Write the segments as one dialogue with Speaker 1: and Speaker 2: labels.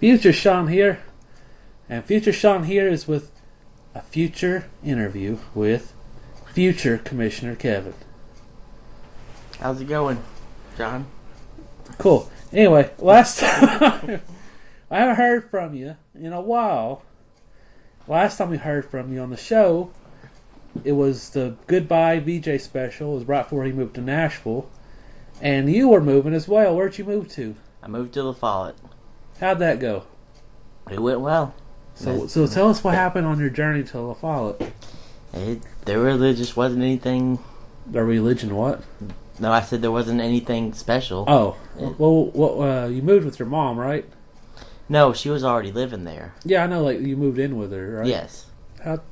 Speaker 1: Future Sean here. And Future Sean here is with a future interview with future Commissioner Kevin.
Speaker 2: How's it going, John?
Speaker 1: Cool. Anyway, last time I haven't heard from you in a while. Last time we heard from you on the show, it was the Goodbye VJ special. It was right before he moved to Nashville. And you were moving as well. Where'd you move to?
Speaker 2: I moved to La Follette.
Speaker 1: How'd that go?
Speaker 2: It went well.
Speaker 1: So tell us what happened on your journey to La Follette.
Speaker 2: There really just wasn't anything.
Speaker 1: The religion what?
Speaker 2: No, I said there wasn't anything special.
Speaker 1: Oh. Well, you moved with your mom, right?
Speaker 2: No, she was already living there.
Speaker 1: Yeah, I know, like, you moved in with her, right?
Speaker 2: Yes.
Speaker 1: How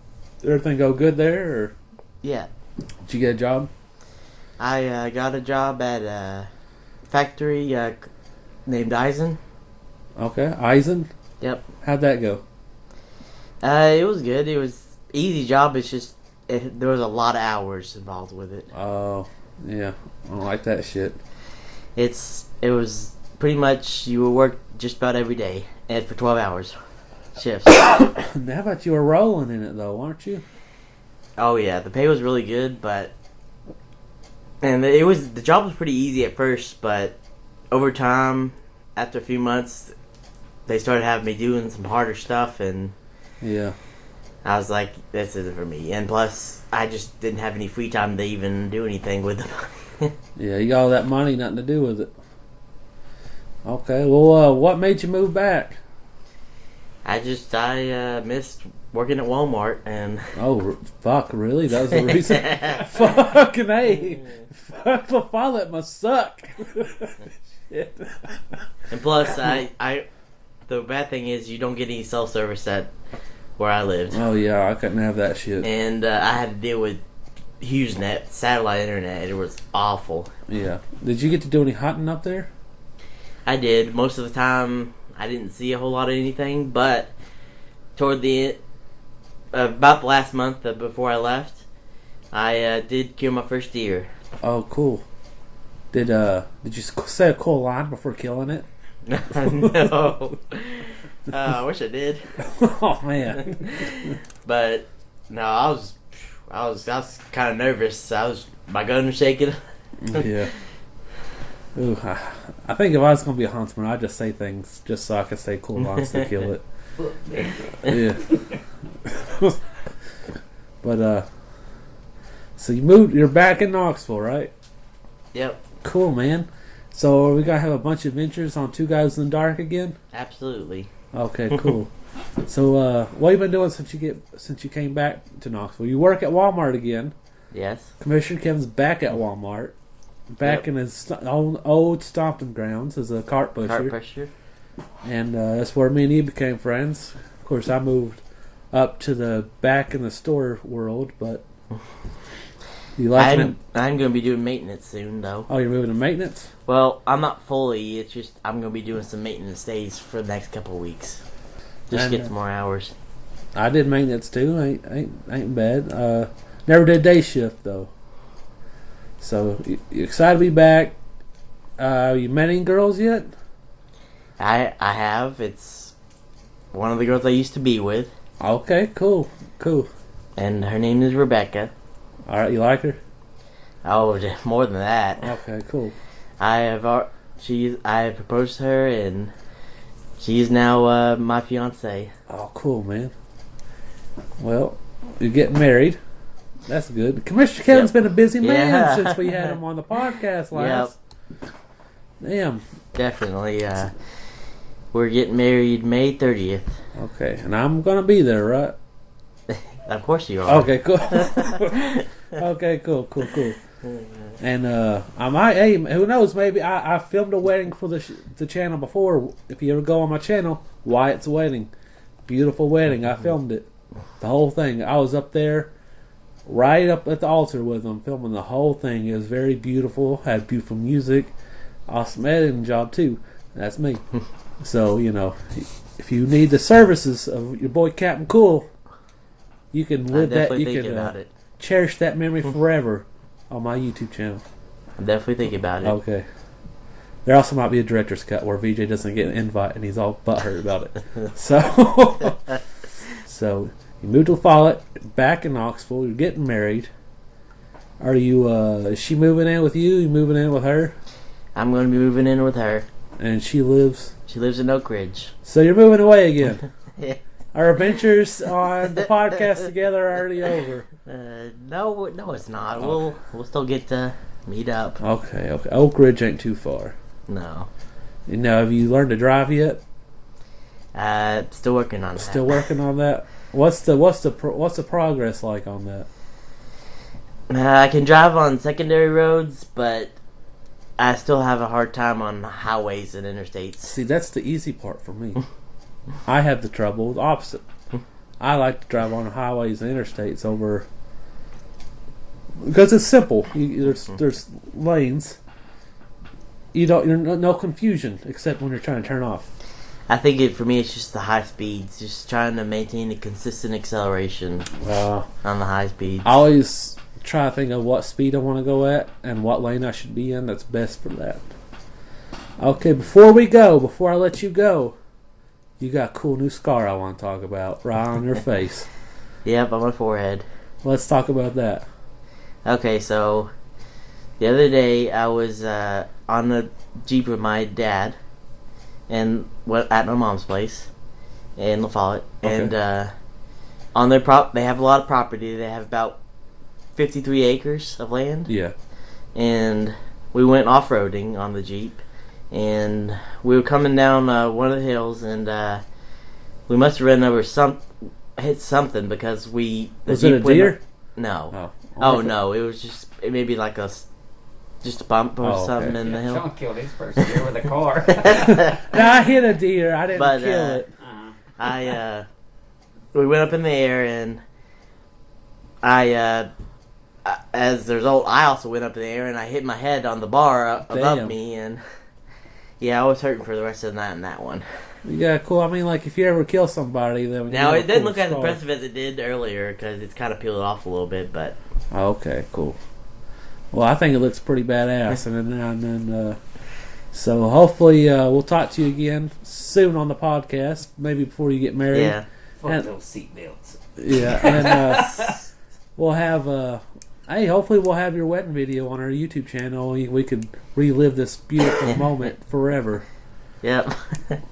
Speaker 1: did everything go good there, or?
Speaker 2: Yeah.
Speaker 1: Did you get a job?
Speaker 2: I got a job at a factory named Eisen.
Speaker 1: Okay, Eisen?
Speaker 2: Yep.
Speaker 1: How'd that go?
Speaker 2: It was good. It was easy job. It's just there was a lot of hours involved with it.
Speaker 1: Oh, yeah. I don't like that shit.
Speaker 2: It was pretty much you would work just about every day and for 12 hours shifts.
Speaker 1: How about you were rolling in it though, aren't you?
Speaker 2: Oh yeah, the pay was really good, the job was pretty easy at first, but over time, after a few months, they started having me doing some harder stuff, and
Speaker 1: yeah,
Speaker 2: I was like, this isn't for me. And plus, I just didn't have any free time to even do anything with them.
Speaker 1: Yeah, you got all that money, nothing to do with it. Okay, well, what made you move back?
Speaker 2: I missed working at Walmart, and
Speaker 1: oh fuck, really? That was the reason? Fucking hey, fuck, La Follette must suck. Shit.
Speaker 2: And plus, the bad thing is you don't get any self-service at where I lived.
Speaker 1: Oh yeah, I couldn't have that shit.
Speaker 2: And I had to deal with HughesNet, satellite internet. It was awful.
Speaker 1: Yeah. Did you get to do any hunting up there?
Speaker 2: I did. Most of the time, I didn't see a whole lot of anything, but toward the about the last month before I left, I did kill my first deer.
Speaker 1: Oh, cool. Did you say a cool line before killing it?
Speaker 2: No. I wish I did.
Speaker 1: Oh man.
Speaker 2: But no, I was kind of nervous. My gun was shaking.
Speaker 1: Yeah. Ooh, I think if I was gonna be a huntsman, I'd just say things just so I could say cool lines to kill it. Yeah. But so you're back in Knoxville, right?
Speaker 2: Yep.
Speaker 1: Cool, man. So are we gonna have a bunch of adventures on Two Guys in the Dark again?
Speaker 2: Absolutely.
Speaker 1: Okay, cool. So what have you been doing since you came back to Knoxville? You work at Walmart again.
Speaker 2: Yes.
Speaker 1: Commissioner Kevin's back at Walmart. Back in his old stomping grounds as a cart pusher. And that's where me and you became friends. Of course, I moved up to the back in the store world, but you like it?
Speaker 2: I'm going to be doing maintenance soon, though.
Speaker 1: Oh, you're moving to maintenance?
Speaker 2: Well, I'm not fully. It's just I'm going to be doing some maintenance days for the next couple of weeks. Just to get some more hours.
Speaker 1: I did maintenance too. Ain't bad. Never did day shift though. So you excited to be back? You met any girls yet?
Speaker 2: I have. It's one of the girls I used to be with.
Speaker 1: Okay, cool.
Speaker 2: And her name is Rebecca.
Speaker 1: All right, you like her?
Speaker 2: Oh, more than that.
Speaker 1: Okay, cool.
Speaker 2: I have proposed to her, and she is now my fiance.
Speaker 1: Oh, cool, man. Well, you're getting married. That's good. Commissioner Kevin's been a busy man since we had him on the podcast last. Yep. Damn.
Speaker 2: Definitely. We're getting married May 30th.
Speaker 1: Okay, and I'm going to be there, right?
Speaker 2: Of course you are.
Speaker 1: Okay, cool. Okay, cool. And I might, hey, who knows, maybe I filmed a wedding for the channel before. If you ever go on my channel, Wyatt's Wedding. Beautiful wedding. I filmed it. The whole thing. I was up there, right up at the altar with them, filming the whole thing. It was very beautiful. Had beautiful music. Awesome editing job, too. That's me. So, if you need the services of your boy Captain Cool, you can live that. You can cherish that memory forever on my YouTube channel.
Speaker 2: I'm definitely thinking about it.
Speaker 1: Okay. There also might be a director's cut where VJ doesn't get an invite and he's all butthurt about it. So you moved to Follett, back in Knoxville. You're getting married. Are you? Is she moving in with you? You moving in with her?
Speaker 2: I'm going to be moving in with her.
Speaker 1: And she lives?
Speaker 2: She lives in Oak Ridge.
Speaker 1: So you're moving away again.
Speaker 2: Yeah.
Speaker 1: Our adventures on the podcast together are already over.
Speaker 2: No, it's not. Okay. We'll still get to meet up.
Speaker 1: Okay. Oak Ridge ain't too far.
Speaker 2: No.
Speaker 1: Have you learned to drive yet?
Speaker 2: Still working on that.
Speaker 1: Still working on that. What's the progress like on that?
Speaker 2: I can drive on secondary roads, but I still have a hard time on highways and interstates.
Speaker 1: See, that's the easy part for me. I have the trouble, the opposite. I like to drive on highways and interstates over because it's simple. There's lanes. You're no confusion except when you're trying to turn off.
Speaker 2: I think for me it's just the high speeds, just trying to maintain a consistent acceleration on the high speeds.
Speaker 1: I always try to think of what speed I want to go at and what lane I should be in that's best for that. Okay, before I let you go, you got a cool new scar I want to talk about right on your face.
Speaker 2: Yep, on my forehead.
Speaker 1: Let's talk about that.
Speaker 2: Okay, so the other day I was on the Jeep with my dad and at my mom's place in La Follette. Okay. And on their they have a lot of property. They have about 53 acres of land. Yeah. And we went off-roading on the Jeep. And we were coming down one of the hills, and we must have ran over hit something because
Speaker 1: was Jeep it a deer?
Speaker 2: No. Oh no! It was just maybe like just a bump or something in the hill.
Speaker 3: Sean killed his first deer with a car.
Speaker 1: No, I hit a deer. I didn't kill it.
Speaker 2: We went up in the air, and as a result, I also went up in the air, and I hit my head on the bar above me, and yeah, I was hurting for the rest of the night in that one.
Speaker 1: Yeah, cool. I mean, like, if you ever kill somebody, then...
Speaker 2: Now, it didn't look as impressive as it did earlier, because it's kind of peeled off a little bit, but...
Speaker 1: Okay, cool. Well, I think it looks pretty badass, and then so hopefully we'll talk to you again soon on the podcast, maybe before you get married.
Speaker 2: Yeah.
Speaker 3: Fuck those seatbelts.
Speaker 1: Yeah, and we'll have... hopefully we'll have your wedding video on our YouTube channel. We could relive this beautiful moment forever.
Speaker 2: Yep.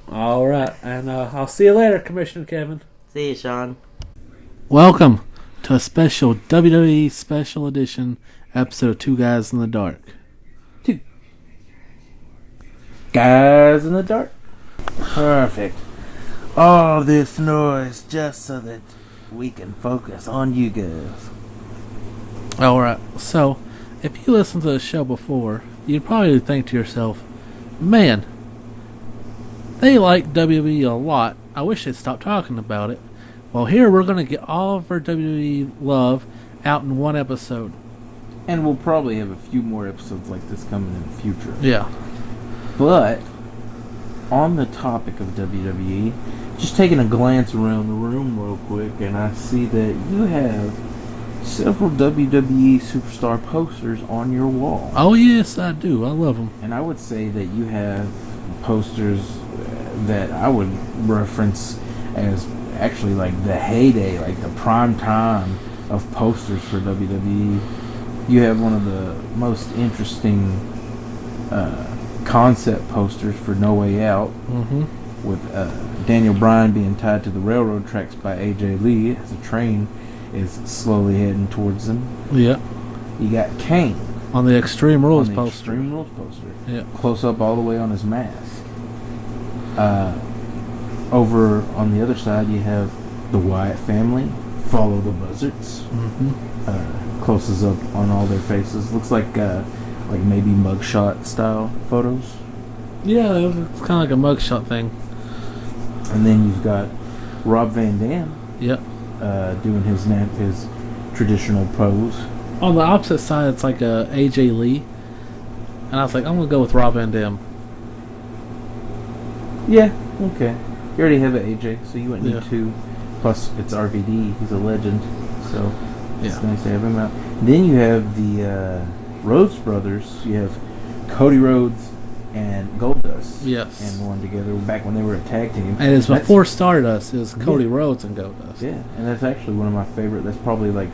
Speaker 1: All right, and I'll see you later, Commissioner Kevin.
Speaker 2: See you, Sean.
Speaker 1: Welcome to a special WWE Special Edition episode of Two Guys in the Dark.
Speaker 3: Two Guys in the Dark. Perfect. All this noise just so that we can focus on you guys.
Speaker 1: Alright, so if you listened to the show before, you'd probably think to yourself, man, they like WWE a lot. I wish they'd stop talking about it. Well, here we're going to get all of our WWE love out in one episode.
Speaker 3: And we'll probably have a few more episodes like this coming in the future.
Speaker 1: Yeah.
Speaker 3: But, on the topic of WWE, just taking a glance around the room real quick, and I see that you have several WWE superstar posters on your wall.
Speaker 1: Oh, yes, I do. I love them.
Speaker 3: And I would say that you have posters that I would reference as actually like the heyday, like the prime time of posters for WWE. You have one of the most interesting concept posters for No Way Out, with Daniel Bryan being tied to the railroad tracks by AJ Lee as a train is slowly heading towards them.
Speaker 1: Yeah.
Speaker 3: You got Kane
Speaker 1: on the Extreme Rules
Speaker 3: poster.
Speaker 1: Extreme
Speaker 3: Rules poster.
Speaker 1: Yeah.
Speaker 3: Close up all the way on his mask. Over on the other side, you have the Wyatt family. Follow the Buzzards. Closes up on all their faces. Looks like maybe mugshot style photos.
Speaker 1: Yeah, it's kind of like a mugshot thing.
Speaker 3: And then you've got Rob Van Dam.
Speaker 1: Yep.
Speaker 3: Doing his traditional pose.
Speaker 1: On the opposite side, it's like a AJ Lee, and I was like, I'm gonna go with Rob Van Dam.
Speaker 3: Yeah, okay. You already have an AJ, so you wouldn't need two. Plus, it's RVD. He's a legend, so it's nice to have him out. Then you have the Rhodes brothers. You have Cody Rhodes and Goldust.
Speaker 1: Yes.
Speaker 3: And one together back when they were a tag team.
Speaker 1: And it's before Stardust. It was Cody Rhodes and Goldust.
Speaker 3: Yeah, and that's actually one of my favorite. That's probably like,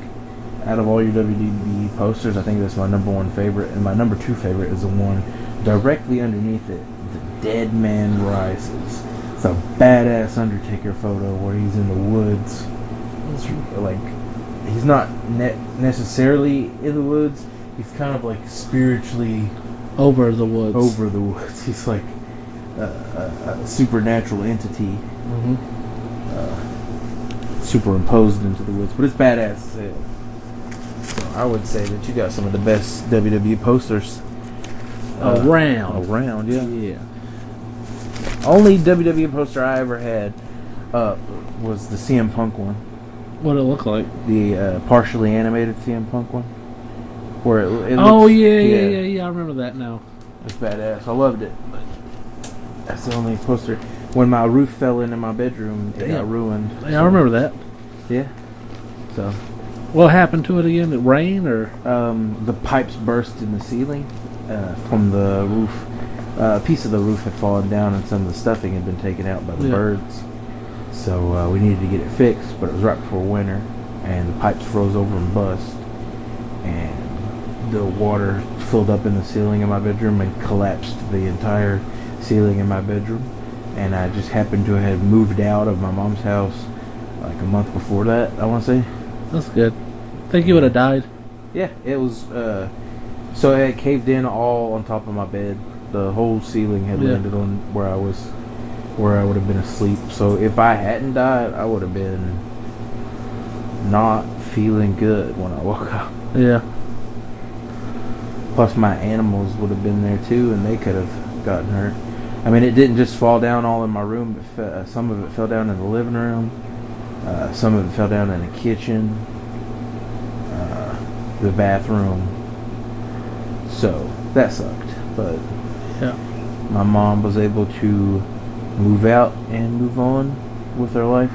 Speaker 3: out of all your WWE posters, I think that's my number one favorite. And my number two favorite is the one directly underneath it. The Dead Man Rises. It's a badass Undertaker photo where he's in the woods. It's like, he's not necessarily in the woods. He's kind of like spiritually
Speaker 1: over the woods.
Speaker 3: Over the woods. He's like a supernatural entity, superimposed into the woods. But it's badass as hell. So I would say that you got some of the best WWE posters around. Yeah. Only WWE poster I ever had was the CM Punk one.
Speaker 1: What did it look like?
Speaker 3: The partially animated CM Punk one. Where it looks,
Speaker 1: yeah, I remember that now.
Speaker 3: It's badass. I loved it. But that's the only poster. When my roof fell into my bedroom, it got ruined.
Speaker 1: Yeah, I remember that.
Speaker 3: Yeah. So.
Speaker 1: What happened to it again? It rained or?
Speaker 3: The pipes burst in the ceiling from the roof. A piece of the roof had fallen down and some of the stuffing had been taken out by the birds. So we needed to get it fixed, but it was right before winter, and the pipes froze over and bust. And the water filled up in the ceiling of my bedroom and collapsed the entire ceiling in my bedroom. And I just happened to have moved out of my mom's house like a month before that, I want to say.
Speaker 1: That's good. Think you would have died?
Speaker 3: Yeah, it was, so it had caved in all on top of my bed. The whole ceiling had landed on where I would have been asleep. So if I hadn't died, I would have been not feeling good when I woke up.
Speaker 1: Yeah.
Speaker 3: Plus my animals would have been there too, and they could have gotten hurt. I mean, it didn't just fall down all in my room, but some of it fell down in the living room. Some of it fell down in the kitchen, the bathroom. So that sucked. But my mom was able to move out and move on with her life.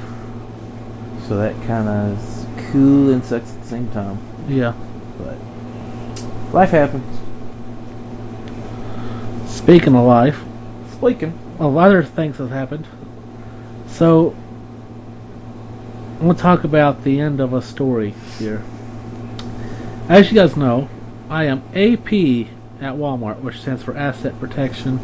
Speaker 3: So that kind of is cool and sucks at the same time.
Speaker 1: Yeah.
Speaker 3: But life happens.
Speaker 1: Speaking of life.
Speaker 3: Of
Speaker 1: other things have happened. So, I'm going to talk about the end of a story here. As you guys know, I am AP at Walmart, which stands for Asset Protection.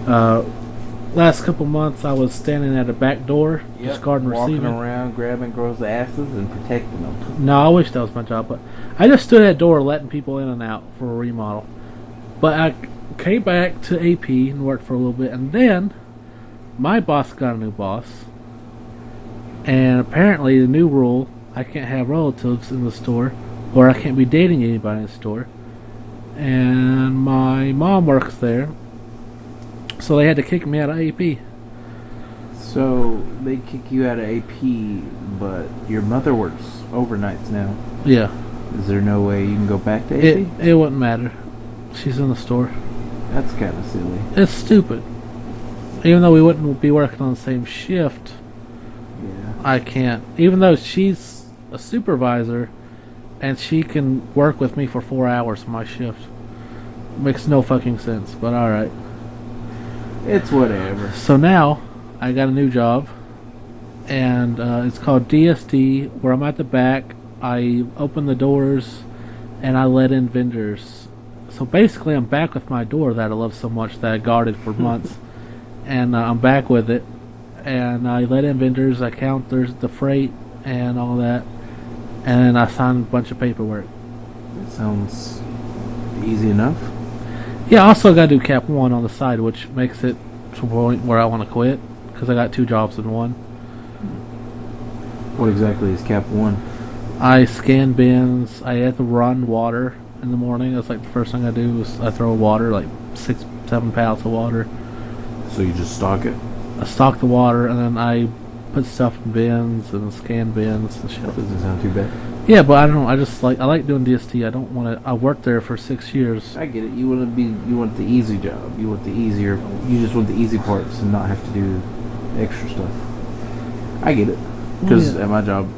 Speaker 1: Last couple months, I was standing at a back door, just guarding receiving.
Speaker 3: Walking around, grabbing girls' asses and protecting them.
Speaker 1: No, I wish that was my job, but I just stood at the door letting people in and out for a remodel. But I came back to AP and worked for a little bit, and then my boss got a new boss. And apparently the new rule, I can't have relatives in the store, or I can't be dating anybody in the store. And my mom works there, so they had to kick me out of AP.
Speaker 3: So they kick you out of AP, but your mother works overnights now.
Speaker 1: Yeah.
Speaker 3: Is there no way you can go back to AP?
Speaker 1: It wouldn't matter. She's in the store.
Speaker 3: That's kind of silly.
Speaker 1: It's stupid. Even though we wouldn't be working on the same shift, I can't. Even though she's a supervisor, and she can work with me for 4 hours my shift. Makes no fucking sense, but alright.
Speaker 3: It's whatever.
Speaker 1: So now, I got a new job, and it's called DSD, where I'm at the back. I open the doors, and I let in vendors. So basically, I'm back with my door that I love so much that I guarded for months. And I'm back with it. And I let in vendors, I count the freight and all that. And I sign a bunch of paperwork.
Speaker 3: That sounds easy enough.
Speaker 1: Yeah, I also got to do Cap 1 on the side, which makes it to a point where I want to quit. Because I got 2 jobs in one.
Speaker 3: What exactly is Cap 1?
Speaker 1: I scan bins. I have to run water in the morning. That's like the first thing I do is I throw water, like 6-7 pallets of water.
Speaker 3: So you just stock it?
Speaker 1: I stock the water, and then I put stuff in bins and scan bins and shit.
Speaker 3: That doesn't sound too bad.
Speaker 1: Yeah, but I don't know. I like doing DST. I don't want to. I worked there for 6 years.
Speaker 3: I get it. You want the easy job. You want the easier. You just want the easy parts and not have to do extra stuff. I get it. Because at my job,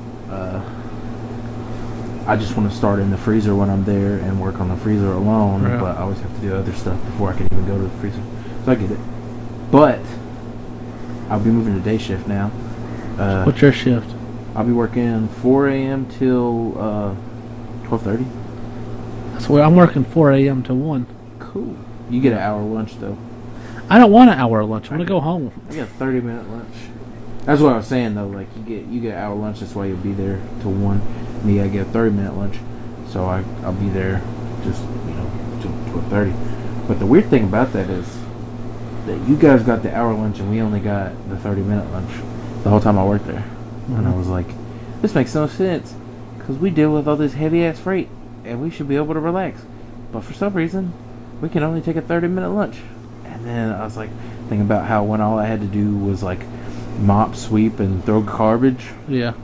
Speaker 3: I just want to start in the freezer when I'm there and work on the freezer alone.
Speaker 1: Right.
Speaker 3: But I always have to do other stuff before I can even go to the freezer. So I get it. But I'll be moving to day shift now.
Speaker 1: What's your shift?
Speaker 3: I'll be working 4 a.m. till 12:30.
Speaker 1: That's where I'm working 4 a.m. to 1.
Speaker 3: Cool. You get an hour lunch though.
Speaker 1: I don't want an hour lunch. I want to go home.
Speaker 3: I get a 30-minute lunch. That's what I was saying though. Like you get an hour lunch. That's why you'll be there till 1. Me, I get a 30-minute lunch, so I'll be there just till 12:30. But the weird thing about that is that you guys got the hour lunch and we only got the 30-minute lunch the whole time I worked there. Mm-hmm. And I was like, this makes no sense because we deal with all this heavy ass freight and we should be able to relax. But for some reason, we can only take a 30-minute lunch. And then I was like thinking about how when all I had to do was like mop, sweep, and throw garbage.
Speaker 1: Yeah.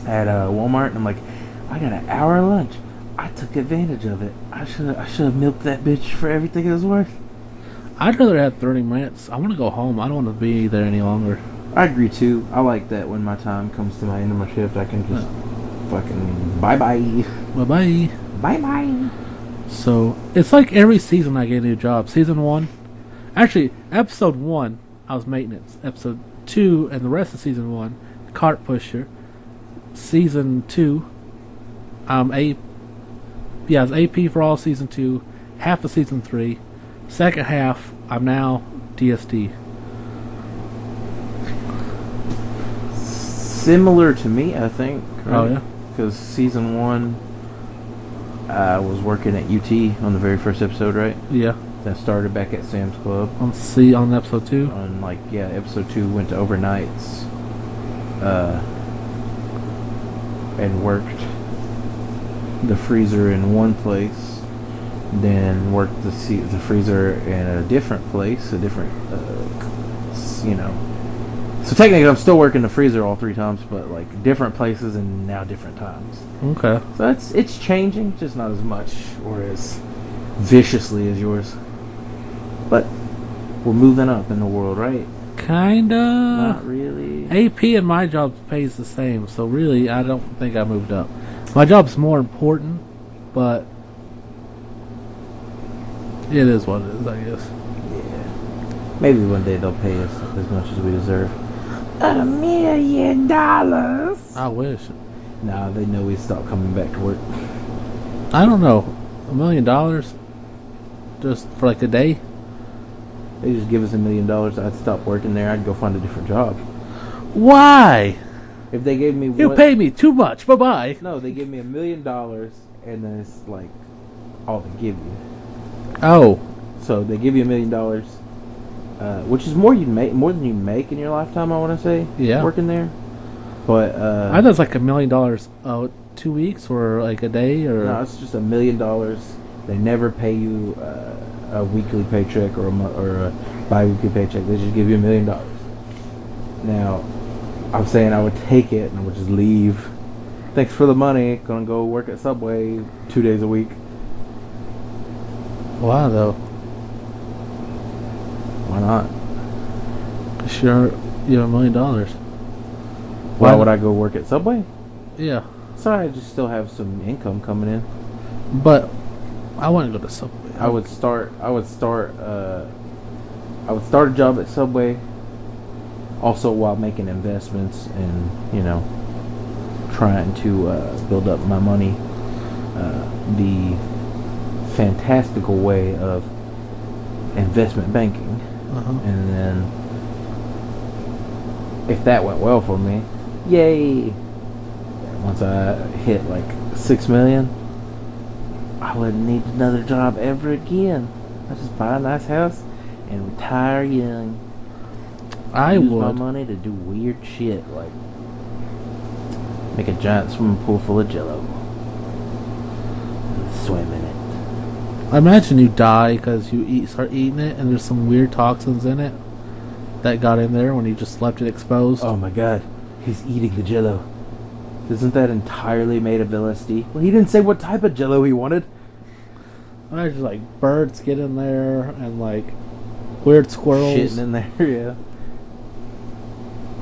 Speaker 3: At Walmart, and I'm like, I got an hour lunch. I took advantage of it. I should have milked that bitch for everything it was worth.
Speaker 1: I'd rather have 30 minutes. I want to go home. I don't want to be there any longer.
Speaker 3: I agree too. I like that when my time comes to my end of my shift, I can just fucking bye-bye.
Speaker 1: Bye-bye.
Speaker 3: Bye-bye.
Speaker 1: So, it's like every season I get a new job. Season 1, actually, episode 1, I was maintenance. Episode 2, and the rest of season 1, cart pusher. Season 2, it's AP for all season 2, half of season 3. Second half, I'm now DSD.
Speaker 3: Similar to me, I think. Right?
Speaker 1: Oh, yeah?
Speaker 3: Because season 1, I was working at UT on the very first episode, right?
Speaker 1: Yeah.
Speaker 3: That started back at Sam's Club.
Speaker 1: On episode 2?
Speaker 3: Episode 2 went to overnights. And worked the freezer in one place, then worked the freezer in a different place, a different, So technically, I'm still working the freezer all 3 times, but like different places and now different times.
Speaker 1: Okay.
Speaker 3: So it's changing, just not as much or as viciously as yours. But we're moving up in the world, right?
Speaker 1: Kinda.
Speaker 3: Not really.
Speaker 1: AP and my job pays the same, so really, I don't think I moved up. My job's more important, but it is what it is, I guess.
Speaker 3: Yeah. Maybe one day they'll pay us as much as we deserve. $1 million.
Speaker 1: I wish.
Speaker 3: Nah, they know we stopped coming back to work.
Speaker 1: I don't know. $1 million? Just for like a day?
Speaker 3: They just give us $1 million. I'd stop working there. I'd go find a different job.
Speaker 1: Why?
Speaker 3: If they gave me,
Speaker 1: you pay me too much. Bye bye.
Speaker 3: No, they give me $1 million, and then it's like all they give you.
Speaker 1: Oh,
Speaker 3: so they give you $1 million, which is more than you make in your lifetime. I want to say,
Speaker 1: yeah, working
Speaker 3: there. But
Speaker 1: I thought it's like $1 million 2 weeks or like a day or
Speaker 3: no, it's just $1 million. They never pay you a weekly paycheck or a bi-weekly paycheck. They just give you $1 million. Now, I'm saying I would take it and I would just leave. Thanks for the money. Gonna go work at Subway 2 days a week.
Speaker 1: Why though?
Speaker 3: Why not?
Speaker 1: Sure, you have $1 million.
Speaker 3: Why would I go work at Subway?
Speaker 1: Yeah.
Speaker 3: So I just still have some income coming in.
Speaker 1: But I want to go to Subway.
Speaker 3: I would start a job at Subway. Also, while making investments and trying to build up my money, the fantastical way of investment banking, and then if that went well for me, yay! Once I hit like $6 million, I wouldn't need another job ever again. I just buy a nice house and retire young.
Speaker 1: I
Speaker 3: use
Speaker 1: would
Speaker 3: my money to do weird shit like make a giant swimming pool full of Jello and swim in it.
Speaker 1: I imagine you die because you start eating it and there's some weird toxins in it that got in there when you just left it exposed.
Speaker 3: Oh my god, he's eating the Jello. Isn't that entirely made of LSD? Well, he didn't say what type of Jello he wanted.
Speaker 1: I just like birds get in there and like weird squirrels
Speaker 3: shitting in there. Yeah.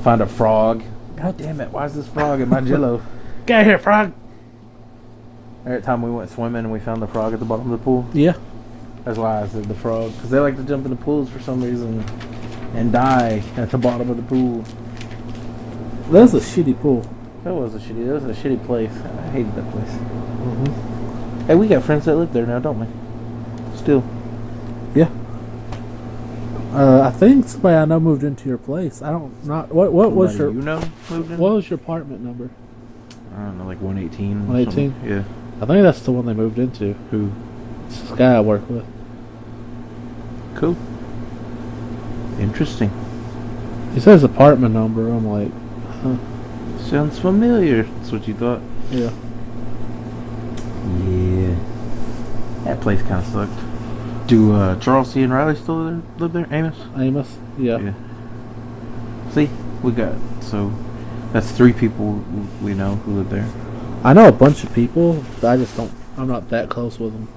Speaker 3: Find a frog. God damn it! Why is this frog in my Jello?
Speaker 1: Get here, frog!
Speaker 3: Every time we went swimming and we found the frog at the bottom of the pool.
Speaker 1: Yeah.
Speaker 3: That's why I said the frog, because they like to jump in the pools for some reason and die at the bottom of the pool.
Speaker 1: That's a shitty pool.
Speaker 3: That was a shitty place. I hated that place.
Speaker 1: Mm-hmm.
Speaker 3: Hey, we got friends that live there now, don't we? Still.
Speaker 1: Yeah. I think somebody I know moved into your place. I don't not what was your
Speaker 3: moved in?
Speaker 1: what was your apartment number?
Speaker 3: I don't know, like 118.
Speaker 1: 118?
Speaker 3: Yeah.
Speaker 1: I think that's the one they moved into.
Speaker 3: Who?
Speaker 1: It's this guy I work with.
Speaker 3: Cool. Interesting.
Speaker 1: He says apartment number. I'm like, huh.
Speaker 3: Sounds familiar. That's what you thought.
Speaker 1: Yeah.
Speaker 3: Yeah. That place kind of sucked. Do Charles C. and Riley still live there?
Speaker 1: Amos? Yeah.
Speaker 3: See, so that's 3 people we know who live there.
Speaker 1: I know a bunch of people, but I'm not that close with them.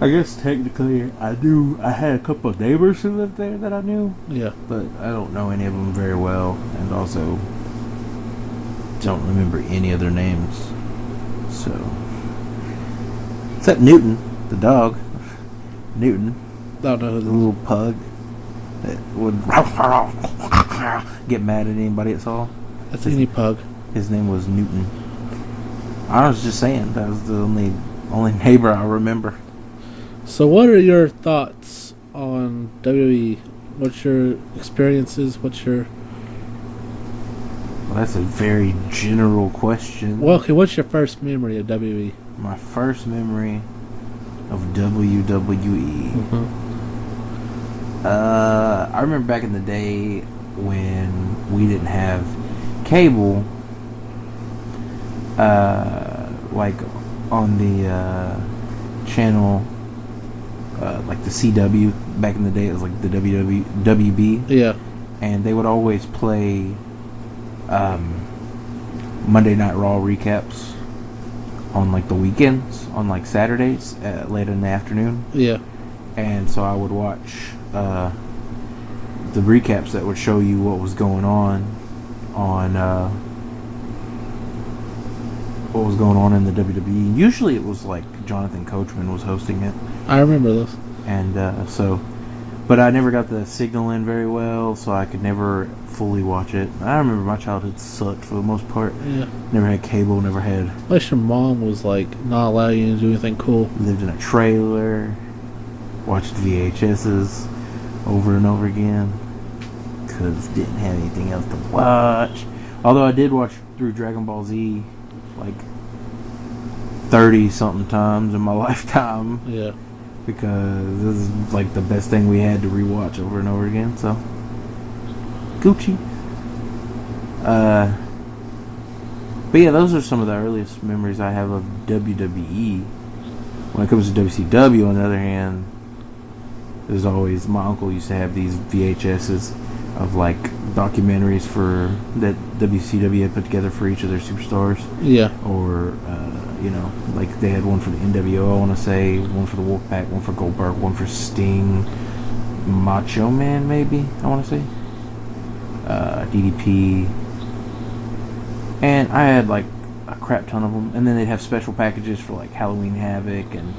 Speaker 3: I guess technically I do. I had a couple of neighbors who lived there that I knew.
Speaker 1: Yeah.
Speaker 3: But I don't know any of them very well, and also don't remember any of their names. So, except Newton, the dog. Newton.
Speaker 1: Don't know who
Speaker 3: The little pug that would get mad at anybody it saw.
Speaker 1: That's any pug.
Speaker 3: His name was Newton. I was just saying, that was the only neighbor I remember.
Speaker 1: So what are your thoughts on WWE? What's your experiences?
Speaker 3: Well, that's a very general question.
Speaker 1: Well, okay, what's your first memory of WWE?
Speaker 3: My first memory of WWE.
Speaker 1: Mm-hmm.
Speaker 3: I remember back in the day when we didn't have cable, like on the channel, like the CW. Back in the day, it was like the WB.
Speaker 1: Yeah.
Speaker 3: And they would always play Monday Night Raw recaps on like the weekends, on like Saturdays, late in the afternoon.
Speaker 1: Yeah.
Speaker 3: And so I would watch the recaps that would show you what was going on in the WWE. Usually it was like Jonathan Coachman was hosting it.
Speaker 1: I remember this.
Speaker 3: And but I never got the signal in very well, so I could never fully watch it. I remember my childhood sucked for the most part.
Speaker 1: Yeah.
Speaker 3: Never had cable, never had.
Speaker 1: Unless your mom was like not allowing you to do anything cool.
Speaker 3: Lived in a trailer, watched VHSs over and over again, because didn't have anything else to watch. Although I did watch through Dragon Ball Z like 30 something times in my lifetime.
Speaker 1: Yeah.
Speaker 3: Because this is like the best thing we had to rewatch over and over again. So Gucci. But yeah, those are some of the earliest memories I have of WWE. When it comes to WCW, on the other hand, there's always, my uncle used to have these VHSs of like documentaries for that WCW had put together for each of their superstars.
Speaker 1: Yeah.
Speaker 3: Or like they had one for the NWO, I want to say, one for the Wolfpack, one for Goldberg, one for Sting, Macho Man, maybe, I want to say, DDP, and I had like a crap ton of them. And then they'd have special packages for like Halloween Havoc and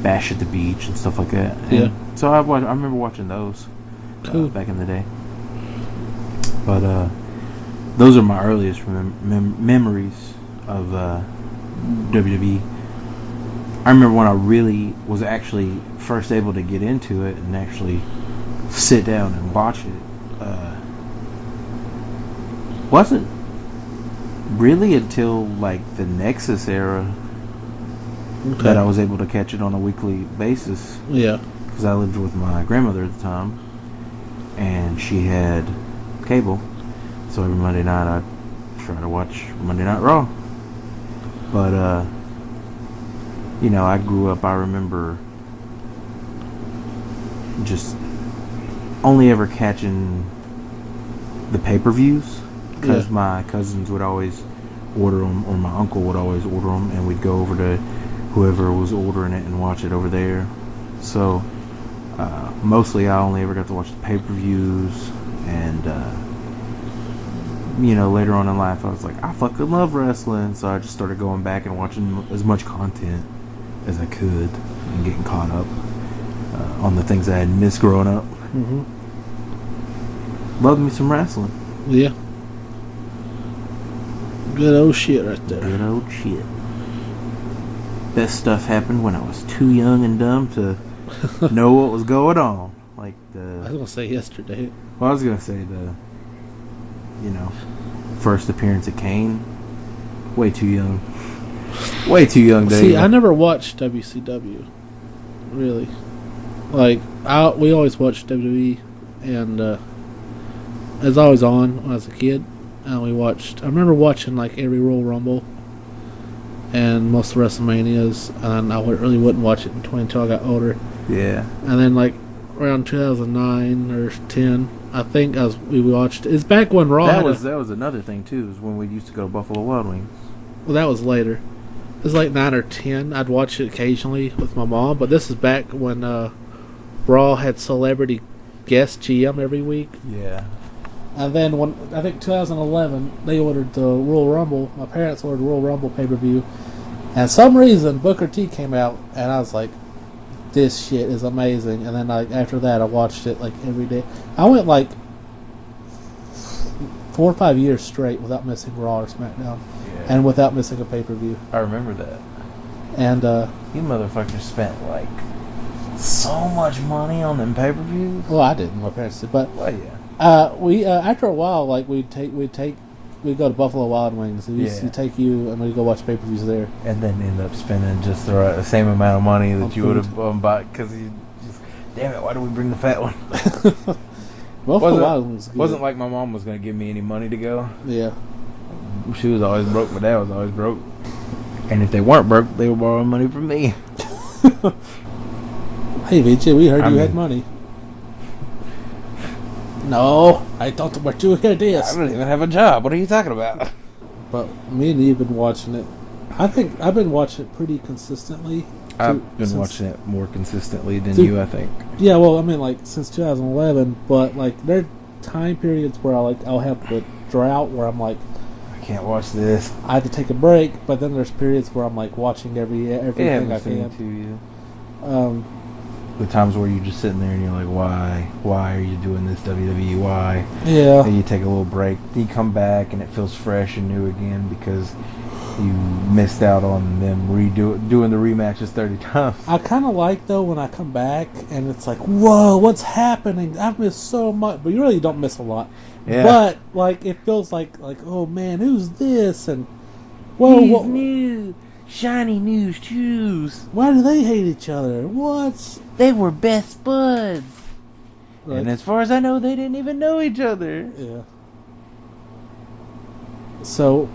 Speaker 3: Bash at the Beach and stuff like that. And
Speaker 1: yeah.
Speaker 3: So I remember watching those back in the day. But those are my earliest memories of WWE. I remember when I really was actually first able to get into it and actually sit down and watch it. Wasn't really until like the Nexus era that I was able to catch it on a weekly basis.
Speaker 1: Yeah.
Speaker 3: Because I lived with my grandmother at the time, and she had cable, so every Monday night I'd try to watch Monday Night Raw. But I grew up, I remember just only ever catching the pay-per-views, because my cousins would always order them, or my uncle would always order them, and we'd go over to whoever was ordering it and watch it over there. So mostly I only ever got to watch the pay-per-views, and later on in life I was like, I fucking love wrestling, so I just started going back and watching as much content as I could. and getting caught up on the things I had missed growing up.
Speaker 1: Mm-hmm.
Speaker 3: Love me some wrestling.
Speaker 1: Yeah. Good old shit right there.
Speaker 3: Good old shit. Best stuff happened when I was too young and dumb to know what was going on. Like
Speaker 1: I was gonna say yesterday.
Speaker 3: Well, I was gonna say first appearance of Kane. Way too young. Way too young.
Speaker 1: See, I never watched WCW. Really, like we always watched WWE, and it was always on when I was a kid. And we watched. I remember watching like every Royal Rumble and most of the WrestleManias, and I really wouldn't watch it until I got older.
Speaker 3: Yeah.
Speaker 1: And then like around 2009 or 10, I think we watched. It's back when Raw.
Speaker 3: That was another thing too. Is when we used to go to Buffalo Wild Wings.
Speaker 1: Well, that was later. It was like 9 or 10. I'd watch it occasionally with my mom, but this is back when Raw had celebrity guest GM every week.
Speaker 3: Yeah.
Speaker 1: And then when I think 2011, they ordered the Royal Rumble. My parents ordered Royal Rumble pay-per-view, and some reason Booker T came out, and I was like, "This shit is amazing." And then like after that, I watched it like every day. I went like 4 or 5 years straight without missing Raw or SmackDown, and without missing a pay-per-view.
Speaker 3: I remember that.
Speaker 1: And
Speaker 3: you motherfuckers spent like so much money on them pay-per-views.
Speaker 1: Well, I didn't. My parents did, but
Speaker 3: well, yeah.
Speaker 1: We after a while, like we'd go to Buffalo Wild Wings. We used to take you and we'd go watch pay-per-views there,
Speaker 3: and then end up spending just the same amount of money that you would have bought because you just damn it. Why do we bring the fat one?
Speaker 1: Buffalo Wild Wings
Speaker 3: wasn't like my mom was going to give me any money to go.
Speaker 1: Yeah,
Speaker 3: she was always broke. My dad was always broke, and if they weren't broke, they were borrowing money from me.
Speaker 1: Hey VJ, we heard you had money. No, I thought what you hear this.
Speaker 3: I don't even have a job. What are you talking about?
Speaker 1: But me and you've been watching it. I think I've been watching it pretty consistently.
Speaker 3: I've been watching it more consistently than you, I think.
Speaker 1: Yeah, well, I mean, like since 2011. But like there are time periods where I'll have the drought where I'm like,
Speaker 3: I can't watch this.
Speaker 1: I have to take a break. But then there's periods where I'm like watching everything I can.
Speaker 3: The times where you're just sitting there and you're like, why are you doing this, WWE? Why?
Speaker 1: Yeah.
Speaker 3: Then you take a little break. Then you come back and it feels fresh and new again because you missed out on them doing the rematches 30 times.
Speaker 1: I kind of like though when I come back and it's like, whoa, what's happening? I've missed so much, but you really don't miss a lot. Yeah. But like it feels like oh man, who's this? And whoa,
Speaker 3: he's new. Shiny new shoes.
Speaker 1: Why do they hate each other? What?
Speaker 3: They were best buds. Like, and as far as I know, they didn't even know each other.
Speaker 1: Yeah. So,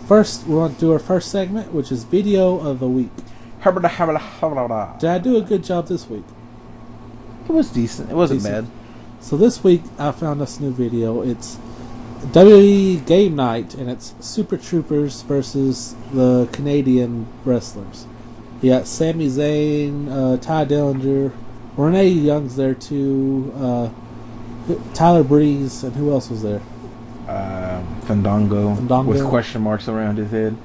Speaker 1: first, we want to do our first segment, which is Video of the Week. Did I do a good job this week?
Speaker 3: It was decent. It wasn't bad.
Speaker 1: So this week, I found this new video. It's WWE Game Night, and it's Super Troopers versus the Canadian wrestlers. You got Sami Zayn, Ty Dillinger, Renee Young's there too, Tyler Breeze, and who else was there?
Speaker 3: Fandango with question marks around his head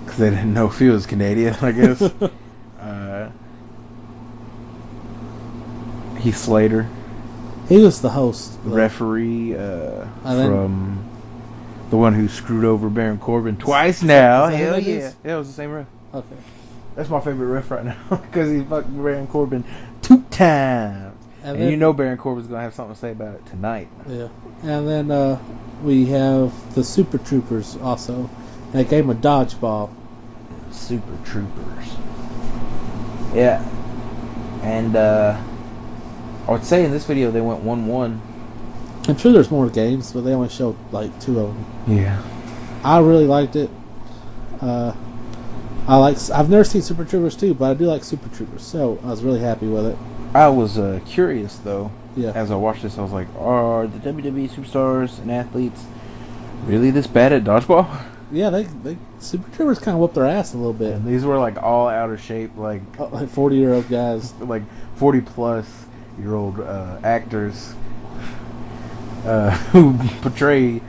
Speaker 3: because they didn't know if he was Canadian, I guess. Heath Slater.
Speaker 1: He was the host.
Speaker 3: The referee from the one who screwed over Baron Corbin twice now. Hell yeah. Yeah, it was the same ref. Okay. That's my favorite ref right now because he fucked Baron Corbin 2 times. And you know Baron Corbin's going to have something to say about it tonight.
Speaker 1: Yeah. And then we have the Super Troopers also. And a game of dodgeball.
Speaker 3: Super Troopers. Yeah. And I would say in this video they went 1-1.
Speaker 1: I'm sure there's more games, but they only showed like 2 of them.
Speaker 3: Yeah.
Speaker 1: I really liked it. I've never seen Super Troopers 2, but I do like Super Troopers, so I was really happy with it.
Speaker 3: I was curious though.
Speaker 1: Yeah.
Speaker 3: As I watched this, I was like, are the WWE superstars and athletes really this bad at dodgeball?
Speaker 1: Yeah, they Super Troopers kind of whooped their ass a little bit.
Speaker 3: And these were like all out of shape, like
Speaker 1: 40-year-old guys,
Speaker 3: like 40-plus-year-old actors who portray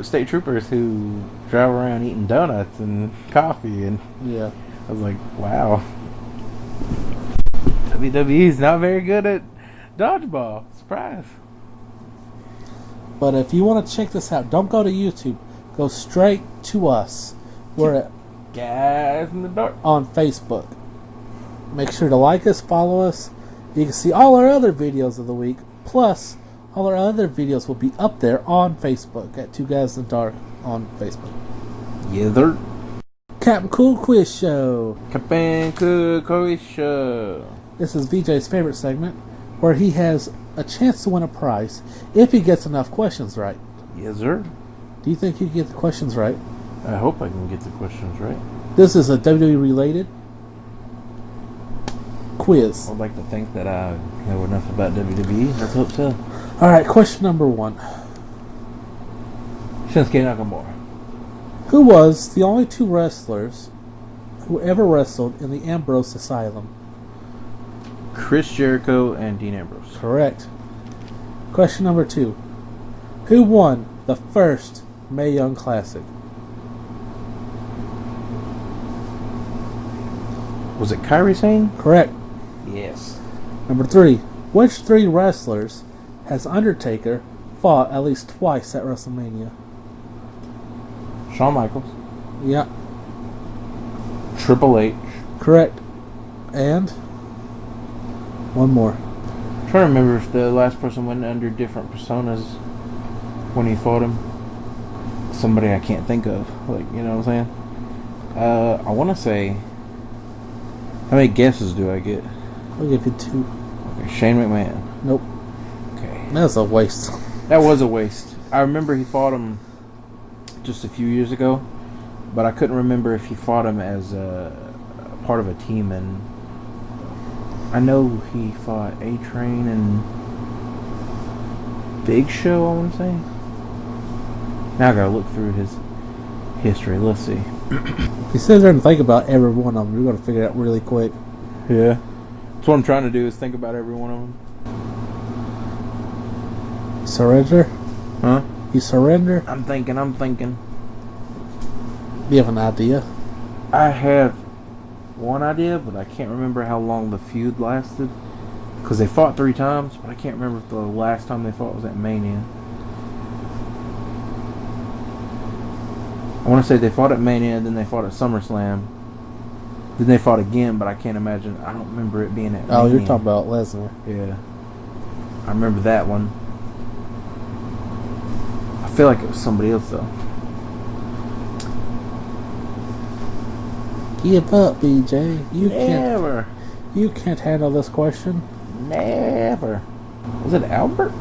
Speaker 3: state troopers who drive around eating donuts and coffee, and
Speaker 1: yeah,
Speaker 3: I was like, wow. WWE's not very good at dodgeball. Surprise.
Speaker 1: But if you want to check this out, don't go to YouTube. Go straight to us. We're at
Speaker 3: Guys in the Dark
Speaker 1: on Facebook. Make sure to like us, follow us. You can see all our other videos of the week. Plus, all our other videos will be up there on Facebook at Two Guys in the Dark on Facebook.
Speaker 3: Yeah, they're
Speaker 1: Captain Cool Quiz Show.
Speaker 3: Captain Cool Show.
Speaker 1: This is VJ's favorite segment, where he has a chance to win a prize if he gets enough questions right.
Speaker 3: Yes, sir.
Speaker 1: Do you think you can get the questions right?
Speaker 3: I hope I can get the questions right.
Speaker 1: This is a WWE related quiz.
Speaker 3: I'd like to think that I know enough about WWE. Let's hope so.
Speaker 1: Alright, question number 1.
Speaker 3: Shinsuke Nakamura.
Speaker 1: Who was the only 2 wrestlers who ever wrestled in the Ambrose Asylum?
Speaker 3: Chris Jericho and Dean Ambrose.
Speaker 1: Correct. Question number 2. Who won the first Mae Young Classic?
Speaker 3: Was it Kairi Sane?
Speaker 1: Correct.
Speaker 3: Yes.
Speaker 1: Number 3. Which 3 wrestlers has Undertaker fought at least twice at WrestleMania?
Speaker 3: Shawn Michaels.
Speaker 1: Yeah.
Speaker 3: Triple H.
Speaker 1: Correct. And one more.
Speaker 3: I'm trying to remember if the last person went under different personas when he fought him. Somebody I can't think of. Like, you know what I'm saying? I want to say... How many guesses do I get?
Speaker 1: I'll give you 2.
Speaker 3: Okay, Shane McMahon.
Speaker 1: Nope.
Speaker 3: Okay.
Speaker 1: That's a waste.
Speaker 3: That was a waste. I remember he fought him just a few years ago, but I couldn't remember if he fought him as a part of a team. And I know he fought A-Train and Big Show, I want to say. Now I gotta look through his history. Let's see.
Speaker 1: You sit there and think about every one of them. You're going to figure it out really quick.
Speaker 3: Yeah. That's what I'm trying to do, is think about every one of them.
Speaker 1: Surrender?
Speaker 3: Huh?
Speaker 1: You surrender?
Speaker 3: I'm thinking.
Speaker 1: Do you have an idea?
Speaker 3: I have one idea, but I can't remember how long the feud lasted. Because they fought 3 times, but I can't remember if the last time they fought was at Mania. I want to say they fought at Mania, then they fought at SummerSlam. Then they fought again, but I can't imagine. I don't remember it being at Mania.
Speaker 1: Oh, you're talking about Lesnar.
Speaker 3: Yeah. I remember that one. I feel like it was somebody else, though.
Speaker 1: Give up, BJ.
Speaker 3: Never.
Speaker 1: You can't handle this question.
Speaker 3: Never. Was it Albert?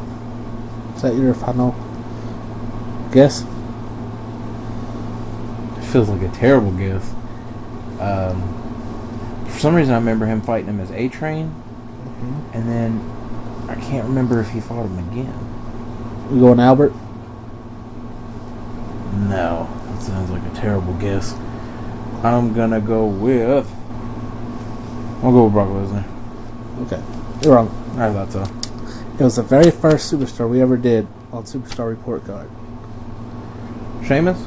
Speaker 1: Is that your final guess?
Speaker 3: Feels like a terrible guess. For some reason I remember him fighting him as A-Train, and then I can't remember if he fought him again.
Speaker 1: You going Albert?
Speaker 3: No, that sounds like a terrible guess. I'm gonna go with... I'll go with Brock Lesnar.
Speaker 1: Okay, you're wrong.
Speaker 3: I thought so.
Speaker 1: It was the very first Superstar we ever did on Superstar Report Card.
Speaker 3: Sheamus?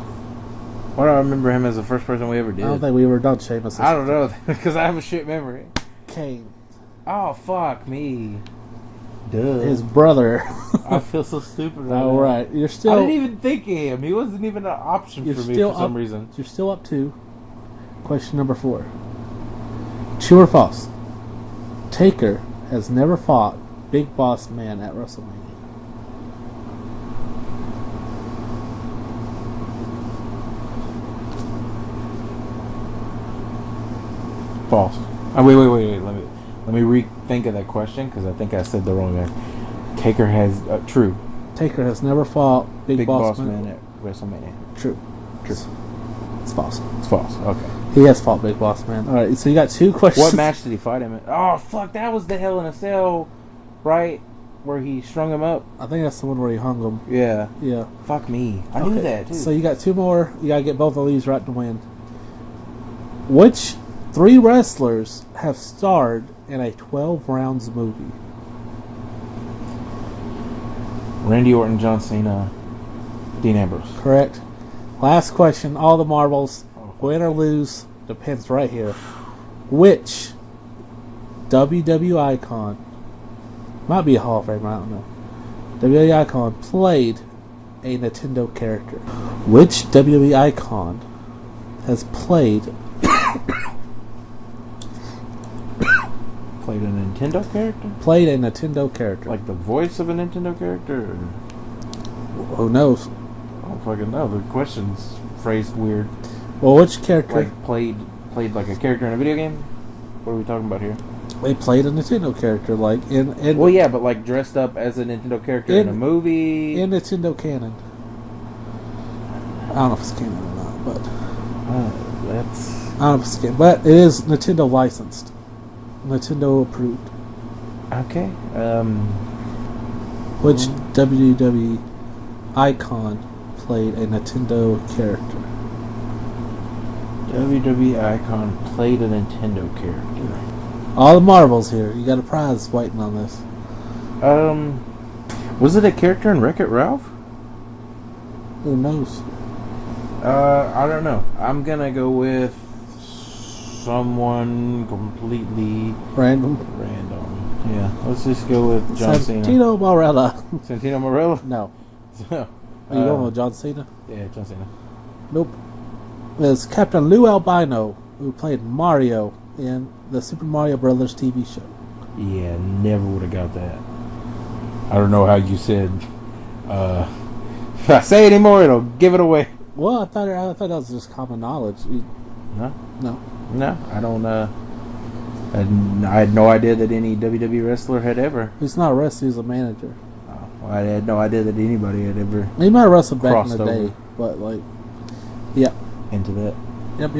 Speaker 3: Why do I remember him as the first person we ever did?
Speaker 1: I don't think we ever done Sheamus.
Speaker 3: I don't know, because I have a shit memory.
Speaker 1: Kane.
Speaker 3: Oh, fuck me. Duh.
Speaker 1: His brother.
Speaker 3: I feel so stupid right
Speaker 1: All
Speaker 3: now.
Speaker 1: right, you're still.
Speaker 3: I didn't even think of him. He wasn't even an option for me for some reason.
Speaker 1: You're still up to question number 4. True or false? Taker has never fought Big Boss Man at WrestleMania.
Speaker 3: False. Oh, wait. Let me rethink of that question, because I think I said the wrong thing. Taker has... true.
Speaker 1: Taker has never fought Big Boss
Speaker 3: Man at WrestleMania.
Speaker 1: True. It's false.
Speaker 3: It's false. Okay.
Speaker 1: He has fought Big Boss Man. All right, so you got 2 questions.
Speaker 3: What match did he fight him in? Oh, fuck, that was the Hell in a Cell, right? Where he strung him up?
Speaker 1: I think that's the one where he hung him.
Speaker 3: Yeah.
Speaker 1: Yeah.
Speaker 3: Fuck me. I knew that, too.
Speaker 1: So you got 2 more. You got to get both of these right to win. Which 3 wrestlers have starred in a 12 rounds movie?
Speaker 3: Randy Orton, John Cena, Dean Ambrose.
Speaker 1: Correct. Last question. All the marbles. Win or lose depends right here. Which WWE icon, might be a Hall of Famer, I don't know. WWE icon played a Nintendo character. Which WWE icon has played
Speaker 3: Played a Nintendo character?
Speaker 1: Played a Nintendo character.
Speaker 3: Like the voice of a Nintendo character? Or?
Speaker 1: Who knows?
Speaker 3: I don't fucking know. The question's phrased weird.
Speaker 1: Well, which character?
Speaker 3: Like played like a character in a video game? What are we talking about here?
Speaker 1: They played a Nintendo character, like in
Speaker 3: well, yeah, but like dressed up as a Nintendo character in a movie.
Speaker 1: In Nintendo canon. I don't know if it's canon or not, but
Speaker 3: that's.
Speaker 1: I don't know if it's canon, but it is Nintendo licensed, Nintendo approved.
Speaker 3: Okay.
Speaker 1: Which WWE icon played a Nintendo character?
Speaker 3: WWE icon played a Nintendo character.
Speaker 1: All the marbles here. You got a prize waiting on this.
Speaker 3: Was it a character in Wreck-It Ralph?
Speaker 1: Who knows?
Speaker 3: I don't know. I'm gonna go with someone completely
Speaker 1: Random.
Speaker 3: Yeah, let's just go with John Cena.
Speaker 1: Santino Marella.
Speaker 3: Santino Marella?
Speaker 1: No.
Speaker 3: Are
Speaker 1: Are you going with John Cena?
Speaker 3: Yeah, John Cena.
Speaker 1: Nope. It's Captain Lou Albino, who played Mario in the Super Mario Brothers TV show.
Speaker 3: Yeah, never would have got that. I don't know how you said. If I say any more, it'll give it away.
Speaker 1: Well, I thought that was just common knowledge.
Speaker 3: No,
Speaker 1: No.
Speaker 3: I don't. I had no idea that any WWE wrestler had ever.
Speaker 1: He's not a wrestler. He's a manager.
Speaker 3: Well, I had no idea that anybody had ever.
Speaker 1: He might have wrestled back in the
Speaker 3: over.
Speaker 1: day, but like, yeah.
Speaker 3: Into that.
Speaker 1: Yep.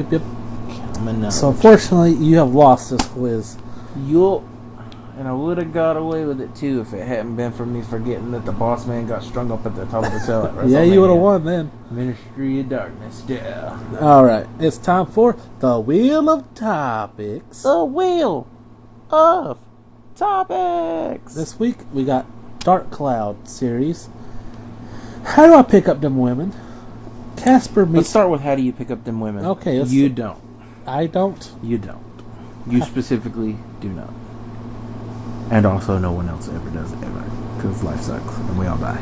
Speaker 3: Common
Speaker 1: So unfortunately, you have lost this quiz.
Speaker 3: And I would have got away with it too if it hadn't been for me forgetting that the boss man got strung up at the top of the cell at WrestleMania.
Speaker 1: Yeah, you would have won then.
Speaker 3: Ministry of Darkness, yeah.
Speaker 1: All right, it's time for the Wheel of Topics.
Speaker 3: The Wheel of Topics.
Speaker 1: This week we got Dark Cloud series. How do I pick up them women? Casper meets.
Speaker 3: Let's start with how do you pick up them women?
Speaker 1: Okay,
Speaker 3: you don't.
Speaker 1: I don't.
Speaker 3: You don't. You specifically do not. And also, no one else ever does it ever, because life sucks and we all die.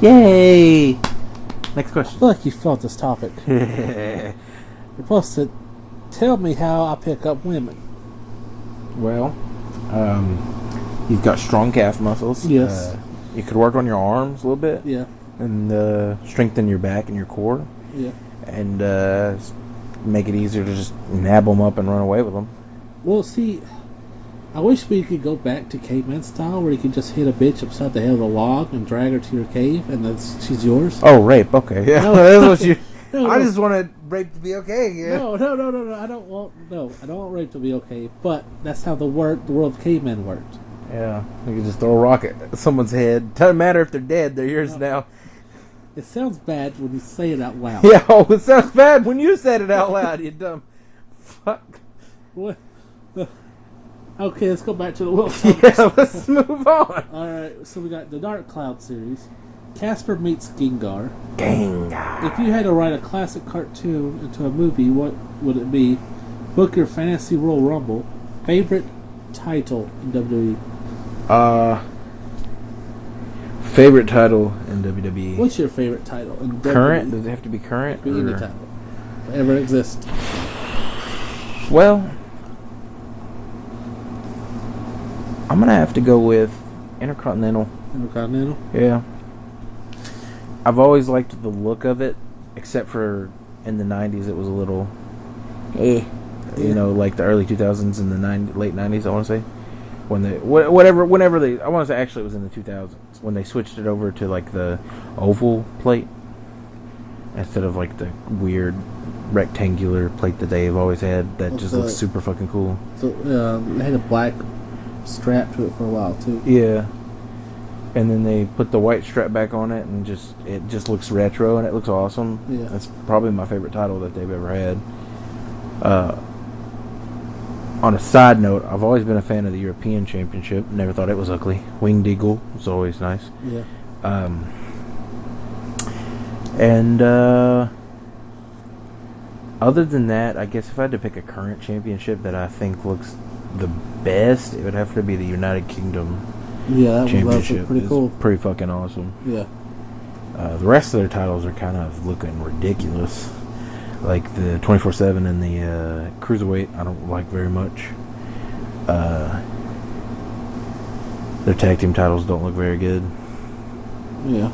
Speaker 3: Yay! Next
Speaker 1: I
Speaker 3: question.
Speaker 1: feel like you felt this topic. You're supposed to tell me how I pick up women.
Speaker 3: Well, you've got strong calf muscles.
Speaker 1: Yes.
Speaker 3: You could work on your arms a little bit.
Speaker 1: Yeah.
Speaker 3: And strengthen your back and your core.
Speaker 1: Yeah.
Speaker 3: And make it easier to just nab them up and run away with them.
Speaker 1: Well, see, I wish we could go back to caveman style, where you could just hit a bitch upside the head of a log and drag her to your cave, and she's yours.
Speaker 3: Oh, rape. Okay. Yeah.
Speaker 1: No.
Speaker 3: That's what you.
Speaker 1: No,
Speaker 3: I
Speaker 1: no.
Speaker 3: just wanted rape to be okay. Yeah.
Speaker 1: No. I don't want rape to be okay. But that's how the world of cavemen worked.
Speaker 3: Yeah. You can just throw a rock at someone's head. Doesn't matter if they're dead. They're yours now.
Speaker 1: It sounds bad when you say it out loud.
Speaker 3: Yeah. Oh, it sounds bad when you said it out loud. You dumb fuck.
Speaker 1: What? Okay, let's go back to the World Topics.
Speaker 3: Yeah, let's move on.
Speaker 1: Alright, so we got the Dark Cloud series. Casper meets Gengar.
Speaker 3: Gengar.
Speaker 1: If you had to write a classic cartoon into a movie, what would it be? Book your Fantasy Royal Rumble. Favorite title in WWE?
Speaker 3: Favorite title in WWE?
Speaker 1: What's your favorite title in WWE?
Speaker 3: Current? Does it have to be current?
Speaker 1: Be any title that ever exists.
Speaker 3: Well, I'm gonna have to go with Intercontinental.
Speaker 1: Intercontinental?
Speaker 3: Yeah. I've always liked the look of it, except for in the 90s it was a little you know, like the early 2000s and the late 90s, I want to say. When they whenever they, I want to say actually it was in the 2000s when they switched it over to like the oval plate instead of like the weird rectangular plate that they've always had that just looks super fucking cool.
Speaker 1: So they had a black strap to it for a while too.
Speaker 3: Yeah. And then they put the white strap back on it, and it just looks retro, and it looks awesome.
Speaker 1: Yeah.
Speaker 3: That's probably my favorite title that they've ever had. On a side note, I've always been a fan of the European Championship. Never thought it was ugly. Winged Eagle was always nice.
Speaker 1: Yeah.
Speaker 3: Other than that, I guess if I had to pick a current championship that I think looks the best, it would have to be the United Kingdom
Speaker 1: Yeah, that
Speaker 3: Championship.
Speaker 1: was pretty
Speaker 3: It's
Speaker 1: cool.
Speaker 3: pretty fucking awesome.
Speaker 1: Yeah.
Speaker 3: The rest of their titles are kind of looking ridiculous. Like the 24/7 and the Cruiserweight, I don't like very much. Their tag team titles don't look very good.
Speaker 1: Yeah.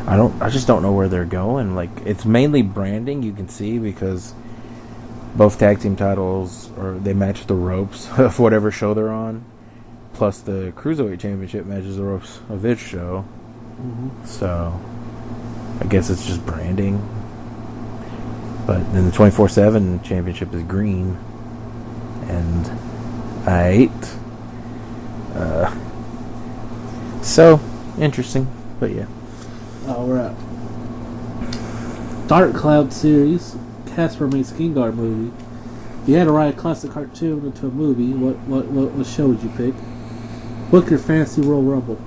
Speaker 3: I just don't know where they're going. Like, it's mainly branding, you can see, because both tag team titles, or they match the ropes of whatever show they're on. Plus the Cruiserweight Championship matches the ropes of its show.
Speaker 1: Mm-hmm.
Speaker 3: So I guess it's just branding. But then the 24/7 Championship is green. And so interesting. But yeah.
Speaker 1: Alright. Dark Cloud series, Casper meets Gengar movie. If you had to write a classic cartoon into a movie, what show would you pick? Book your fantasy Royal Rumble.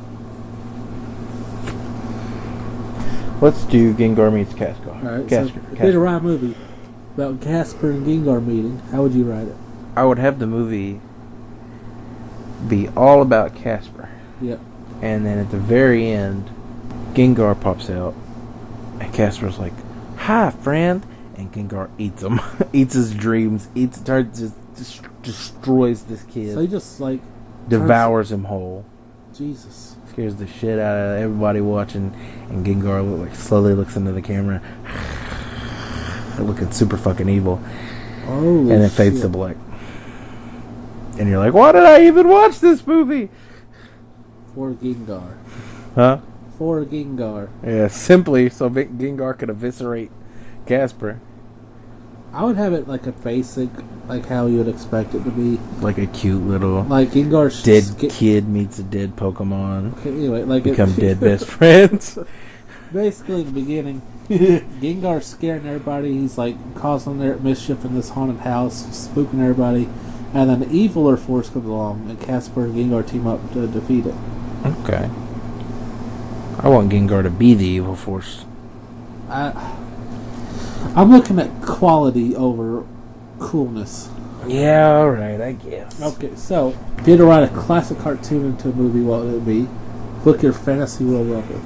Speaker 3: Let's do Gengar meets Casper.
Speaker 1: Alright, so if you had to write a movie about Casper and Gengar meeting, how would you write it?
Speaker 3: I would have the movie be all about Casper.
Speaker 1: Yep.
Speaker 3: And then at the very end, Gengar pops out, and Casper's like, "Hi, friend," and Gengar eats him, eats his dreams, destroys this kid,
Speaker 1: So he just like
Speaker 3: devours him whole,
Speaker 1: Jesus.
Speaker 3: scares the shit out of everybody watching, and Gengar slowly looks into the camera, looking super fucking evil,
Speaker 1: Holy
Speaker 3: and it fades
Speaker 1: shit.
Speaker 3: to black. And you're like, why did I even watch this movie?
Speaker 1: For Gengar.
Speaker 3: Huh?
Speaker 1: For Gengar.
Speaker 3: Yeah, simply so Gengar could eviscerate Casper.
Speaker 1: I would have it like a basic, like how you would expect it to be.
Speaker 3: Like a cute little
Speaker 1: Like Gengar's
Speaker 3: dead kid meets a dead Pokemon.
Speaker 1: Okay, anyway, like
Speaker 3: Become dead best friends.
Speaker 1: Basically, in the beginning, Gengar's scaring everybody. He's like causing their mischief in this haunted house, spooking everybody. And then the eviler force comes along, and Casper and Gengar team up to defeat it.
Speaker 3: Okay. I want Gengar to be the evil force.
Speaker 1: I'm looking at quality over coolness.
Speaker 3: Yeah, alright, I guess.
Speaker 1: Okay, so if you had to write a classic cartoon into a movie, what would it be? Book your fantasy Royal Rumble.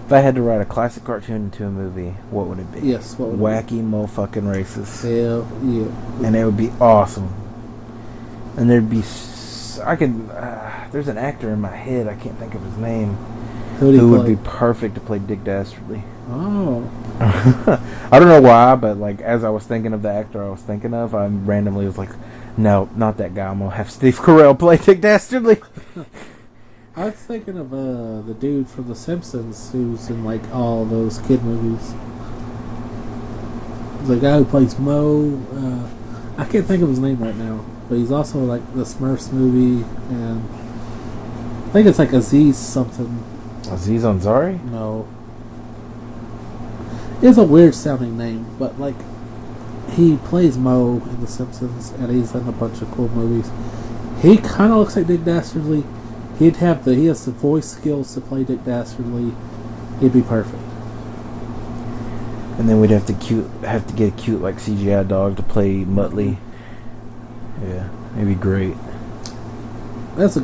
Speaker 3: If I had to write a classic cartoon into a movie, what would it be?
Speaker 1: Yes, what would
Speaker 3: Wacky motherfucking Racist.
Speaker 1: Hell yeah.
Speaker 3: And it would be awesome. And there'd be... there's an actor in my head, I can't think of his name, who would be perfect to play Dick Dastardly.
Speaker 1: Oh.
Speaker 3: I don't know why, but like as I was thinking of the actor I was thinking of, I randomly was like, no, not that guy. I'm gonna have Steve Carell play Dick Dastardly.
Speaker 1: I was thinking of the dude from The Simpsons who's in like all those kid movies. The guy who plays Mo. I can't think of his name right now, but he's also like the Smurfs movie, and I think it's like Aziz something.
Speaker 3: Aziz Ansari?
Speaker 1: No. It's a weird sounding name, but like he plays Mo in The Simpsons, and he's in a bunch of cool movies. He kind of looks like Dick Dastardly. He has the voice skills to play Dick Dastardly. He'd be perfect.
Speaker 3: And then we'd have to get a cute like CGI dog to play Muttley. Yeah, it'd be great.
Speaker 1: That's a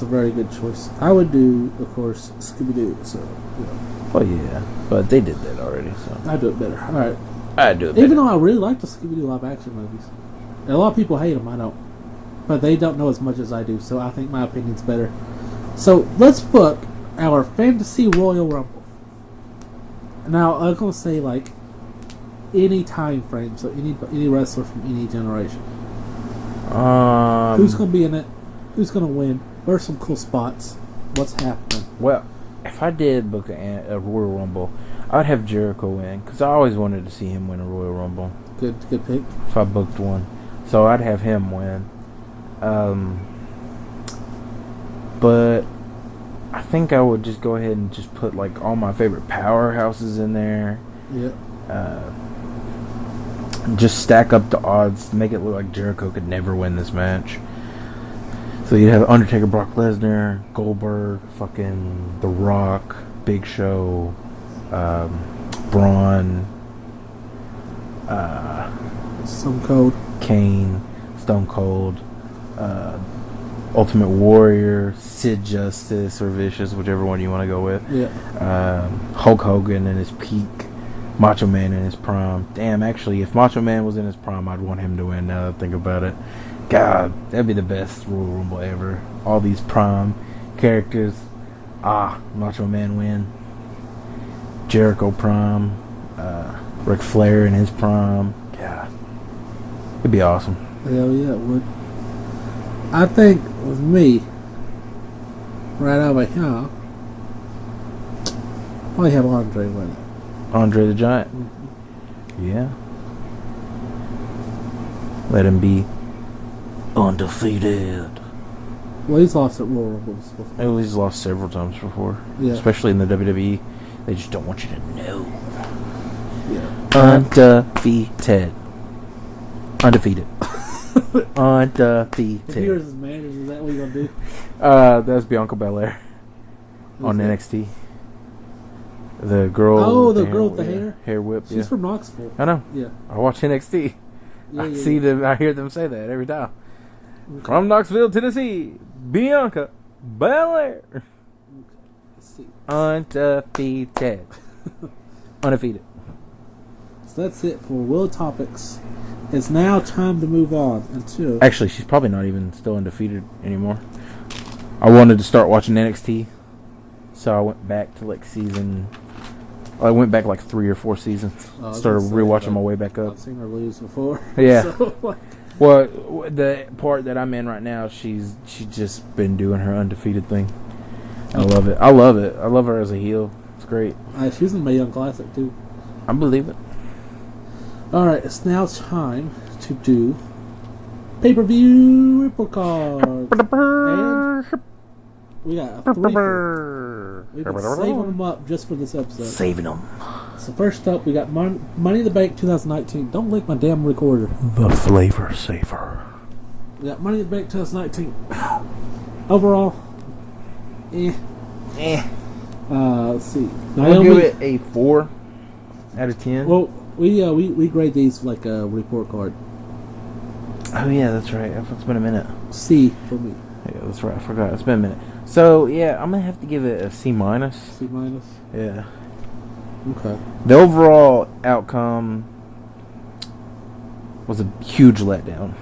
Speaker 1: very good choice. I would do, of course, Scooby-Doo. So,
Speaker 3: Oh yeah, but they did that already. So
Speaker 1: I'd do it better. All right.
Speaker 3: I'd do it better.
Speaker 1: Even though I really like the Scooby-Doo live-action movies, and a lot of people hate them. I don't, but they don't know as much as I do. So I think my opinion's better. So let's book our fantasy Royal Rumble. Now I'm gonna say like any time frame, so any wrestler from any generation. Who's gonna be in it? Who's gonna win? Where's some cool spots? What's happening?
Speaker 3: Well, if I did book a Royal Rumble, I'd have Jericho win because I always wanted to see him win a Royal Rumble.
Speaker 1: Good pick.
Speaker 3: If I booked one, so I'd have him win. But I think I would just go ahead and just put like all my favorite powerhouses in there.
Speaker 1: Yeah.
Speaker 3: Just stack up the odds to make it look like Jericho could never win this match. So you'd have Undertaker, Brock Lesnar, Goldberg, fucking The Rock, Big Show, Braun,
Speaker 1: Some Cold.
Speaker 3: Kane, Stone Cold, Ultimate Warrior, Sid Justice, or Vicious, whichever one you want to go with.
Speaker 1: Yeah.
Speaker 3: Hulk Hogan in his peak, Macho Man in his prime. Damn, actually, if Macho Man was in his prime, I'd want him to win. Now that I think about it, God, that'd be the best Royal Rumble ever. All these prime characters. Macho Man win. Jericho prime. Ric Flair in his prime. God, it'd be awesome.
Speaker 1: Hell yeah, it would. I think with me, right over here, I have Andre win it.
Speaker 3: Andre the Giant.
Speaker 1: Mm-hmm.
Speaker 3: Yeah. Let him be undefeated.
Speaker 1: Well, he's lost at Royal Rumbles before.
Speaker 3: He's lost several times before.
Speaker 1: Yeah.
Speaker 3: Especially in the WWE. They just don't want you to know.
Speaker 1: Yeah.
Speaker 3: Undefeated. Undefeated. Undefeated.
Speaker 1: If he was his manager, is that what you're going to do?
Speaker 3: That's Bianca Belair on
Speaker 1: that?
Speaker 3: NXT. The girl.
Speaker 1: Oh, the girl with the hair?
Speaker 3: Hair whip.
Speaker 1: She's from Knoxville.
Speaker 3: I know.
Speaker 1: Yeah.
Speaker 3: I watch NXT.
Speaker 1: Yeah,
Speaker 3: I see them. I hear them say that every time.
Speaker 1: Okay.
Speaker 3: From Knoxville, Tennessee, Bianca Belair.
Speaker 1: Let's see.
Speaker 3: Undefeated. Undefeated.
Speaker 1: So that's it for World Topics. It's now time to move on until...
Speaker 3: Actually, she's probably not even still undefeated anymore. I wanted to start watching NXT, so I went back to I went back like 3 or 4 seasons. Started rewatching my way back up.
Speaker 1: I've seen her lose before.
Speaker 3: Yeah.
Speaker 1: So,
Speaker 3: well, the part that I'm in right now, she's just been doing her undefeated thing. I love it. I love it. I love her as a heel. It's great.
Speaker 1: she was in my Young Classic too.
Speaker 3: I believe it.
Speaker 1: Alright, it's now time to do pay-per-view report cards. And we got 3 We've been saving them up just for this episode.
Speaker 3: Saving them.
Speaker 1: So first up, we got Money in the Bank 2019. Don't lick my damn recorder.
Speaker 3: The Flavor Saver.
Speaker 1: We got Money in the Bank 2019. Overall, let's see.
Speaker 3: I'll give it a 4 out of 10.
Speaker 1: Well, we grade these like a report card.
Speaker 3: Oh yeah, that's right. It's been a minute.
Speaker 1: C for me.
Speaker 3: Yeah, that's right. I forgot. It's been a minute. So yeah, I'm gonna have to give it a C minus.
Speaker 1: C minus.
Speaker 3: Yeah.
Speaker 1: Okay.
Speaker 3: The overall outcome was a huge letdown.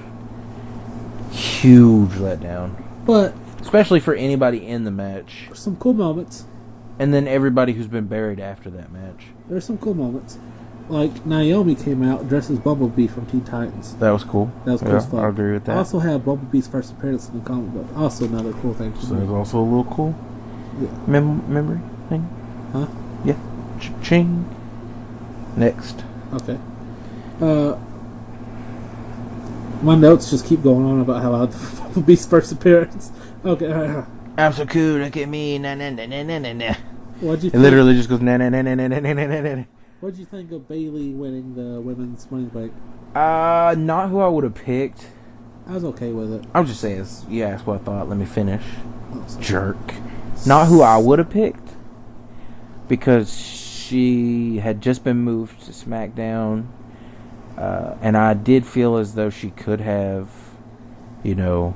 Speaker 3: Huge letdown.
Speaker 1: But
Speaker 3: especially for anybody in the match.
Speaker 1: Some cool moments.
Speaker 3: And then everybody who's been buried after that match.
Speaker 1: There's some cool moments. Like Naomi came out dressed as Bumblebee from Teen Titans.
Speaker 3: That was cool.
Speaker 1: That was cool as fuck.
Speaker 3: I agree with that.
Speaker 1: I also had Bumblebee's first appearance in the comic book. Also another cool thing.
Speaker 3: So there's also a little cool memory thing.
Speaker 1: Huh?
Speaker 3: Yeah. Ching. Next.
Speaker 1: Okay. My notes just keep going on about how I had Bumblebee's first appearance. Okay.
Speaker 3: I'm so cool. Look at me. Na na na na na na.
Speaker 1: What'd you?
Speaker 3: It literally just goes na na na na na na na na na.
Speaker 1: What'd you think of Bayley winning the women's Money in the Bank?
Speaker 3: Not who I would have picked.
Speaker 1: I was okay with it.
Speaker 3: I was just saying, you asked what I thought. Let me finish.
Speaker 1: Oh,
Speaker 3: Jerk. Not who I would have picked. Because she had just been moved to SmackDown. And I did feel as though she could have, went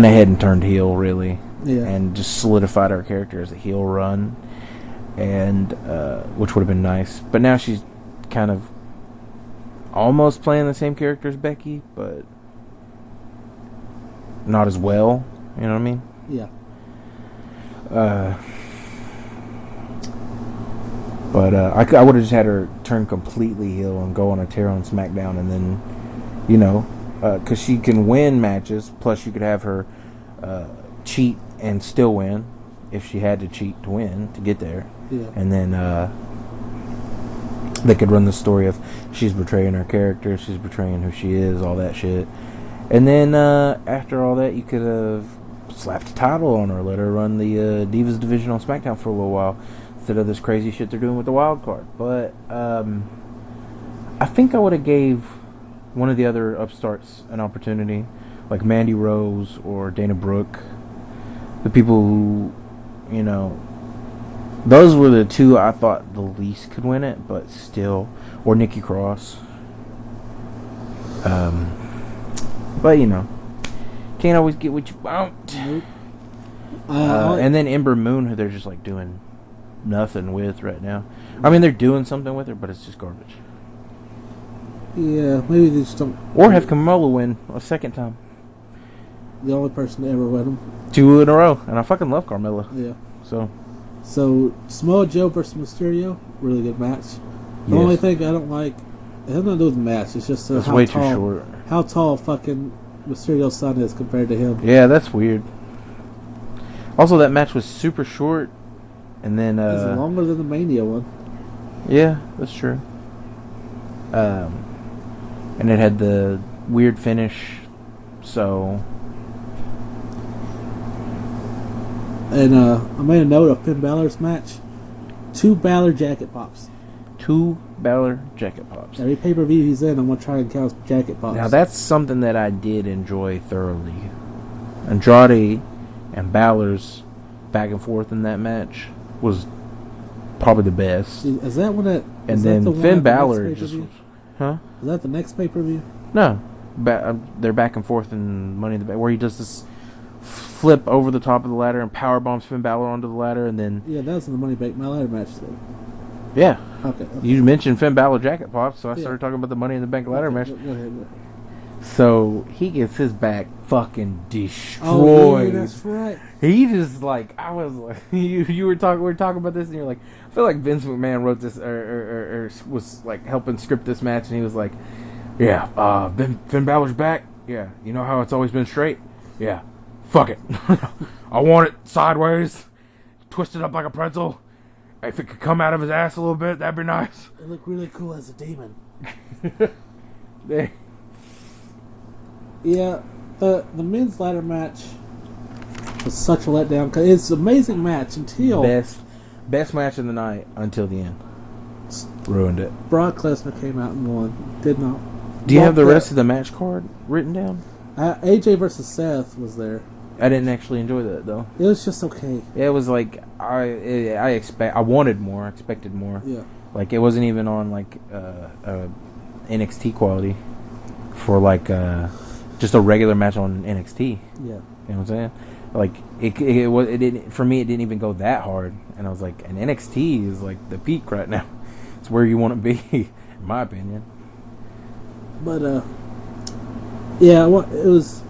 Speaker 3: ahead and turned heel, really.
Speaker 1: Yeah.
Speaker 3: And just solidified her character as a heel run. And, which would have been nice. But now she's kind of almost playing the same character as Becky, but not as well. You know what I mean?
Speaker 1: Yeah.
Speaker 3: But I would have just had her turn completely heel and go on a tear on SmackDown, and then, because she can win matches, plus you could have her cheat and still win if she had to cheat to win to get there.
Speaker 1: Yeah.
Speaker 3: And then they could run the story of she's betraying her character, she's betraying who she is, all that shit. And then after all that, you could have slapped a title on her, let her run the Divas division on SmackDown for a little while instead of this crazy shit they're doing with the wild card. But I think I would have gave one of the other upstarts an opportunity, like Mandy Rose or Dana Brooke, the people who, Those were the two I thought the least could win it, but still, or Nikki Cross. But you know, can't always get what you want.
Speaker 1: Nope.
Speaker 3: And then Ember Moon, who they're just like doing nothing with right now. I mean, they're doing something with her, but it's just garbage.
Speaker 1: Yeah, maybe they just don't.
Speaker 3: Or have Carmella win a second time.
Speaker 1: The only person to ever win them.
Speaker 3: 2 in a row, and I fucking love Carmella.
Speaker 1: Yeah.
Speaker 3: So
Speaker 1: Samoa Joe versus Mysterio, really good match. The only thing I don't like, it has nothing to do with the match. It's just
Speaker 3: it's way too short.
Speaker 1: How tall fucking Mysterio's son is compared to him.
Speaker 3: Yeah, that's weird. Also, that match was super short, and then
Speaker 1: it's longer than the Mania one.
Speaker 3: Yeah, that's true. And it had the weird finish, so.
Speaker 1: And I made a note of Finn Balor's match. 2 Balor jacket pops.
Speaker 3: 2 Balor jacket pops.
Speaker 1: Every pay-per-view he's in, I'm going to try and count jacket pops.
Speaker 3: Now, that's something that I did enjoy thoroughly. Andrade and Balor's back and forth in that match was probably the best.
Speaker 1: Is that one that...
Speaker 3: And then Finn Balor just... Huh?
Speaker 1: Is that the next pay-per-view?
Speaker 3: No. They're back and forth in Money in the Bank, where he does this flip over the top of the ladder and power bombs Finn Balor onto the ladder, and then...
Speaker 1: Yeah, that was in the Money Bank, my ladder match, though.
Speaker 3: Yeah.
Speaker 1: Okay.
Speaker 3: You mentioned Finn Balor jacket pops, so I started talking about the Money in the Bank ladder match.
Speaker 1: Go ahead.
Speaker 3: So he gets his back fucking destroyed.
Speaker 1: Oh, yeah, that's right.
Speaker 3: He just like, I was like, we were talking about this, and you're like, I feel like Vince McMahon wrote this or was like helping script this match, and he was like, yeah, Finn Balor's back. Yeah, you know how it's always been straight. Yeah, fuck it. I want it sideways, twisted up like a pretzel. If it could come out of his ass a little bit, that'd be nice.
Speaker 1: It looked really cool as a demon. Yeah, the men's ladder match was such a letdown. Cause it's an amazing match until...
Speaker 3: Best match of the night until the end. Ruined it.
Speaker 1: Brock Lesnar came out and won. Did not.
Speaker 3: Do you have the rest of the match card written down?
Speaker 1: AJ versus Seth was there.
Speaker 3: I didn't actually enjoy that though.
Speaker 1: It was just okay.
Speaker 3: It was like I wanted more, expected more.
Speaker 1: Yeah.
Speaker 3: Like it wasn't even on like NXT quality for like just a regular match on NXT.
Speaker 1: Yeah.
Speaker 3: You know what I'm saying? Like it didn't, for me, it didn't even go that hard, and I was like, and NXT is like the peak right now. It's where you want to be, in my opinion.
Speaker 1: But yeah, it was.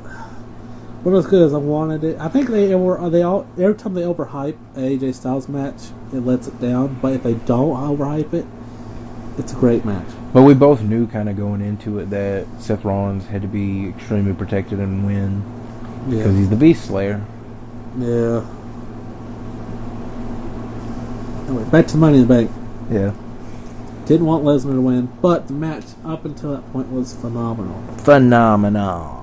Speaker 1: What as good as I wanted it. I think they all every time they overhype an AJ Styles match, it lets it down. But if they don't overhype it, it's a great match.
Speaker 3: But we both knew kind of going into it that Seth Rollins had to be extremely protected and win because he's the Beast Slayer.
Speaker 1: Yeah. Anyway, back to Money in the Bank.
Speaker 3: Yeah.
Speaker 1: Didn't want Lesnar to win, but the match up until that point was phenomenal.
Speaker 3: Phenomenal.